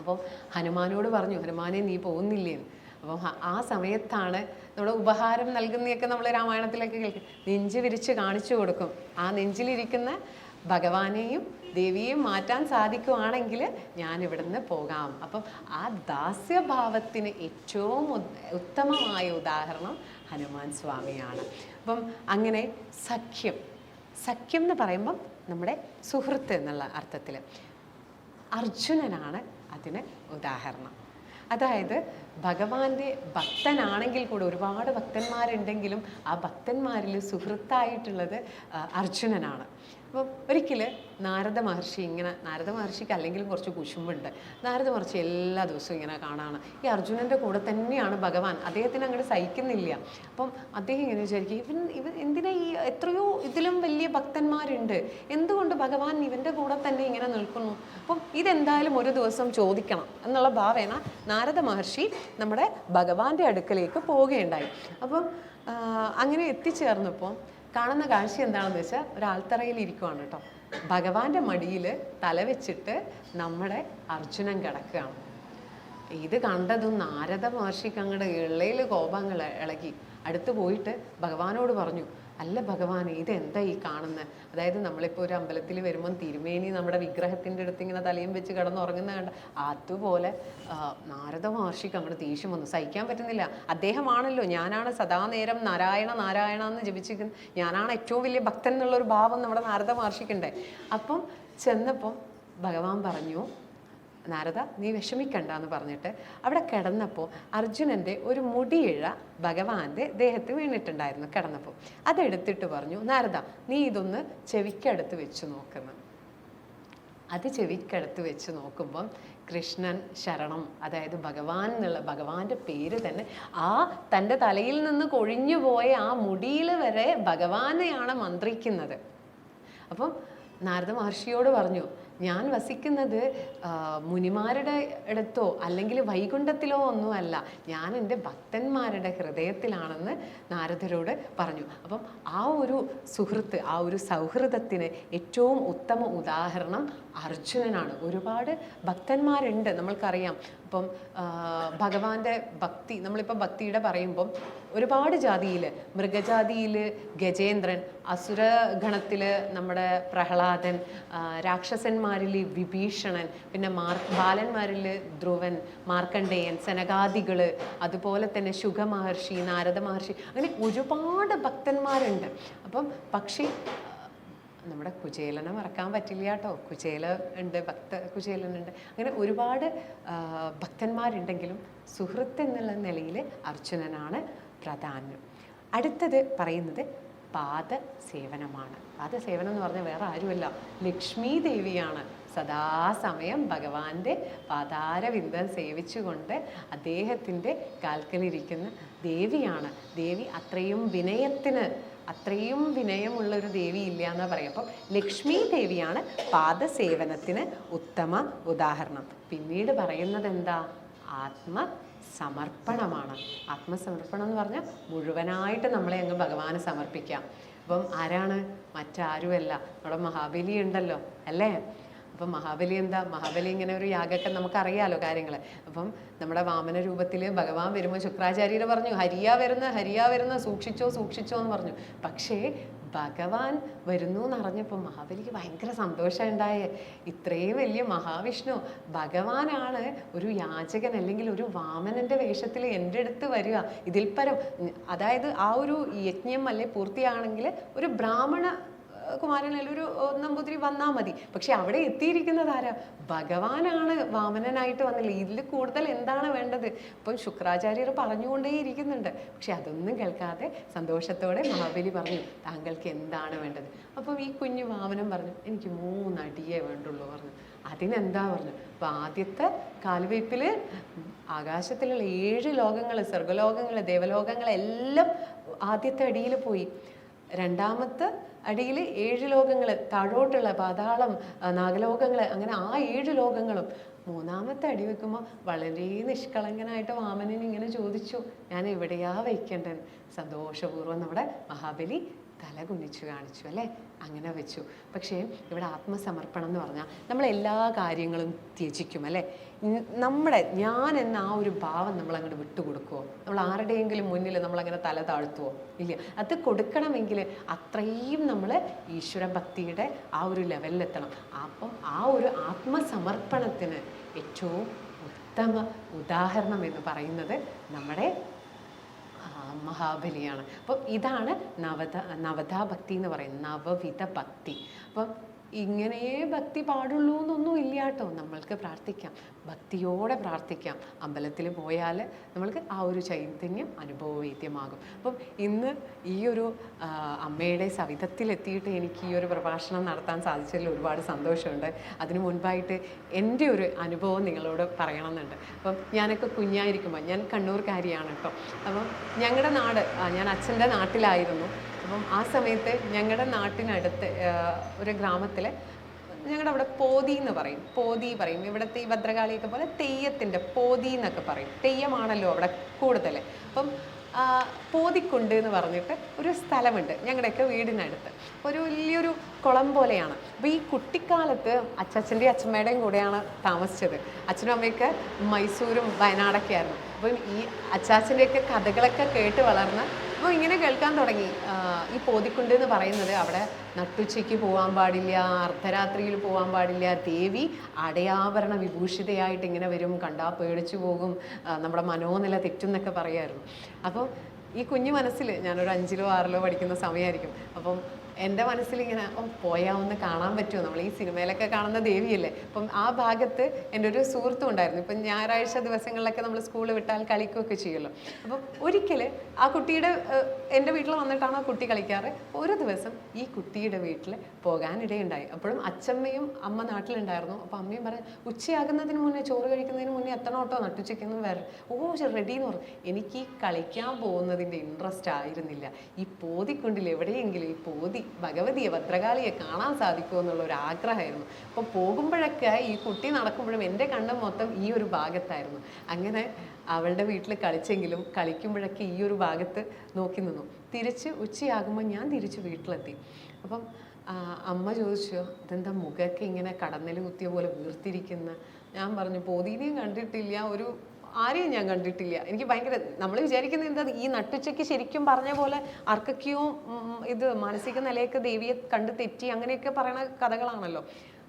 അപ്പോൾ ഹനുമാനോട് പറഞ്ഞു, ഹനുമാനെ നീ പോകുന്നില്ലേന്ന്. അപ്പം ആ സമയത്താണ് നമ്മുടെ ഉപഹാരം നൽകുന്നതൊക്കെ നമ്മൾ രാമായണത്തിലൊക്കെ കേൾക്കും. നെഞ്ച് വിരിച്ച് കാണിച്ചു കൊടുക്കും. ആ നെഞ്ചിലിരിക്കുന്ന ഭഗവാനെയും ദേവിയെയും മാറ്റാൻ സാധിക്കുവാണെങ്കിൽ ഞാൻ ഇവിടുന്ന് പോകാം. അപ്പം ആ ദാസ്യഭാവത്തിന് ഏറ്റവും ഉത്തമമായ ഉദാഹരണം ഹനുമാൻ സ്വാമിയാണ്. അപ്പം അങ്ങനെ സഖ്യം എന്ന് പറയുമ്പം നമ്മുടെ സുഹൃത്ത് എന്നുള്ള അർത്ഥത്തിൽ അർജുനനാണ് അതിന് ഉദാഹരണം. അതായത് ഭഗവാന്റെ ഭക്തനാണെങ്കിൽ കൂടെ ഒരുപാട് ഭക്തന്മാരുണ്ടെങ്കിലും ആ ഭക്തന്മാരിൽ സുഹൃത്തായിട്ടുള്ളത് അർജുനനാണ്. അപ്പം ഒരിക്കൽ നാരദ മഹർഷി ഇങ്ങനെ, നാരദ മഹർഷിക്ക് അല്ലെങ്കിലും കുറച്ച് കുശുമ്പുണ്ട്. നാരദ മഹർഷി എല്ലാ ദിവസവും ഇങ്ങനെ കാണാണ് ഈ അർജുനൻ്റെ കൂടെ തന്നെയാണ് ഭഗവാൻ. അദ്ദേഹത്തിന് അങ്ങോട്ട് സഹിക്കുന്നില്ല. അപ്പം അദ്ദേഹം ഇങ്ങനെ വിചാരിക്കും, ഇവൻ എന്തിനാ ഈ എത്രയോ ഇതിലും വലിയ ഭക്തന്മാരുണ്ട്, എന്തുകൊണ്ട് ഭഗവാൻ ഇവൻ്റെ കൂടെ തന്നെ ഇങ്ങനെ നിൽക്കുന്നു? അപ്പം ഇതെന്തായാലും ഒരു ദിവസം ചോദിക്കണം എന്നുള്ള ഭാവേന നാരദ മഹർഷി നമ്മുടെ ഭഗവാന്റെ അടുക്കലേക്ക് പോവുകയുണ്ടായി. അപ്പം അങ്ങനെ എത്തിച്ചേർന്നപ്പോൾ കാണുന്ന കാഴ്ച എന്താണെന്ന് വെച്ചാൽ, ഒരാൾത്തറയിൽ ഇരിക്കുവാണ് കേട്ടോ. ഭഗവാന്റെ മടിയിൽ തല വെച്ചിട്ട് നമ്മുടെ അർജുനൻ കിടക്കുകയാണ്. ഇത് കണ്ടതും നാരദ മഹർഷിക്ക് അങ്ങോട്ട് ഇളയിൽ കോപങ്ങൾ ഇളകി. അടുത്ത് പോയിട്ട് ഭഗവാനോട് പറഞ്ഞു, അല്ല ഭഗവാനെ, ഇതെന്താ ഈ കാണുന്നത്? അതായത് നമ്മളിപ്പോൾ ഒരു അമ്പലത്തിൽ വരുമ്പം തിരുമേനി നമ്മുടെ വിഗ്രഹത്തിൻ്റെ അടുത്ത് ഇങ്ങനെ തലയും വെച്ച് കിടന്നുറങ്ങുന്ന കണ്ട അതുപോലെ നാരദ മഹർഷിക്ക് അങ്ങോട്ട് ദേഷ്യം വന്നു. സഹിക്കാൻ പറ്റുന്നില്ല. അദ്ദേഹമാണല്ലോ, ഞാനാണ് സദാ നേരം നാരായണ നാരായണ എന്ന് ജപിച്ചിരിക്കുന്നത്, ഞാനാണ് ഏറ്റവും വലിയ ഭക്തൻ എന്നുള്ളൊരു ഭാവം നമ്മുടെ നാരദ മഹർഷിക്കുണ്ട്. അപ്പം ചെന്നപ്പം ഭഗവാൻ പറഞ്ഞു, നാരദ നീ വിഷമിക്കണ്ട എന്ന് പറഞ്ഞിട്ട് അവിടെ കിടന്നപ്പോൾ അർജുനൻ്റെ ഒരു മുടിയിഴ ഭഗവാന്റെ ദേഹത്ത് വീണിട്ടുണ്ടായിരുന്നു കിടന്നപ്പോൾ. അതെടുത്തിട്ട് പറഞ്ഞു, നാരദ നീ ഇതൊന്ന് ചെവിക്കടുത്ത് വെച്ച് നോക്കുന്നു. അത് ചെവിക്കടുത്ത് വെച്ച് നോക്കുമ്പം കൃഷ്ണൻ ശരണം, അതായത് ഭഗവാൻ എന്നുള്ള ഭഗവാന്റെ പേര് തന്നെ ആ തൻ്റെ തലയിൽ നിന്ന് കൊഴിഞ്ഞു പോയ ആ മുടിയിൽ വരെ ഭഗവാനെയാണ് മന്ത്രിക്കുന്നത്. അപ്പം നാരദ മഹർഷിയോട് പറഞ്ഞു, ഞാൻ വസിക്കുന്നത് മുനിമാരുടെ അടുത്തോ അല്ലെങ്കിൽ വൈകുണ്ഠത്തിലോ ഒന്നുമല്ല, ഞാൻ എൻ്റെ ഭക്തന്മാരുടെ ഹൃദയത്തിലാണെന്ന് നാരദരോട് പറഞ്ഞു. അപ്പം ആ ഒരു സുഹൃത്ത്, ആ ഒരു സൗഹൃദത്തിന് ഏറ്റവും ഉത്തമ ഉദാഹരണം അർജുനനാണ്. ഒരുപാട് ഭക്തന്മാരുണ്ട് നമ്മൾക്കറിയാം. ഇപ്പം ഭഗവാന്റെ ഭക്തി, നമ്മളിപ്പോൾ ഭക്തിയുടെ പറയുമ്പം ഒരുപാട് ജാതിയിൽ, മൃഗജാതിയിൽ ഗജേന്ദ്രൻ, അസുരഗണത്തിൽ നമ്മുടെ പ്രഹ്ലാദൻ, രാക്ഷസന്മാരിൽ വിഭീഷണൻ, പിന്നെ ബാലന്മാരിൽ ധ്രുവൻ, മാർക്കണ്ഡേയൻ, സനകാദികൾ, അതുപോലെ തന്നെ ശുഗ മഹർഷി, നാരദ മഹർഷി, അങ്ങനെ ഒരുപാട് ഭക്തന്മാരുണ്ട്. അപ്പം പക്ഷേ നമ്മുടെ കുചേലനെ മറക്കാൻ പറ്റില്ല കേട്ടോ. കുചേല ഉണ്ട്, കുചേലനുണ്ട്, അങ്ങനെ ഒരുപാട് ഭക്തന്മാരുണ്ടെങ്കിലും സുഹൃത്ത് എന്നുള്ള നിലയിൽ അർജുനനാണ് പ്രാധാന്യം. അടുത്തത് പറയുന്നത് പാദസേവനമാണ്. പാദസേവനം എന്ന് പറഞ്ഞാൽ വേറെ ആരുമല്ല, ലക്ഷ്മി ദേവിയാണ്. സദാസമയം ഭഗവാന്റെ പാതാരവിന്ദം സേവിച്ചുകൊണ്ട് അദ്ദേഹത്തിൻ്റെ കാൽക്കലിരിക്കുന്ന ദേവിയാണ്. ദേവി അത്രയും വിനയമുള്ളൊരു ദേവി ഇല്ല എന്നാ പറയാം. അപ്പം ലക്ഷ്മി ദേവിയാണ് പാദസേവനത്തിന് ഉത്തമ ഉദാഹരണം. പിന്നീട് പറയുന്നത് എന്താ? ആത്മസമർപ്പണമാണ്. ആത്മസമർപ്പണം എന്ന് പറഞ്ഞാൽ മുഴുവനായിട്ട് നമ്മളെ അങ്ങ് ഭഗവാന് സമർപ്പിക്കാം. അപ്പം ആരാണ്? മറ്റാരുമല്ല, നമ്മുടെ മഹാബലി ഉണ്ടല്ലോ അല്ലേ? അപ്പം മഹാബലി മഹാബലി ഇങ്ങനെ ഒരു യാഗമൊക്കെ നമുക്കറിയാലോ കാര്യങ്ങൾ. അപ്പം നമ്മുടെ വാമന രൂപത്തിൽ ഭഗവാൻ വരുമ്പോൾ ശുക്രാചാര്യർ പറഞ്ഞു, ഹരിയാ വരുന്ന സൂക്ഷിച്ചോ എന്ന് പറഞ്ഞു. പക്ഷേ ഭഗവാൻ വരുന്നു എന്നറിഞ്ഞപ്പോൾ മഹാബലിക്ക് ഭയങ്കര സന്തോഷം ഉണ്ടായേ. ഇത്രയും വലിയ മഹാവിഷ്ണു ഭഗവാനാണ് ഒരു യാചകൻ അല്ലെങ്കിൽ ഒരു വാമനന്റെ വേഷത്തിൽ എൻ്റെ അടുത്ത് വരിക. ഇതിൽ പരം, അതായത് ആ ഒരു യജ്ഞം അല്ലെ പൂർത്തിയാണെങ്കിൽ ഒരു ബ്രാഹ്മണ കുമാരൻ അല്ലെങ്കിൽ ഒരു നമ്പൂതിരി വന്നാൽ മതി. പക്ഷെ അവിടെ എത്തിയിരിക്കുന്നത് ആരാ? ഭഗവാനാണ് വാമനനായിട്ട് വന്നില്ല. ഇതിൽ കൂടുതൽ എന്താണ് വേണ്ടത്? ഇപ്പം ശുക്രാചാര്യർ പറഞ്ഞുകൊണ്ടേ ഇരിക്കുന്നുണ്ട്. പക്ഷെ അതൊന്നും കേൾക്കാതെ സന്തോഷത്തോടെ മഹാബലി പറഞ്ഞു, താങ്കൾക്ക് എന്താണ് വേണ്ടത്? അപ്പം ഈ കുഞ്ഞു വാമനൻ പറഞ്ഞു, എനിക്ക് 3 അടിയേ വേണ്ടുള്ളൂ പറഞ്ഞു. അതിനെന്താ പറഞ്ഞു? അപ്പം ആദ്യത്തെ കാൽവയ്പിൽ ആകാശത്തിലുള്ള 7 ലോകങ്ങൾ, സ്വർഗലോകങ്ങൾ, ദേവലോകങ്ങളെല്ലാം ആദ്യത്തെ അടിയിൽ പോയി. രണ്ടാമത്തെ അടിയിൽ 7 ലോകങ്ങൾ, താഴോട്ടുള്ള പാതാളം, നാഗലോകങ്ങൾ, അങ്ങനെ ആ 7 ലോകങ്ങളും. മൂന്നാമത്തെ അടി വെക്കുമ്പോൾ വളരെ നിഷ്കളങ്കനായിട്ട് വാമനൻ ഇങ്ങനെ ചോദിച്ചു, ഞാൻ എവിടെയാ വയ്ക്കേണ്ടത്? സന്തോഷപൂർവ്വം നമ്മുടെ മഹാബലി തല കുനിച്ചു കാണിച്ചു അല്ലേ? അങ്ങനെ വെച്ചു. പക്ഷേ ഇവിടെ ആത്മസമർപ്പണം എന്ന് പറഞ്ഞാൽ നമ്മൾ എല്ലാ കാര്യങ്ങളും ത്യജിക്കും അല്ലേ? ഞാൻ എന്ന ആ ഒരു ഭാവം നമ്മളങ്ങോട്ട് വിട്ടുകൊടുക്കുമോ? നമ്മൾ ആരുടെയെങ്കിലും മുന്നിൽ നമ്മളങ്ങനെ തല താഴ്ത്തുവോ? ഇല്ല. അത് കൊടുക്കണമെങ്കിൽ അത്രയും നമ്മൾ ഈശ്വര ഭക്തിയുടെ ആ ഒരു ലെവലിലെത്തണം. അപ്പം ആ ഒരു ആത്മസമർപ്പണത്തിന് ഏറ്റവും ഉത്തമ ഉദാഹരണം എന്ന് പറയുന്നത് നമ്മുടെ മഹാബലിയാണ്. അപ്പം ഇതാണ് നവതാ ഭക്തി എന്ന് പറയുന്നത്, നവവിധ ഭക്തി. അപ്പം ഇങ്ങനെയേ ഭക്തി പാടുള്ളൂ എന്നൊന്നും ഇല്ല കേട്ടോ. നമ്മൾക്ക് പ്രാർത്ഥിക്കാം, ഭക്തിയോടെ പ്രാർത്ഥിക്കാം. അമ്പലത്തിൽ പോയാൽ നമ്മൾക്ക് ആ ഒരു ചൈതന്യം അനുഭവവേദ്യമാകും. അപ്പം ഇന്ന് ഈ ഒരു അമ്മയുടെ സവിധത്തിലെത്തിയിട്ട് എനിക്ക് ഈ ഒരു പ്രഭാഷണം നടത്താൻ സാധിച്ചതിൽ ഒരുപാട് സന്തോഷമുണ്ട്. അതിനു മുൻപായിട്ട് എൻ്റെ ഒരു അനുഭവം നിങ്ങളോട് പറയണമെന്നുണ്ട്. അപ്പം ഞാനൊക്കെ കുഞ്ഞായിരിക്കുമ്പോൾ, ഞാൻ കണ്ണൂർക്കാരിയാണ് കേട്ടോ. അപ്പം ഞങ്ങളുടെ നാട്, ഞാൻ അച്ഛൻ്റെ നാട്ടിലായിരുന്നു. അപ്പം ആ സമയത്ത് ഞങ്ങളുടെ നാട്ടിനടുത്ത് ഒരു ഗ്രാമത്തിൽ, ഞങ്ങളുടെ അവിടെ പോതി എന്ന് പറയും, പോതി പറയും. ഇവിടുത്തെ ഈ ഭദ്രകാളിയൊക്കെ പോലെ തെയ്യത്തിൻ്റെ പോതി എന്നൊക്കെ പറയും. തെയ്യമാണല്ലോ അവിടെ കൂടുതൽ. അപ്പം പോതിക്കുണ്ട് എന്ന് പറഞ്ഞിട്ട് ഒരു സ്ഥലമുണ്ട് ഞങ്ങളുടെയൊക്കെ വീടിനടുത്ത്. ഒരു വലിയൊരു കുളം പോലെയാണ്. അപ്പോൾ ഈ കുട്ടിക്കാലത്ത് അച്ഛൻ്റെയും അച്ഛമ്മയുടെയും കൂടെയാണ് താമസിച്ചത്. അച്ഛനും അമ്മയൊക്കെ മൈസൂരും വയനാടൊക്കെ ആയിരുന്നു. അപ്പം ഈ അച്ചാച്ചൻ്റെയൊക്കെ കഥകളൊക്കെ കേട്ട് വളർന്ന് അപ്പോൾ ഇങ്ങനെ കേൾക്കാൻ തുടങ്ങി. ഈ പോതിക്കുണ്ട് എന്ന് പറയുന്നത് അവിടെ നട്ടുച്ചയ്ക്ക് പോകാൻ പാടില്ല, അർദ്ധരാത്രിയിൽ പോകാൻ പാടില്ല, ദേവി അടയാഭരണ വിഭൂഷിതയായിട്ട് ഇങ്ങനെ വരും, കണ്ടാൽ പേടിച്ചു പോകും, നമ്മുടെ മനോനില തെറ്റും എന്നൊക്കെ പറയുമായിരുന്നു. അപ്പോൾ ഈ കുഞ്ഞു മനസ്സിൽ, ഞാനൊരു 5-ലോ 6-ലോ പഠിക്കുന്ന സമയമായിരിക്കും. അപ്പം എൻ്റെ മനസ്സിലിങ്ങനെ പോയാൽ ഒന്ന് കാണാൻ പറ്റുമോ, നമ്മൾ ഈ സിനിമയിലൊക്കെ കാണുന്ന ദേവിയല്ലേ. അപ്പം ആ ഭാഗത്ത് എൻ്റെ ഒരു സുഹൃത്തും ഉണ്ടായിരുന്നു. ഇപ്പം ഞായറാഴ്ച ദിവസങ്ങളിലൊക്കെ നമ്മൾ സ്കൂൾ വിട്ടാൽ കളിക്കുകയൊക്കെ ചെയ്യുമല്ലോ. അപ്പം ഒരിക്കൽ ആ കുട്ടിയുടെ, എൻ്റെ വീട്ടിൽ വന്നിട്ടാണ് ആ കുട്ടി കളിക്കാറ്. ഒരു ദിവസം ഈ കുട്ടിയുടെ വീട്ടിൽ പോകാനിടയുണ്ടായി. അപ്പോഴും അച്ഛമ്മയും അമ്മ നാട്ടിലുണ്ടായിരുന്നു. അപ്പോൾ അമ്മയും പറഞ്ഞു, ഉച്ചയാകുന്നതിന് മുന്നേ, ചോറ് കഴിക്കുന്നതിന് മുന്നേ എത്തണം കേട്ടോ, നട്ടുച്ചയ്ക്കൊന്നും വരണം. റെഡി എന്ന് പറഞ്ഞു. എനിക്ക് ഈ കളിക്കാൻ പോകുന്നതിൻ്റെ ഇൻട്രസ്റ്റ് ആയിരുന്നില്ല. ഈ പോതിക്കുണ്ടിൽ എവിടെയെങ്കിലും ഈ പോതി ഭഗവതിയെ, ഭദ്രകാളിയെ കാണാൻ സാധിക്കുമോ എന്നുള്ളൊരു ആഗ്രഹമായിരുന്നു. അപ്പോൾ പോകുമ്പോഴൊക്കെ ഈ കുട്ടി നടക്കുമ്പോഴും എൻ്റെ കണ്ണ് മൊത്തം ഈ ഒരു ഭാഗത്തായിരുന്നു. അങ്ങനെ അവളുടെ വീട്ടിൽ കളിച്ചെങ്കിലും കളിക്കുമ്പോഴൊക്കെ ഈ ഒരു ഭാഗത്ത് നോക്കി നിന്നു. തിരിച്ച് ഉച്ചയാകുമ്പോൾ ഞാൻ തിരിച്ച് വീട്ടിലെത്തി. അപ്പം അമ്മ ചോദിച്ചു, ഇതെന്താ മുഖമൊക്കെ ഇങ്ങനെ കടന്നൽ കുത്തിയ പോലെ വീർത്തിരിക്കുന്ന? ഞാൻ പറഞ്ഞു, പോതീനെയും കണ്ടിട്ടില്ല, ആരെയും ഞാൻ കണ്ടിട്ടില്ല. എനിക്ക് ഭയങ്കര, നമ്മൾ വിചാരിക്കുന്നത് എന്താ, ഈ നട്ടുച്ചയ്ക്ക് ശരിക്കും പറഞ്ഞ പോലെ ആർക്കൊക്കെയോ ഇത് മാനസിക നിലയൊക്കെ ദേവിയെ കണ്ട് തെറ്റി അങ്ങനെയൊക്കെ പറയുന്ന കഥകളാണല്ലോ.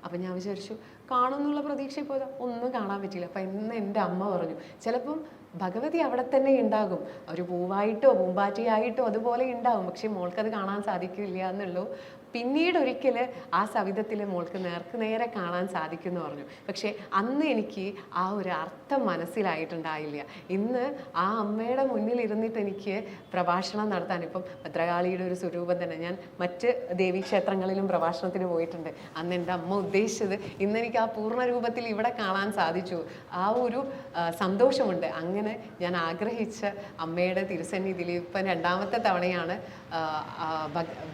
അപ്പം ഞാൻ വിചാരിച്ചു കാണുമെന്നുള്ള പ്രതീക്ഷയിൽ പോയതാ, ഒന്നും കാണാൻ പറ്റില്ല. അപ്പം ഇന്ന് എൻ്റെ അമ്മ പറഞ്ഞു, ചിലപ്പം ഭഗവതി അവിടെ തന്നെ ഉണ്ടാകും, ഒരു പൂവായിട്ടോ പൂമ്പാറ്റയായിട്ടോ അതുപോലെ ഉണ്ടാകും, പക്ഷെ മോൾക്കത് കാണാൻ സാധിക്കില്ല എന്നുള്ളൂ. പിന്നീട് ഒരിക്കൽ ആ സവിധത്തിൽ മോൾക്ക് നേരെ കാണാൻ സാധിക്കുമെന്ന് പറഞ്ഞു. പക്ഷേ അന്ന് എനിക്ക് ആ ഒരു അർത്ഥം മനസ്സിലായിട്ടുണ്ടായില്ല. ഇന്ന് ആ അമ്മയുടെ മുന്നിൽ ഇരുന്നിട്ട് എനിക്ക് പ്രഭാഷണം നടത്താൻ, ഇപ്പം ഭദ്രകാളിയുടെ ഒരു സ്വരൂപം തന്നെ, ഞാൻ മറ്റ് ദേവീക്ഷേത്രങ്ങളിലും പ്രഭാഷണത്തിന് പോയിട്ടുണ്ട്. അന്ന് എൻ്റെ അമ്മ ഉദ്ദേശിച്ചത് ഇന്ന് എനിക്ക് ആ പൂർണ്ണ രൂപത്തിൽ ഇവിടെ കാണാൻ സാധിച്ചു. ആ ഒരു സന്തോഷമുണ്ട്. അങ്ങനെ ഞാൻ ആഗ്രഹിച്ച അമ്മയുടെ തിരുസന്നിധിയിൽ ഇപ്പം 2ാമത്തെ തവണയാണ്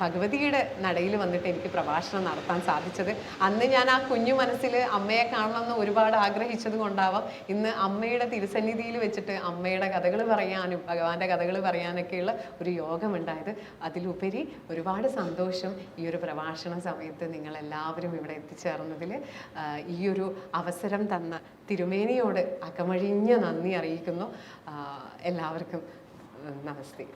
ഭഗവതിയുടെ നടയിൽ വന്നിട്ട് എനിക്ക് പ്രഭാഷണം നടത്താൻ സാധിച്ചത്. അന്ന് ഞാൻ ആ കുഞ്ഞു മനസ്സിൽ അമ്മയെ കാണണമെന്ന് ഒരുപാട് ആഗ്രഹിച്ചത് കൊണ്ടാവാം ഇന്ന് അമ്മയുടെ തിരുസന്നിധിയിൽ വെച്ചിട്ട് അമ്മയുടെ കഥകൾ പറയാനും ഭഗവാന്റെ കഥകൾ പറയാനൊക്കെയുള്ള ഒരു യോഗമുണ്ടായത്. അതിലുപരി ഒരുപാട് സന്തോഷം ഈ ഒരു പ്രഭാഷണ സമയത്ത് നിങ്ങളെല്ലാവരും ഇവിടെ എത്തിച്ചേർന്നതിൽ. ഈ ഒരു അവസരം തന്ന തിരുമേനിയോട് അകമഴിഞ്ഞ നന്ദി അറിയിക്കുന്നു. എല്ലാവർക്കും നമസ്തേ.